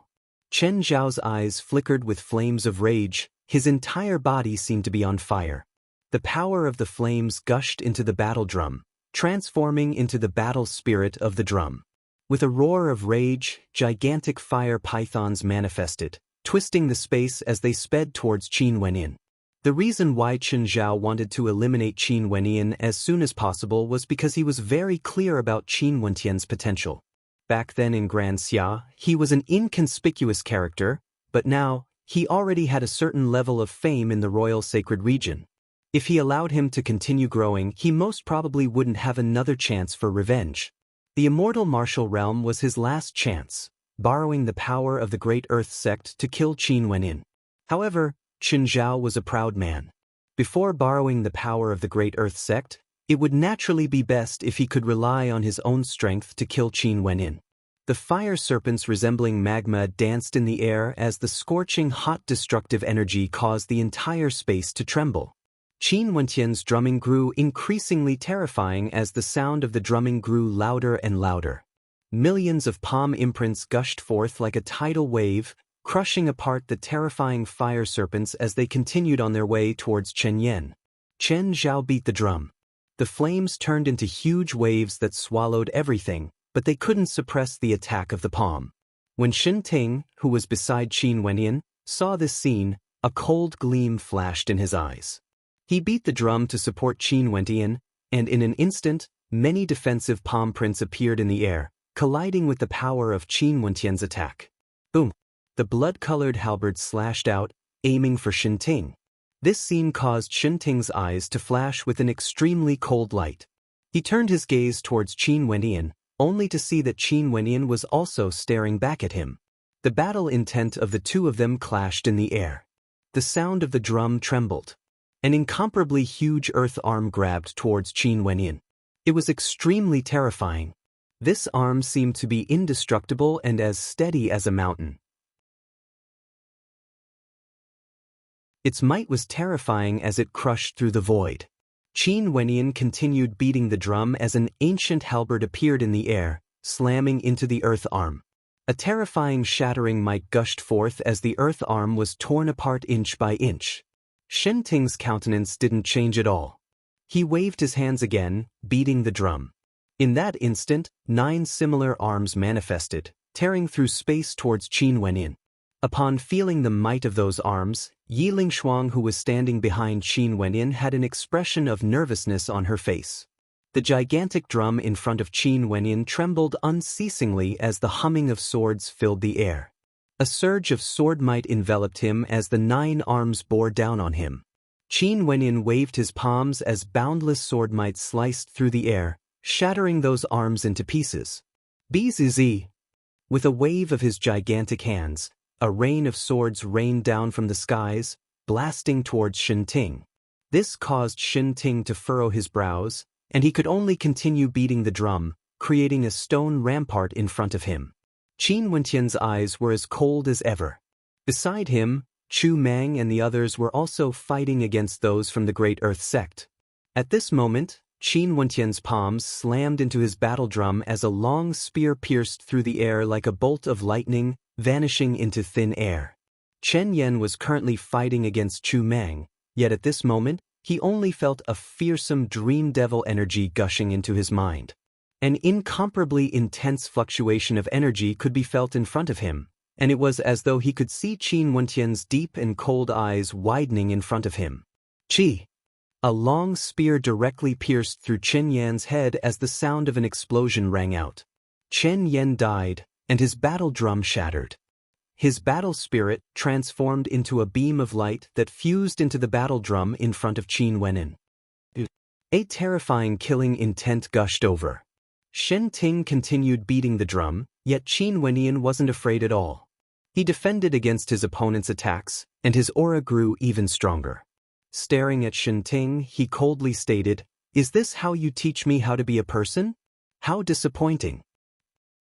Chen Zhao's eyes flickered with flames of rage, his entire body seemed to be on fire. The power of the flames gushed into the battle drum, transforming into the battle spirit of the drum. With a roar of rage, gigantic fire pythons manifested, twisting the space as they sped towards Qin Wenyin. The reason why Chen Zhao wanted to eliminate Qin Wenyin as soon as possible was because he was very clear about Qin Wentian's potential. Back then in Grand Xia, he was an inconspicuous character, but now, he already had a certain level of fame in the royal sacred region. If he allowed him to continue growing, he most probably wouldn't have another chance for revenge. The immortal martial realm was his last chance, borrowing the power of the Great Earth sect to kill Qin Wenyin. However, Chen Zhao was a proud man. Before borrowing the power of the Great Earth sect, it would naturally be best if he could rely on his own strength to kill Qin Wenyin. The fire serpents resembling magma danced in the air as the scorching hot destructive energy caused the entire space to tremble. Qin Wentian's drumming grew increasingly terrifying as the sound of the drumming grew louder and louder. Millions of palm imprints gushed forth like a tidal wave, crushing apart the terrifying fire serpents as they continued on their way towards Chen Yan. Chen Zhao beat the drum. The flames turned into huge waves that swallowed everything, but they couldn't suppress the attack of the palm. When Shen Ting, who was beside Qin Wenyin, saw this scene, a cold gleam flashed in his eyes. He beat the drum to support Qin Wenyin, and in an instant, many defensive palm prints appeared in the air, colliding with the power of Qin Wentian's attack. Boom! The blood-colored halberd slashed out, aiming for Shen Ting. This scene caused Shen Ting's eyes to flash with an extremely cold light. He turned his gaze towards Qin Wenyin, only to see that Qin Wenyin was also staring back at him. The battle intent of the two of them clashed in the air. The sound of the drum trembled. An incomparably huge earth arm grabbed towards Qin Wenyin. It was extremely terrifying. This arm seemed to be indestructible and as steady as a mountain. Its might was terrifying as it crushed through the void. Qin Wenyin continued beating the drum as an ancient halberd appeared in the air, slamming into the earth arm. A terrifying shattering might gushed forth as the earth arm was torn apart inch by inch. Shen Ting's countenance didn't change at all. He waved his hands again, beating the drum. In that instant, 9 similar arms manifested, tearing through space towards Qin Wenyin. Upon feeling the might of those arms, Yi Lingshuang, who was standing behind Qin Wenyin, had an expression of nervousness on her face. The gigantic drum in front of Qin Wenyin trembled unceasingly as the humming of swords filled the air. A surge of sword might enveloped him as the 9 arms bore down on him. Qin Wenyin waved his palms as boundless sword might sliced through the air, shattering those arms into pieces. Bzz. With a wave of his gigantic hands, a rain of swords rained down from the skies, blasting towards Shinting. This caused Shinting to furrow his brows, and he could only continue beating the drum, creating a stone rampart in front of him. Qin Wentian's eyes were as cold as ever. Beside him, Chu Mang and the others were also fighting against those from the Great Earth sect. At this moment, Qin Wentian's palms slammed into his battle drum as a long spear pierced through the air like a bolt of lightning, vanishing into thin air. Chen Yen was currently fighting against Chu Mang, yet at this moment, he only felt a fearsome dream devil energy gushing into his mind. An incomparably intense fluctuation of energy could be felt in front of him, and it was as though he could see Qin Wentian's deep and cold eyes widening in front of him. Qi! A long spear directly pierced through Chen Yan's head as the sound of an explosion rang out. Chen Yan died, and his battle drum shattered. His battle spirit transformed into a beam of light that fused into the battle drum in front of Qin Wenyin. A terrifying killing intent gushed over. Shen Ting continued beating the drum, yet Qin Wenyin wasn't afraid at all. He defended against his opponent's attacks, and his aura grew even stronger. Staring at Shen Ting, he coldly stated, "Is this how you teach me how to be a person? How disappointing.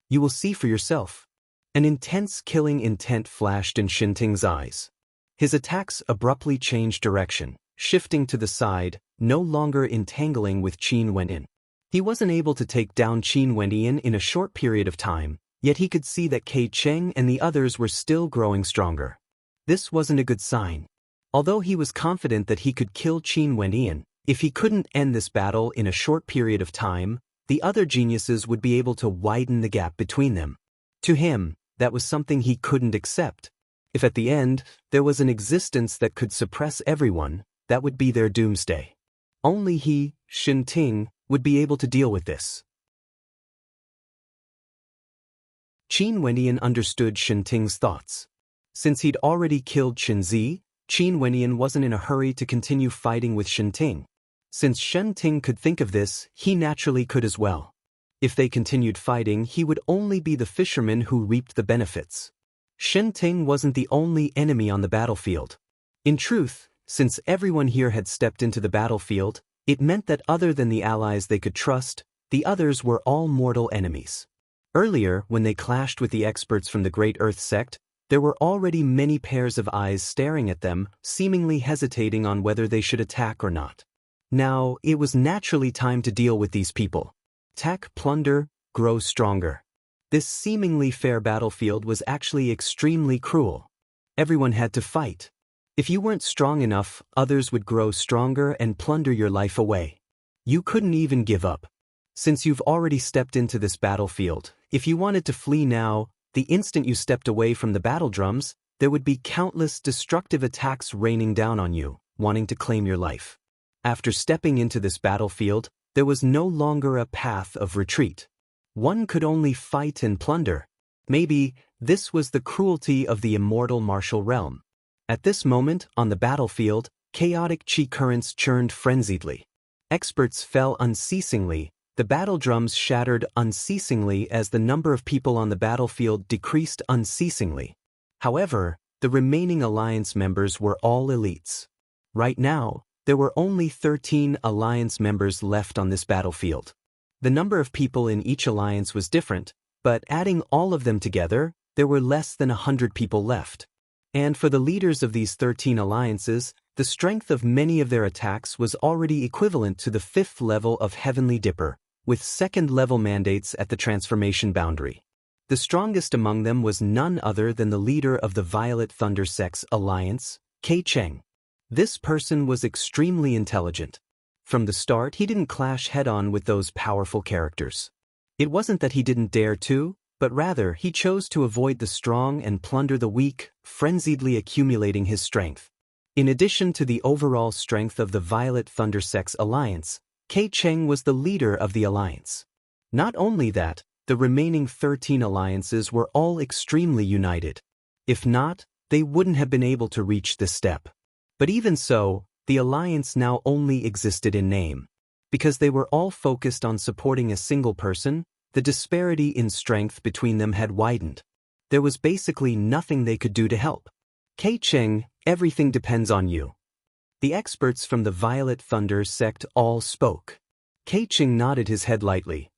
You will see for yourself." An intense killing intent flashed in Shen Ting's eyes. His attacks abruptly changed direction, shifting to the side, no longer entangling with Qin Wenyin. He wasn't able to take down Qin Wenyin in a short period of time, yet he could see that Kei Cheng and the others were still growing stronger. This wasn't a good sign. Although he was confident that he could kill Qin Wenyin, if he couldn't end this battle in a short period of time, the other geniuses would be able to widen the gap between them. To him, that was something he couldn't accept. If at the end, there was an existence that could suppress everyone, that would be their doomsday. Only he, Shen Ting, would be able to deal with this. Qin Wenyin understood Shen Ting's thoughts. Since he'd already killed Shen Zi, Qin Wenyin wasn't in a hurry to continue fighting with Shen Ting. Since Shen Ting could think of this, he naturally could as well. If they continued fighting, he would only be the fisherman who reaped the benefits. Shen Ting wasn't the only enemy on the battlefield. In truth, since everyone here had stepped into the battlefield, it meant that other than the allies they could trust, the others were all mortal enemies. Earlier, when they clashed with the experts from the Great Earth sect, there were already many pairs of eyes staring at them, seemingly hesitating on whether they should attack or not. Now, it was naturally time to deal with these people. Attack, plunder, grow stronger. This seemingly fair battlefield was actually extremely cruel. Everyone had to fight. If you weren't strong enough, others would grow stronger and plunder your life away. You couldn't even give up. Since you've already stepped into this battlefield, if you wanted to flee now, the instant you stepped away from the battle drums, there would be countless destructive attacks raining down on you, wanting to claim your life. After stepping into this battlefield, there was no longer a path of retreat. One could only fight and plunder. Maybe this was the cruelty of the immortal martial realm. At this moment, on the battlefield, chaotic chi currents churned frenziedly. Experts fell unceasingly, the battle drums shattered unceasingly as the number of people on the battlefield decreased unceasingly. However, the remaining alliance members were all elites. Right now, there were only 13 alliance members left on this battlefield. The number of people in each alliance was different, but adding all of them together, there were less than 100 people left. And for the leaders of these 13 alliances, the strength of many of their attacks was already equivalent to the 5th level of Heavenly Dipper, with 2nd level mandates at the transformation boundary. The strongest among them was none other than the leader of the Violet Thunder Sect's alliance, Kei Cheng. This person was extremely intelligent. From the start, he didn't clash head-on with those powerful characters. It wasn't that he didn't dare to, but rather he chose to avoid the strong and plunder the weak, frenziedly accumulating his strength. In addition to the overall strength of the Violet Thunder Sex Alliance, Kei Cheng was the leader of the alliance. Not only that, the remaining 13 alliances were all extremely united. If not, they wouldn't have been able to reach this step. But even so, the alliance now only existed in name. Because they were all focused on supporting a single person, the disparity in strength between them had widened. There was basically nothing they could do to help. Kei Cheng, everything depends on you. The experts from the Violet Thunder sect all spoke. Kei Cheng nodded his head lightly.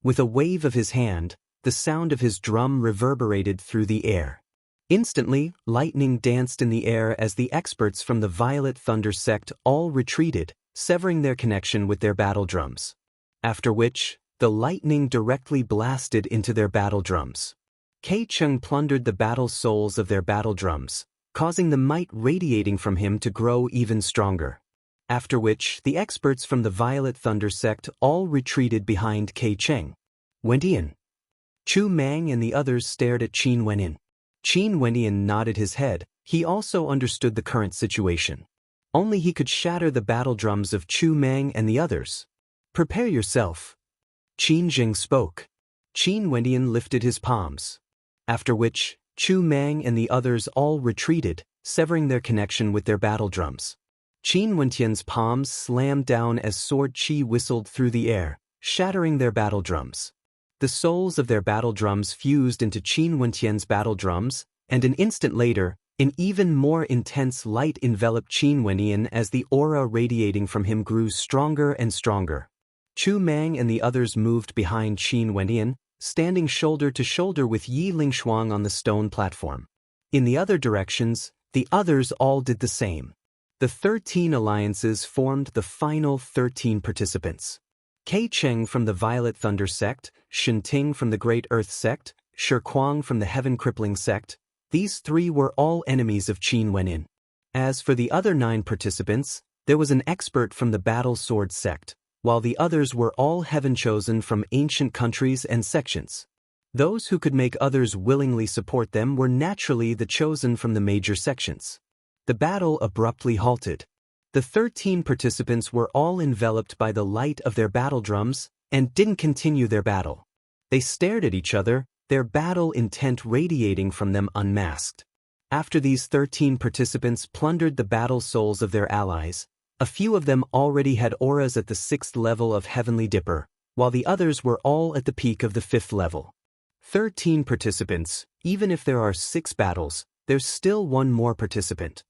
With a wave of his hand, the sound of his drum reverberated through the air. Instantly, lightning danced in the air as the experts from the Violet Thunder sect all retreated, severing their connection with their battle drums. After which, the lightning directly blasted into their battle drums. Kei Cheng plundered the battle souls of their battle drums, causing the might radiating from him to grow even stronger. After which, the experts from the Violet Thunder sect all retreated behind Kei Cheng. Wendian. Chu Mang and the others stared at Qin Wenyin. Qin Wenyin nodded his head. He also understood the current situation. Only he could shatter the battle drums of Chu Mang and the others. Prepare yourself. Qin Jing spoke. Qin Wendian lifted his palms. After which, Chu Mang and the others all retreated, severing their connection with their battle drums. Qin Wentian's palms slammed down as sword qi whistled through the air, shattering their battle drums. The souls of their battle drums fused into Qin Wentian's battle drums, and an instant later, an even more intense light enveloped Qin Wentian as the aura radiating from him grew stronger and stronger. Chu Mang and the others moved behind Qin Wentian, standing shoulder to shoulder with Yi Lingshuang on the stone platform. In the other directions, the others all did the same. The 13 alliances formed the final 13 participants. Kei Cheng from the Violet Thunder sect, Shen Ting from the Great Earth sect, Shi Kuang from the Heaven Crippling sect, these three were all enemies of Qin Wenyin. As for the other 9 participants, there was an expert from the Battle Sword sect, while the others were all heaven chosen from ancient countries and sections. Those who could make others willingly support them were naturally the chosen from the major sections. The battle abruptly halted. The 13 participants were all enveloped by the light of their battle drums and didn't continue their battle. They stared at each other, their battle intent radiating from them unmasked. After these 13 participants plundered the battle souls of their allies, a few of them already had auras at the 6th level of Heavenly Dipper, while the others were all at the peak of the 5th level. 13 participants, even if there are 6 battles, there's still one more participant.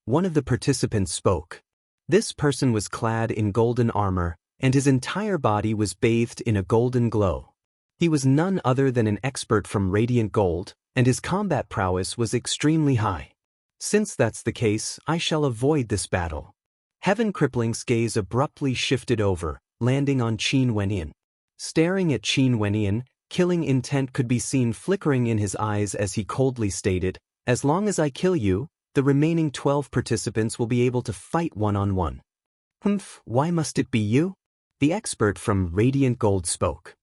One of the participants spoke. This person was clad in golden armor, and his entire body was bathed in a golden glow. He was none other than an expert from Radiant Gold, and his combat prowess was extremely high. Since that's the case, I shall avoid this battle. Heaven Crippling's gaze abruptly shifted over, landing on Qin Wenyin. Staring at Qin Wenyin, killing intent could be seen flickering in his eyes as he coldly stated, "As long as I kill you, the remaining 12 participants will be able to fight one-on-one." "Humph, why must it be you?" The expert from Radiant Gold spoke.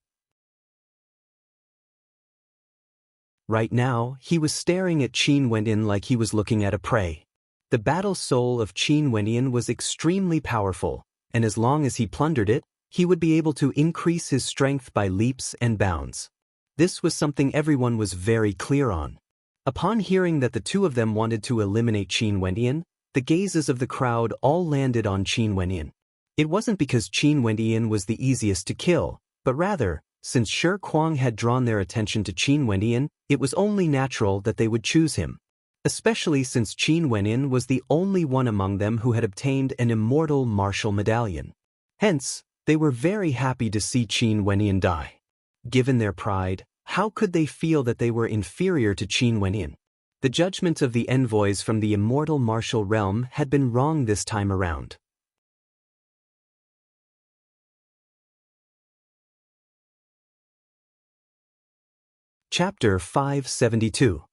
Right now, he was staring at Qin Wenyin like he was looking at a prey. The battle soul of Qin Wenyin was extremely powerful, and as long as he plundered it, he would be able to increase his strength by leaps and bounds. This was something everyone was very clear on. Upon hearing that the two of them wanted to eliminate Qin Wenyin, the gazes of the crowd all landed on Qin Wenyin. It wasn't because Qin Wenyin was the easiest to kill, but rather, since Shi Kuang had drawn their attention to Qin Wenyin, it was only natural that they would choose him. Especially since Qin Wenyin was the only one among them who had obtained an immortal martial medallion. Hence, they were very happy to see Qin Wenyin die. Given their pride, how could they feel that they were inferior to Qin Wenyin? The judgment of the envoys from the immortal martial realm had been wrong this time around. Chapter 572.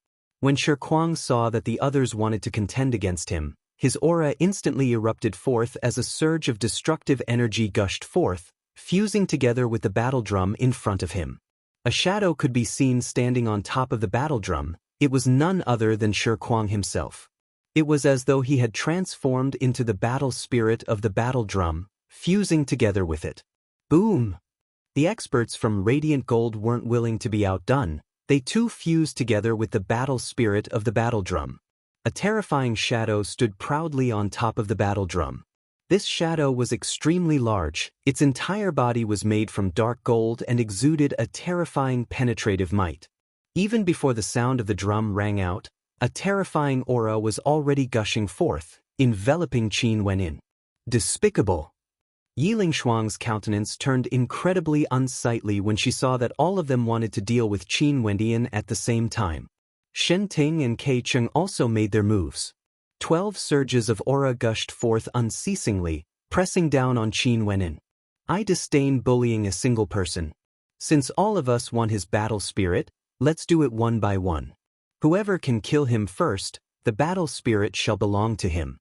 When Shi Kuang saw that the others wanted to contend against him, his aura instantly erupted forth as a surge of destructive energy gushed forth, fusing together with the battle drum in front of him. A shadow could be seen standing on top of the battle drum. It was none other than Shi Kuang himself. It was as though he had transformed into the battle spirit of the battle drum, fusing together with it. Boom! The experts from Radiant Gold weren't willing to be outdone. They too fused together with the battle spirit of the battle drum. A terrifying shadow stood proudly on top of the battle drum. This shadow was extremely large. Its entire body was made from dark gold and exuded a terrifying penetrative might. Even before the sound of the drum rang out, a terrifying aura was already gushing forth, enveloping Qin Wenyin. Despicable! Yiling Shuang's countenance turned incredibly unsightly when she saw that all of them wanted to deal with Qin Wenyin at the same time. Shen Ting and Kei Cheng also made their moves. 12 surges of aura gushed forth unceasingly, pressing down on Qin Wenyin. I disdain bullying a single person. Since all of us want his battle spirit, let's do it one by one. Whoever can kill him first, the battle spirit shall belong to him.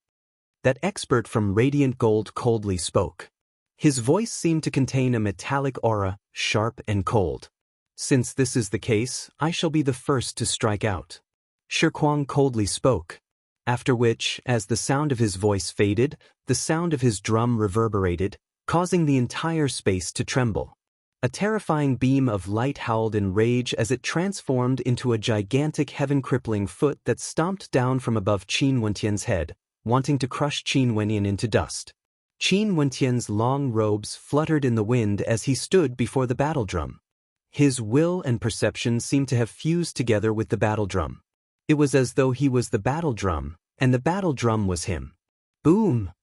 That expert from Radiant Gold coldly spoke. His voice seemed to contain a metallic aura, sharp and cold. Since this is the case, I shall be the first to strike out. Shi Kuang coldly spoke. After which, as the sound of his voice faded, the sound of his drum reverberated, causing the entire space to tremble. A terrifying beam of light howled in rage as it transformed into a gigantic heaven-crippling foot that stomped down from above Qin Wentian's head, wanting to crush Qin Wenyin into dust. Qin Wentian's long robes fluttered in the wind as he stood before the battle drum. His will and perception seemed to have fused together with the battle drum. It was as though he was the battle drum, and the battle drum was him. Boom!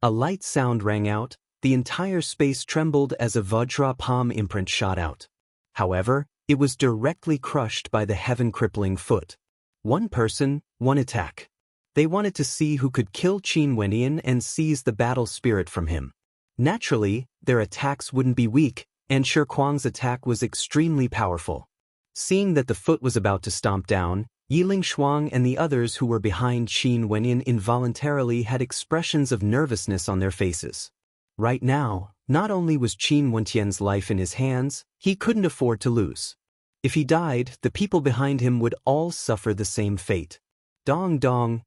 A light sound rang out. The entire space trembled as a Vajra palm imprint shot out. However, it was directly crushed by the heaven-crippling foot. One person, one attack. They wanted to see who could kill Qin Wenyin and seize the battle spirit from him. Naturally, their attacks wouldn't be weak, and Shi Kuang's attack was extremely powerful. Seeing that the foot was about to stomp down, Yiling Shuang and the others who were behind Qin Wenyin involuntarily had expressions of nervousness on their faces. Right now, not only was Qin Wentian's life in his hands, he couldn't afford to lose. If he died, the people behind him would all suffer the same fate. Dong dong.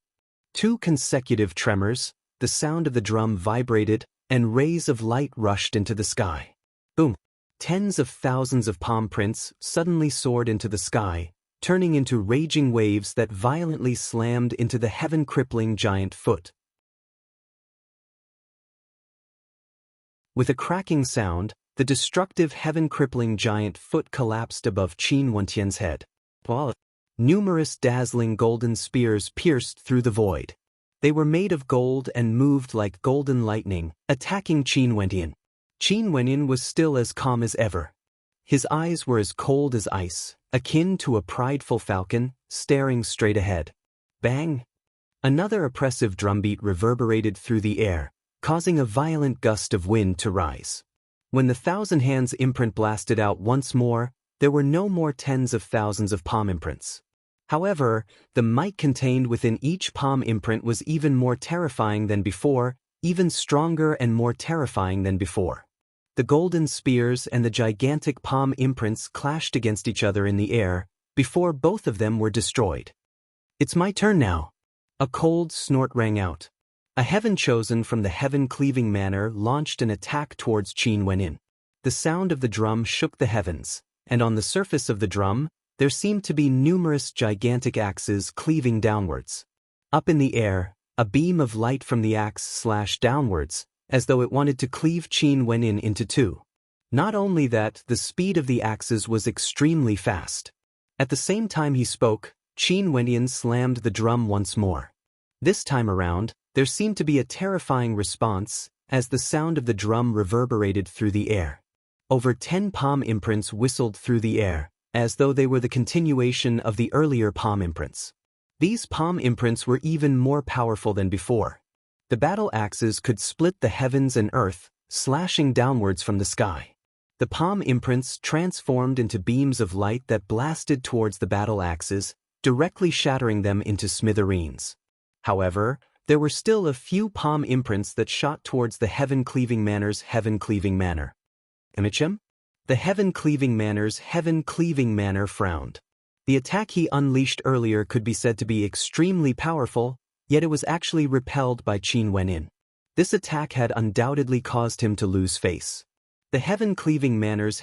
2 consecutive tremors, the sound of the drum vibrated, and rays of light rushed into the sky. Boom. Tens of thousands of palm prints suddenly soared into the sky, turning into raging waves that violently slammed into the heaven-crippling giant foot. With a cracking sound, the destructive heaven-crippling giant foot collapsed above Qin Wentian's head. Numerous dazzling golden spears pierced through the void. They were made of gold and moved like golden lightning, attacking Qin Wenyin. Qin Wenyin was still as calm as ever. His eyes were as cold as ice, akin to a prideful falcon, staring straight ahead. Bang! Another oppressive drumbeat reverberated through the air, causing a violent gust of wind to rise. When the thousand hands imprint blasted out once more, there were no more tens of thousands of palm imprints. However, the might contained within each palm imprint was even more terrifying than before, even stronger and more terrifying than before. The golden spears and the gigantic palm imprints clashed against each other in the air, before both of them were destroyed. It's my turn now. A cold snort rang out. A heaven chosen from the heaven-cleaving manor launched an attack towards Qin Wenyin. The sound of the drum shook the heavens, and on the surface of the drum, there seemed to be numerous gigantic axes cleaving downwards. Up in the air, a beam of light from the axe slashed downwards, as though it wanted to cleave Qin Wenyin into 2. Not only that, the speed of the axes was extremely fast. At the same time he spoke, Qin Wenyin slammed the drum once more. This time around, there seemed to be a terrifying response, as the sound of the drum reverberated through the air. Over 10 palm imprints whistled through the air, as though they were the continuation of the earlier palm imprints. These palm imprints were even more powerful than before. The battle axes could split the heavens and earth, slashing downwards from the sky. The palm imprints transformed into beams of light that blasted towards the battle axes, directly shattering them into smithereens. However, there were still a few palm imprints that shot towards the heaven-cleaving manor's heaven-cleaving manor. Emichem? The heaven-cleaving manner frowned. The attack he unleashed earlier could be said to be extremely powerful, yet it was actually repelled by Qin Wenyin. This attack had undoubtedly caused him to lose face. The heaven-cleaving manners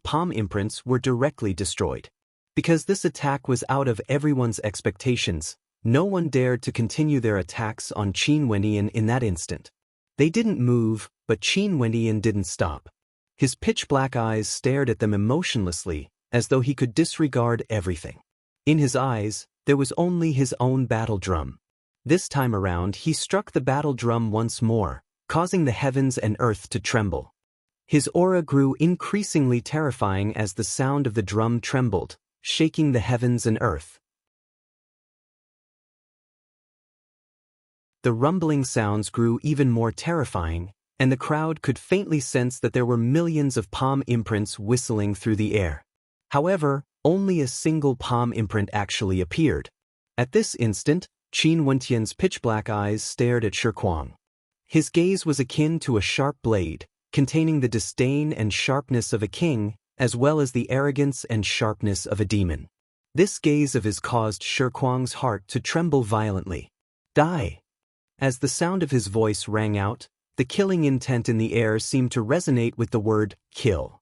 palm imprints were directly destroyed. Because this attack was out of everyone's expectations, no one dared to continue their attacks on Qin Wenyin in that instant. They didn't move, but Qin Wenyin didn't stop. His pitch-black eyes stared at them emotionlessly, as though he could disregard everything. In his eyes, there was only his own battle drum. This time around he struck the battle drum once more, causing the heavens and earth to tremble. His aura grew increasingly terrifying as the sound of the drum trembled, shaking the heavens and earth. The rumbling sounds grew even more terrifying, and the crowd could faintly sense that there were millions of palm imprints whistling through the air. However, only a single palm imprint actually appeared. At this instant, Qin Wentian's pitch-black eyes stared at Shi Kuang. His gaze was akin to a sharp blade, containing the disdain and sharpness of a king, as well as the arrogance and sharpness of a demon. This gaze of his caused Shi Kuang's heart to tremble violently. Die! As the sound of his voice rang out, the killing intent in the air seemed to resonate with the word, kill.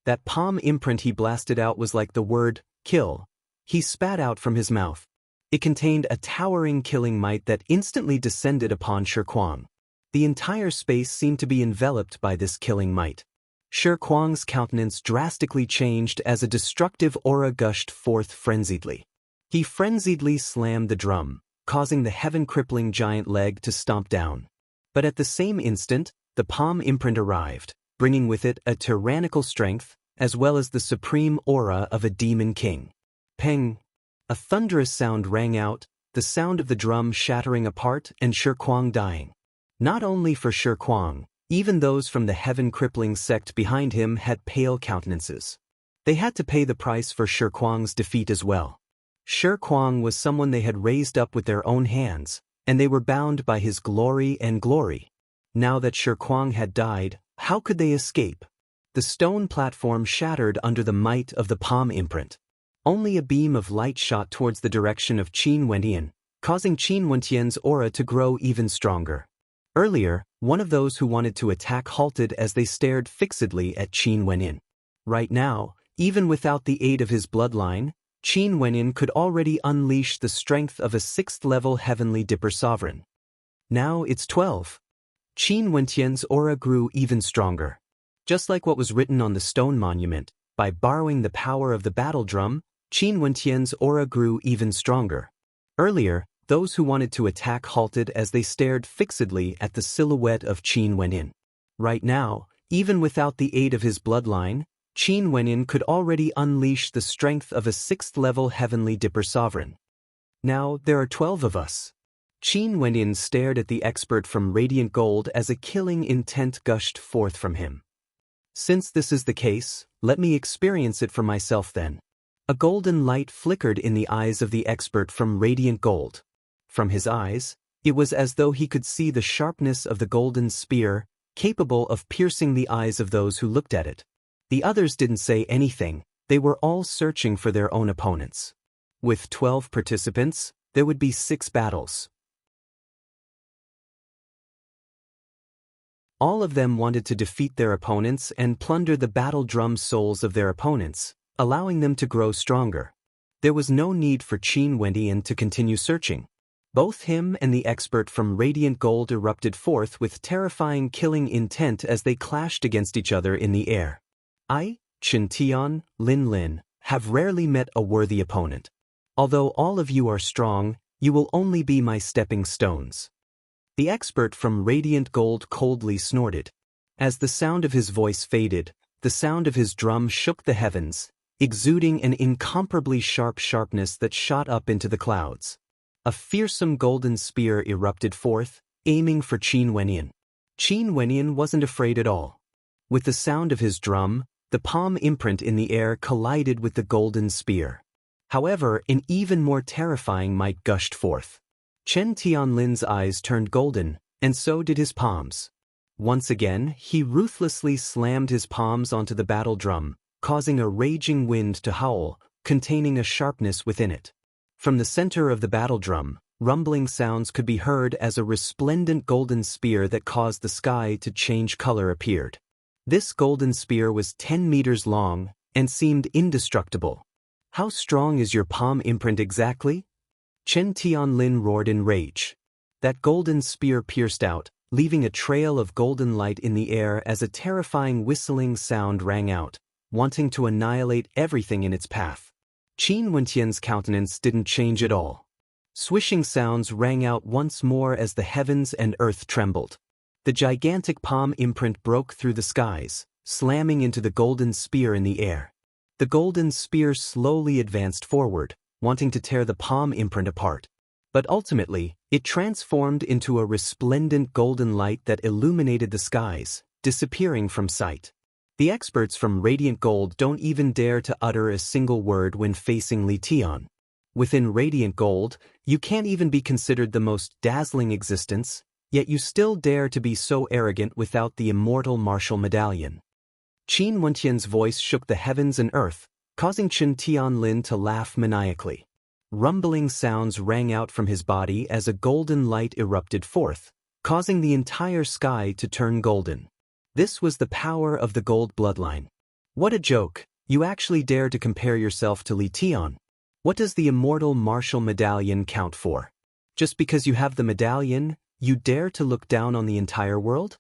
That palm imprint he blasted out was like the word, kill. He spat out from his mouth. It contained a towering killing might that instantly descended upon Shi Kuang. The entire space seemed to be enveloped by this killing might. Shi Kuang's countenance drastically changed as a destructive aura gushed forth frenziedly. He frenziedly slammed the drum, causing the heaven-crippling giant leg to stomp down. But at the same instant, the palm imprint arrived, bringing with it a tyrannical strength, as well as the supreme aura of a demon king. Peng! A thunderous sound rang out, the sound of the drum shattering apart and Shi Kuang dying. Not only for Shi Kuang, even those from the heaven-crippling sect behind him had pale countenances. They had to pay the price for Shi Kuang's defeat as well. Shi Kuang was someone they had raised up with their own hands, and they were bound by his glory and glory. Now that Shi Kuang had died, how could they escape? The stone platform shattered under the might of the palm imprint. Only a beam of light shot towards the direction of Qin Wenyan, causing Qin Wentian's aura to grow even stronger. Earlier, one of those who wanted to attack halted as they stared fixedly at Qin Wenyan. Right now, even without the aid of his bloodline, Qin Wenyan could already unleash the strength of a 6th-level heavenly dipper sovereign. Now it's 12. Qin Wentian's aura grew even stronger. Just like what was written on the stone monument, by borrowing the power of the battle drum, Qin Wentian's aura grew even stronger. Earlier, those who wanted to attack halted as they stared fixedly at the silhouette of Qin Wenyan. Right now, even without the aid of his bloodline, Qin Wenyan could already unleash the strength of a 6th-level heavenly dipper sovereign. Now, there are 12 of us. Qin Wenyan stared at the expert from Radiant Gold as a killing intent gushed forth from him. Since this is the case, let me experience it for myself then. A golden light flickered in the eyes of the expert from Radiant Gold. From his eyes, it was as though he could see the sharpness of the golden spear, capable of piercing the eyes of those who looked at it. The others didn't say anything, they were all searching for their own opponents. With 12 participants, there would be 6 battles. All of them wanted to defeat their opponents and plunder the battle drum souls of their opponents, allowing them to grow stronger. There was no need for Qin Wenyan to continue searching. Both him and the expert from Radiant Gold erupted forth with terrifying killing intent as they clashed against each other in the air. I, Chen Tian, Lin Lin, have rarely met a worthy opponent. Although all of you are strong, you will only be my stepping stones. The expert from Radiant Gold coldly snorted. As the sound of his voice faded, the sound of his drum shook the heavens, exuding an incomparably sharp sharpness that shot up into the clouds. A fearsome golden spear erupted forth, aiming for Qin Wenyan. Qin Wenyan wasn't afraid at all. With the sound of his drum, the palm imprint in the air collided with the golden spear. However, an even more terrifying might gushed forth. Chen Tianlin's eyes turned golden, and so did his palms. Once again, he ruthlessly slammed his palms onto the battle drum, causing a raging wind to howl, containing a sharpness within it. From the center of the battle drum, rumbling sounds could be heard as a resplendent golden spear that caused the sky to change color appeared. This golden spear was 10 meters long and seemed indestructible. "How strong is your palm imprint exactly?" Chen Tianlin roared in rage. That golden spear pierced out, leaving a trail of golden light in the air as a terrifying whistling sound rang out, wanting to annihilate everything in its path. Qin Wentian's countenance didn't change at all. Swishing sounds rang out once more as the heavens and earth trembled. The gigantic palm imprint broke through the skies, slamming into the golden spear in the air. The golden spear slowly advanced forward, wanting to tear the palm imprint apart. But ultimately, it transformed into a resplendent golden light that illuminated the skies, disappearing from sight. The experts from Radiant Gold don't even dare to utter a single word when facing Li Tian. Within Radiant Gold, you can't even be considered the most dazzling existence, yet you still dare to be so arrogant without the immortal martial medallion. Qin Wentian's voice shook the heavens and earth, causing Chen Tianlin to laugh maniacally. Rumbling sounds rang out from his body as a golden light erupted forth, causing the entire sky to turn golden. This was the power of the gold bloodline. What a joke, you actually dare to compare yourself to Li Tian. What does the immortal martial medallion count for? Just because you have the medallion, you dare to look down on the entire world?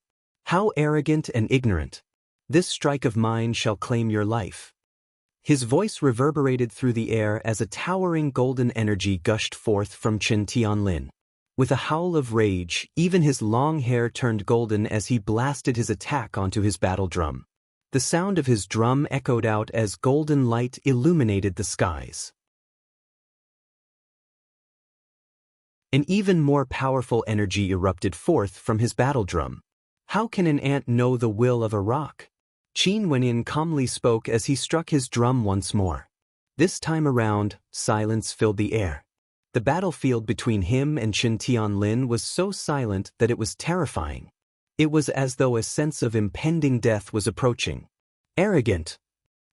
How arrogant and ignorant. This strike of mine shall claim your life. His voice reverberated through the air as a towering golden energy gushed forth from Chen Tianlin. With a howl of rage, even his long hair turned golden as he blasted his attack onto his battle drum. The sound of his drum echoed out as golden light illuminated the skies. An even more powerful energy erupted forth from his battle drum. How can an ant know the will of a rock? Qin Wenyan calmly spoke as he struck his drum once more. This time around, silence filled the air. The battlefield between him and Chen Tianlin was so silent that it was terrifying. It was as though a sense of impending death was approaching. Arrogant!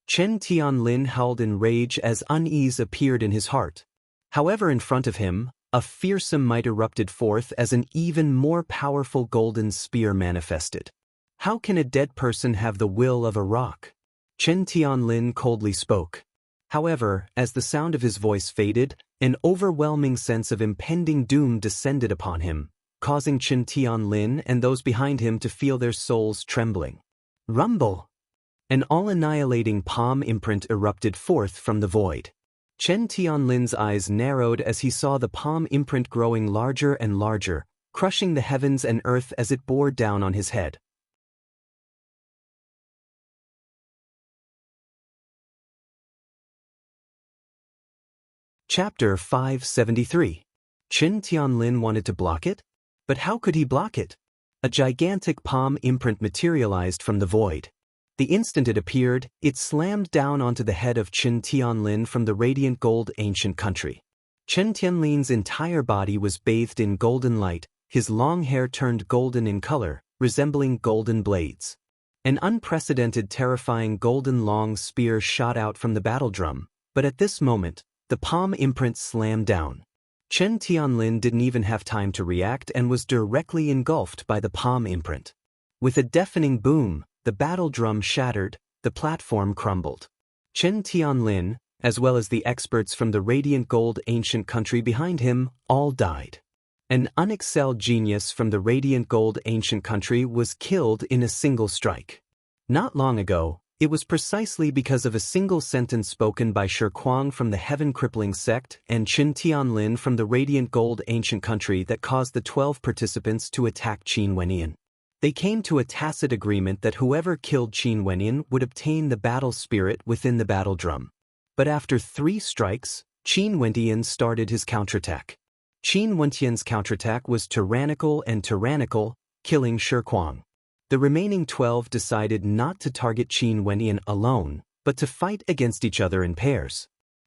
Chen Tianlin howled in rage as unease appeared in his heart. However, in front of him, a fearsome might erupted forth as an even more powerful golden spear manifested. How can a dead person have the will of a rock? Chen Tianlin coldly spoke. However, as the sound of his voice faded, an overwhelming sense of impending doom descended upon him, causing Chen Tianlin and those behind him to feel their souls trembling. Rumble! An all-annihilating palm imprint erupted forth from the void. Chen Tianlin's eyes narrowed as he saw the palm imprint growing larger and larger, crushing the heavens and earth as it bore down on his head. Chapter 573. Chen Tianlin wanted to block it? But how could he block it? A gigantic palm imprint materialized from the void. The instant it appeared, it slammed down onto the head of Chen Tianlin from the radiant gold ancient country. Chen Tianlin's entire body was bathed in golden light, his long hair turned golden in color, resembling golden blades. An unprecedented terrifying golden long spear shot out from the battle drum, but at this moment, the palm imprint slammed down. Chen Tianlin didn't even have time to react and was directly engulfed by the palm imprint. With a deafening boom, the battle drum shattered, the platform crumbled. Chen Tianlin, as well as the experts from the radiant gold ancient country behind him, all died. An unexcelled genius from the radiant gold ancient country was killed in a single strike. Not long ago, it was precisely because of a single sentence spoken by Shi Kuang from the heaven-crippling sect and Chen Tianlin from the radiant gold ancient country that caused the 12 participants to attack Qin Wenyan. They came to a tacit agreement that whoever killed Qin Wenyan would obtain the battle spirit within the battle drum. But after 3 strikes, Qin Wenyan started his counterattack. Qin Wentian's counterattack was tyrannical and tyrannical, killing Shi Kuang. The remaining 12 decided not to target Qin Wenyan alone, but to fight against each other in pairs.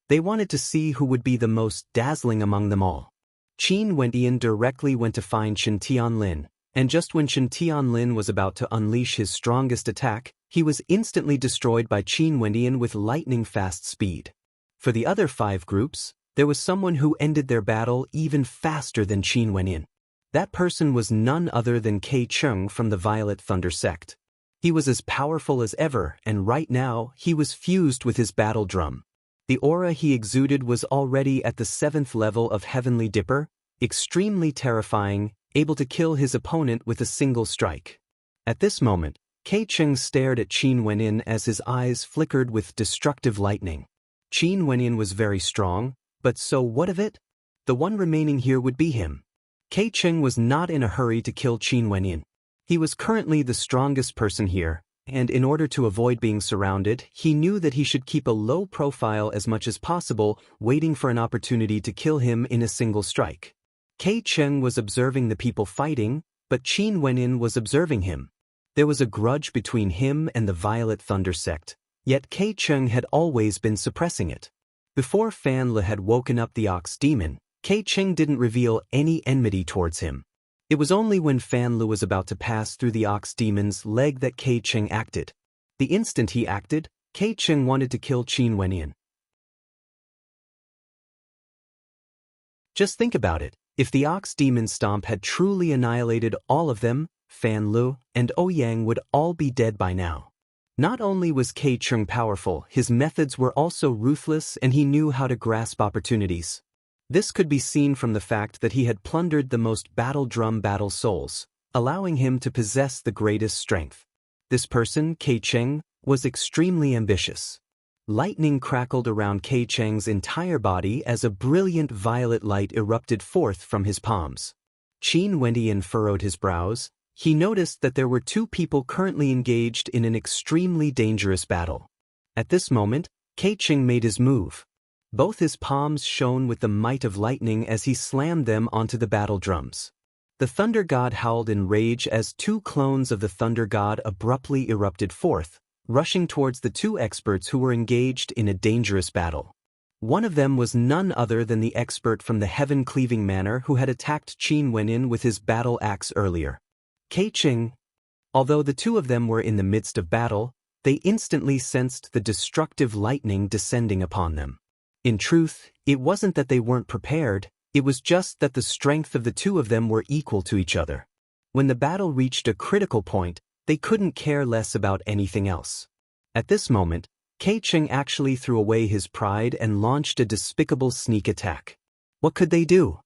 They wanted to see who would be the most dazzling among them all. Qin Wendian directly went to find Chen Tianlin, and just when Chen Tianlin was about to unleash his strongest attack, he was instantly destroyed by Qin Wendian with lightning-fast speed. For the other 5 groups, there was someone who ended their battle even faster than Qin Wendian. That person was none other than Kei Cheng from the Violet Thunder sect. He was as powerful as ever, and right now, he was fused with his battle drum. The aura he exuded was already at the 7th level of Heavenly Dipper, extremely terrifying, able to kill his opponent with a single strike. At this moment, Kei Cheng stared at Qin Wendian as his eyes flickered with destructive lightning. Qin Wendian was very strong, but so what of it? The one remaining here would be him. Kei Cheng was not in a hurry to kill Qin Wendian. He was currently the strongest person here, and in order to avoid being surrounded, he knew that he should keep a low profile as much as possible, waiting for an opportunity to kill him in a single strike. Kei Cheng was observing the people fighting, but Qin Wendian was observing him. There was a grudge between him and the Violet Thunder sect, yet Kei Cheng had always been suppressing it. Before Fan Le had woken up the Ox Demon, Kei Cheng didn't reveal any enmity towards him. It was only when Fan Le was about to pass through the Ox Demon's leg that Kei Cheng acted. The instant he acted, Kei Cheng wanted to kill Qin Wendian. Just think about it. If the Ox Demon Stomp had truly annihilated all of them, Fan Le and Ouyang would all be dead by now. Not only was Kei Cheng powerful, his methods were also ruthless and he knew how to grasp opportunities. This could be seen from the fact that he had plundered the most battle drum battle souls, allowing him to possess the greatest strength. This person, Kei Cheng, was extremely ambitious. Lightning crackled around Kei Cheng's entire body as a brilliant violet light erupted forth from his palms. Qin Wendian furrowed his brows. He noticed that there were 2 people currently engaged in an extremely dangerous battle. At this moment, Kei Cheng made his move. Both his palms shone with the might of lightning as he slammed them onto the battle drums. The Thunder God howled in rage as 2 clones of the Thunder God abruptly erupted forth, rushing towards the 2 experts who were engaged in a dangerous battle. One of them was none other than the expert from the Heaven-Cleaving Manor who had attacked Qin Wendian with his battle axe earlier. Kei Cheng. Although the 2 of them were in the midst of battle, they instantly sensed the destructive lightning descending upon them. In truth, it wasn't that they weren't prepared, it was just that the strength of the 2 of them were equal to each other. When the battle reached a critical point, they couldn't care less about anything else. At this moment, Kei Cheng actually threw away his pride and launched a despicable sneak attack. What could they do?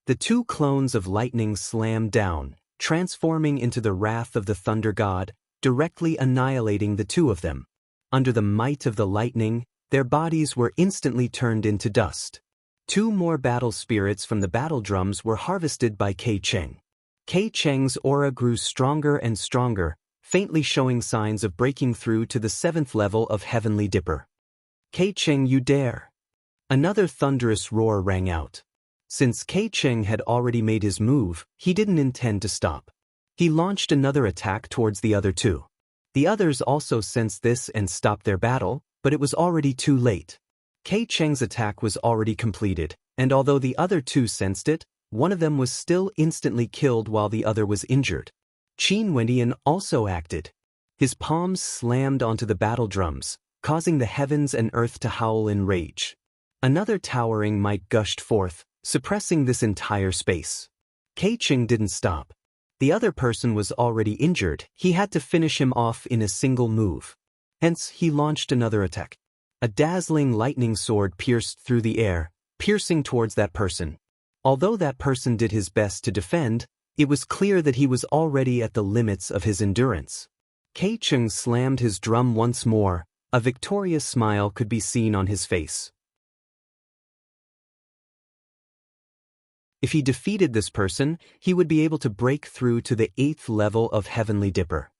The 2 clones of lightning slammed down, transforming into the wrath of the Thunder God, directly annihilating the 2 of them. Under the might of the lightning, their bodies were instantly turned into dust. 2 more battle spirits from the battle drums were harvested by Kei Cheng. Kei Cheng's aura grew stronger and stronger, faintly showing signs of breaking through to the 7th level of Heavenly Dipper. Kei Cheng, you dare! Another thunderous roar rang out. Since Kei Cheng had already made his move, he didn't intend to stop. He launched another attack towards the other 2. The others also sensed this and stopped their battle, but it was already too late. Kei Cheng's attack was already completed, and although the other 2 sensed it, one of them was still instantly killed while the other was injured. Qin Wendian also acted. His palms slammed onto the battle drums, causing the heavens and earth to howl in rage. Another towering might gushed forth, suppressing this entire space. Kei Cheng didn't stop. The other person was already injured, he had to finish him off in a single move. Hence, he launched another attack. A dazzling lightning sword pierced through the air, piercing towards that person. Although that person did his best to defend, it was clear that he was already at the limits of his endurance. Kei Cheng slammed his drum once more, a victorious smile could be seen on his face. If he defeated this person, he would be able to break through to the 8th level of Heavenly Dipper.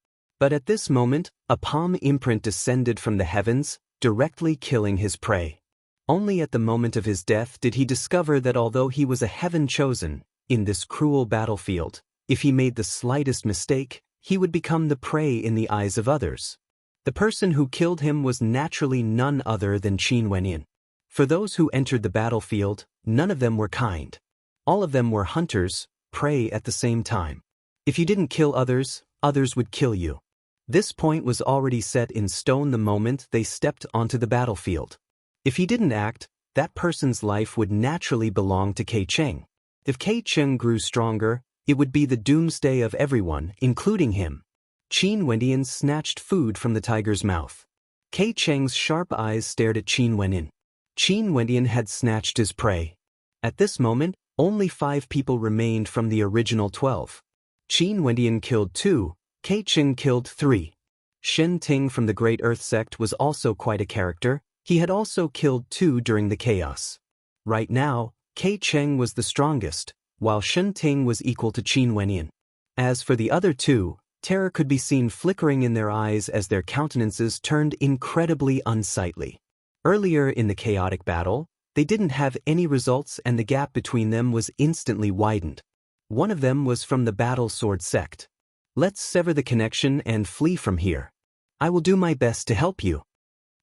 But at this moment, a palm imprint descended from the heavens, directly killing his prey. Only at the moment of his death did he discover that although he was a heaven chosen, in this cruel battlefield, if he made the slightest mistake, he would become the prey in the eyes of others. The person who killed him was naturally none other than Qin Wendian. For those who entered the battlefield, none of them were kind. All of them were hunters, prey at the same time. If you didn't kill others, others would kill you. This point was already set in stone the moment they stepped onto the battlefield. If he didn't act, that person's life would naturally belong to Kei Cheng. If Kei Cheng grew stronger, it would be the doomsday of everyone, including him. Qin Wendian snatched food from the tiger's mouth. Kei Cheng's sharp eyes stared at Qin Wendian. Qin Wendian had snatched his prey. At this moment, only 5 people remained from the original 12. Qin Wendian killed 2, Kei Cheng killed 3. Shen Ting from the Great Earth Sect was also quite a character. He had also killed 2 during the chaos. Right now, Kei Cheng was the strongest, while Shen Ting was equal to Qin Wendian. As for the other 2, terror could be seen flickering in their eyes as their countenances turned incredibly unsightly. Earlier in the chaotic battle, they didn't have any results and the gap between them was instantly widened. One of them was from the Battle Sword Sect. Let's sever the connection and flee from here. I will do my best to help you.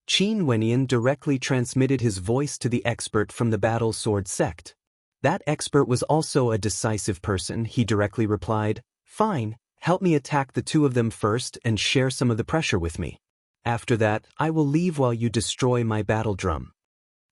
Qin Wendian directly transmitted his voice to the expert from the Battle Sword Sect. That expert was also a decisive person. He directly replied, "Fine, help me attack the 2 of them first and share some of the pressure with me. After that, I will leave while you destroy my battle drum."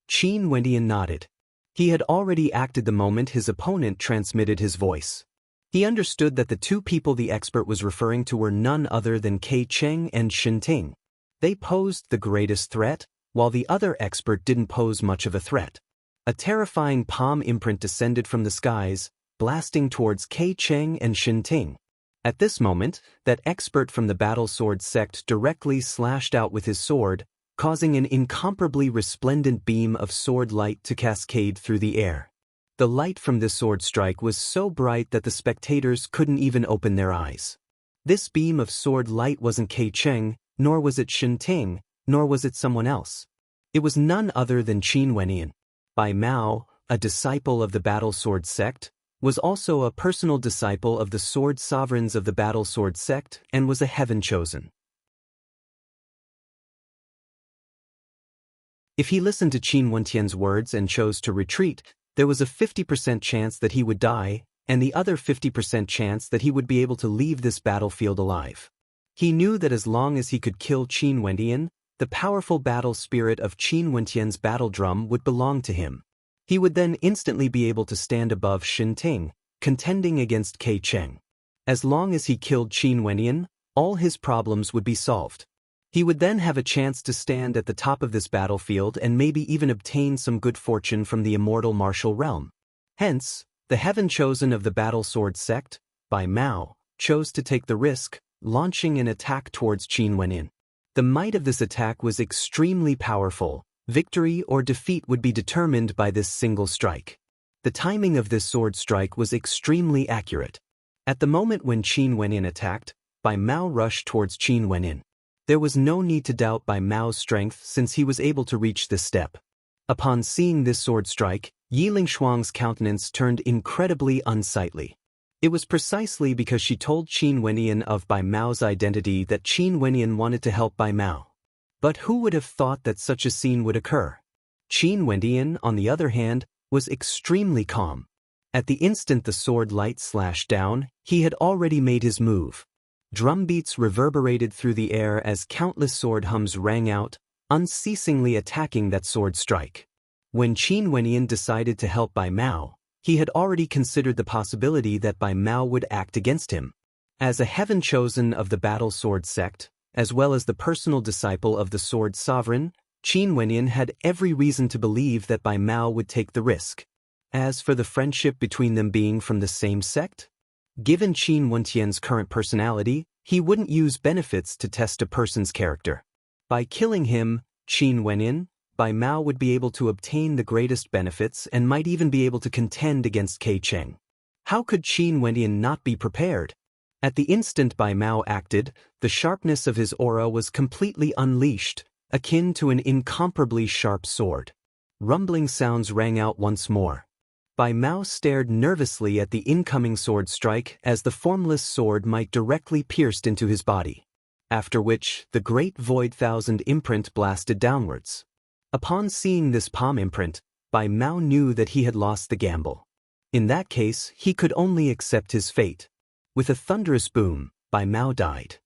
Qin Wendian nodded. He had already acted the moment his opponent transmitted his voice. He understood that the 2 people the expert was referring to were none other than Kei Cheng and Shen Ting. They posed the greatest threat, while the other expert didn't pose much of a threat. A terrifying palm imprint descended from the skies, blasting towards Kei Cheng and Shen Ting. At this moment, that expert from the Battle Sword Sect directly slashed out with his sword, causing an incomparably resplendent beam of sword light to cascade through the air. The light from this sword strike was so bright that the spectators couldn't even open their eyes. This beam of sword light wasn't Kei Cheng, nor was it Shen Ting, nor was it someone else. It was none other than Qin Wendian. Bai Mao, a disciple of the Battle Sword Sect, was also a personal disciple of the Sword Sovereigns of the Battle Sword Sect and was a heaven chosen. If he listened to Qin Wendian's words and chose to retreat, there was a 50% chance that he would die, and the other 50% chance that he would be able to leave this battlefield alive. He knew that as long as he could kill Qin Wendian, the powerful battle spirit of Qin Wendian's battle drum would belong to him. He would then instantly be able to stand above Shen Ting, contending against Kei Cheng. As long as he killed Qin Wendian, all his problems would be solved. He would then have a chance to stand at the top of this battlefield and maybe even obtain some good fortune from the immortal martial realm. Hence, the heaven chosen of the Battle Sword Sect, Bai Mao, chose to take the risk, launching an attack towards Qin Wendian. The might of this attack was extremely powerful. Victory or defeat would be determined by this single strike. The timing of this sword strike was extremely accurate. At the moment when Qin Wendian attacked, Bai Mao rushed towards Qin Wendian. There was no need to doubt Bai Mao's strength since he was able to reach this step. Upon seeing this sword strike, Yi Lingshuang's countenance turned incredibly unsightly. It was precisely because she told Qin Wendian of Bai Mao's identity that Qin Wendian wanted to help Bai Mao. But who would have thought that such a scene would occur? Qin Wendian, on the other hand, was extremely calm. At the instant the sword light slashed down, he had already made his move. Drumbeats reverberated through the air as countless sword hums rang out, unceasingly attacking that sword strike. When Qin Wendian decided to help Bai Mao, he had already considered the possibility that Bai Mao would act against him. As a heaven chosen of the Battle Sword Sect, as well as the personal disciple of the Sword Sovereign, Qin Wendian had every reason to believe that Bai Mao would take the risk. As for the friendship between them being from the same sect, given Qin Wendian's current personality, he wouldn't use benefits to test a person's character. By killing him, Qin Wendian, Bai Mao would be able to obtain the greatest benefits and might even be able to contend against Kei Cheng. How could Qin Wendian not be prepared? At the instant Bai Mao acted, the sharpness of his aura was completely unleashed, akin to an incomparably sharp sword. Rumbling sounds rang out once more. Bai Mao stared nervously at the incoming sword strike as the formless sword might directly pierced into his body. After which, the great Void Thousand imprint blasted downwards. Upon seeing this palm imprint, Bai Mao knew that he had lost the gamble. In that case, he could only accept his fate. With a thunderous boom, Bai Mao died.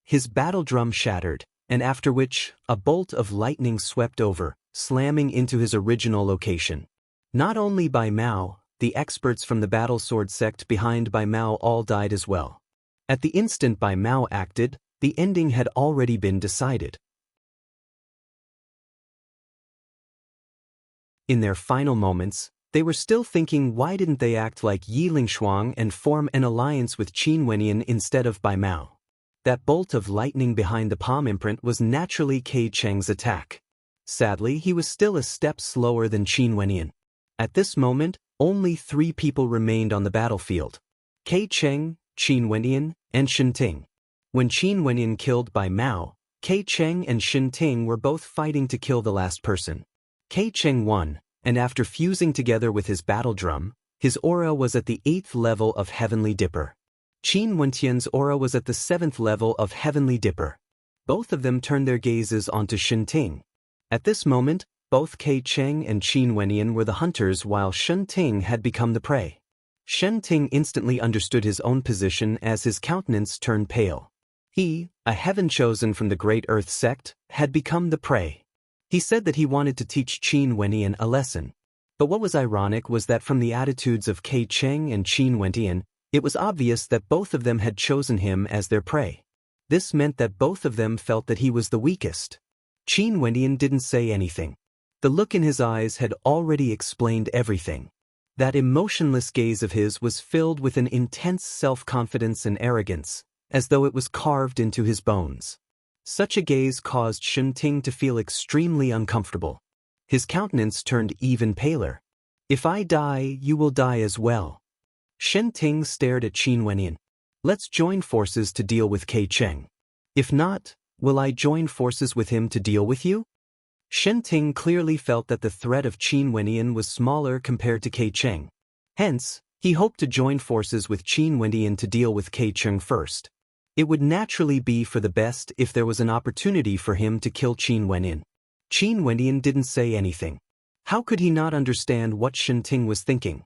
His battle drum shattered, and after which, a bolt of lightning swept over, slamming into his original location. Not only Bai Mao, the experts from the battle sword sect behind Bai Mao all died as well. At the instant Bai Mao acted, the ending had already been decided. In their final moments, they were still thinking why didn't they act like Yi Lingshuang and form an alliance with Qin Wenyan instead of Bai Mao. That bolt of lightning behind the palm imprint was naturally Ke Cheng's attack. Sadly, he was still a step slower than Qin Wenyan. At this moment, only 3 people remained on the battlefield: Ke Cheng, Qin Wenyan, and Shen Ting. When Qin Wenyan killed Bai Mao, Ke Cheng and Shen Ting were both fighting to kill the last person. Ke Cheng won, and after fusing together with his battle drum, his aura was at the 8th level of Heavenly Dipper. Qin Wentian's aura was at the 7th level of Heavenly Dipper. Both of them turned their gazes onto Shen Ting. At this moment, both Ke Cheng and Qin Wenyan were the hunters while Shen Ting had become the prey. Shen Ting instantly understood his own position as his countenance turned pale. He, a heaven chosen from the Great Earth sect, had become the prey. He said that he wanted to teach Qin Wenyan a lesson. But what was ironic was that from the attitudes of Ke Cheng and Qin Wenyan, it was obvious that both of them had chosen him as their prey. This meant that both of them felt that he was the weakest. Qin Wenyan didn't say anything. The look in his eyes had already explained everything. That emotionless gaze of his was filled with an intense self-confidence and arrogance, as though it was carved into his bones. Such a gaze caused Shen Ting to feel extremely uncomfortable. His countenance turned even paler. "If I die, you will die as well." Shen Ting stared at Qin Wenyan. "Let's join forces to deal with Ke Cheng. If not, will I join forces with him to deal with you?" Shen Ting clearly felt that the threat of Qin Wenyan was smaller compared to Ke Cheng. Hence, he hoped to join forces with Qin Wenyan to deal with Ke Cheng first. It would naturally be for the best if there was an opportunity for him to kill Qin Wenyan. Qin Wenyan didn't say anything. How could he not understand what Shen Ting was thinking?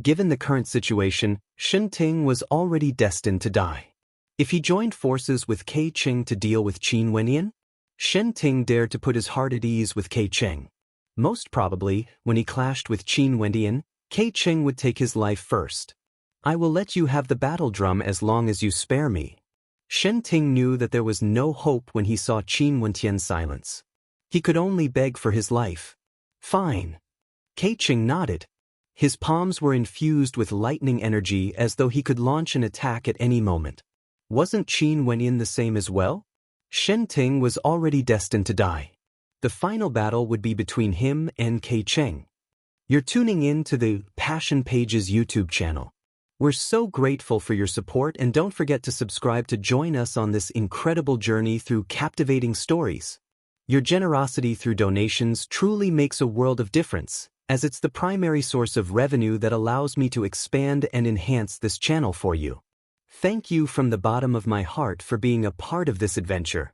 Given the current situation, Shen Ting was already destined to die. If he joined forces with Ke Cheng to deal with Qin Wenyan, Shen Ting dared to put his heart at ease with Ke Cheng. Most probably, when he clashed with Qin Wenyan, Ke Cheng would take his life first. "I will let you have the battle drum as long as you spare me." Shen Ting knew that there was no hope when he saw Qin Wentian's silence. He could only beg for his life. "Fine." Ke Cheng nodded. His palms were infused with lightning energy as though he could launch an attack at any moment. Wasn't Qin Wenyan the same as well? Shen Ting was already destined to die. The final battle would be between him and Ke Cheng. You're tuning in to the Passion Pages YouTube channel. We're so grateful for your support, and don't forget to subscribe to join us on this incredible journey through captivating stories. Your generosity through donations truly makes a world of difference, as it's the primary source of revenue that allows me to expand and enhance this channel for you. Thank you from the bottom of my heart for being a part of this adventure.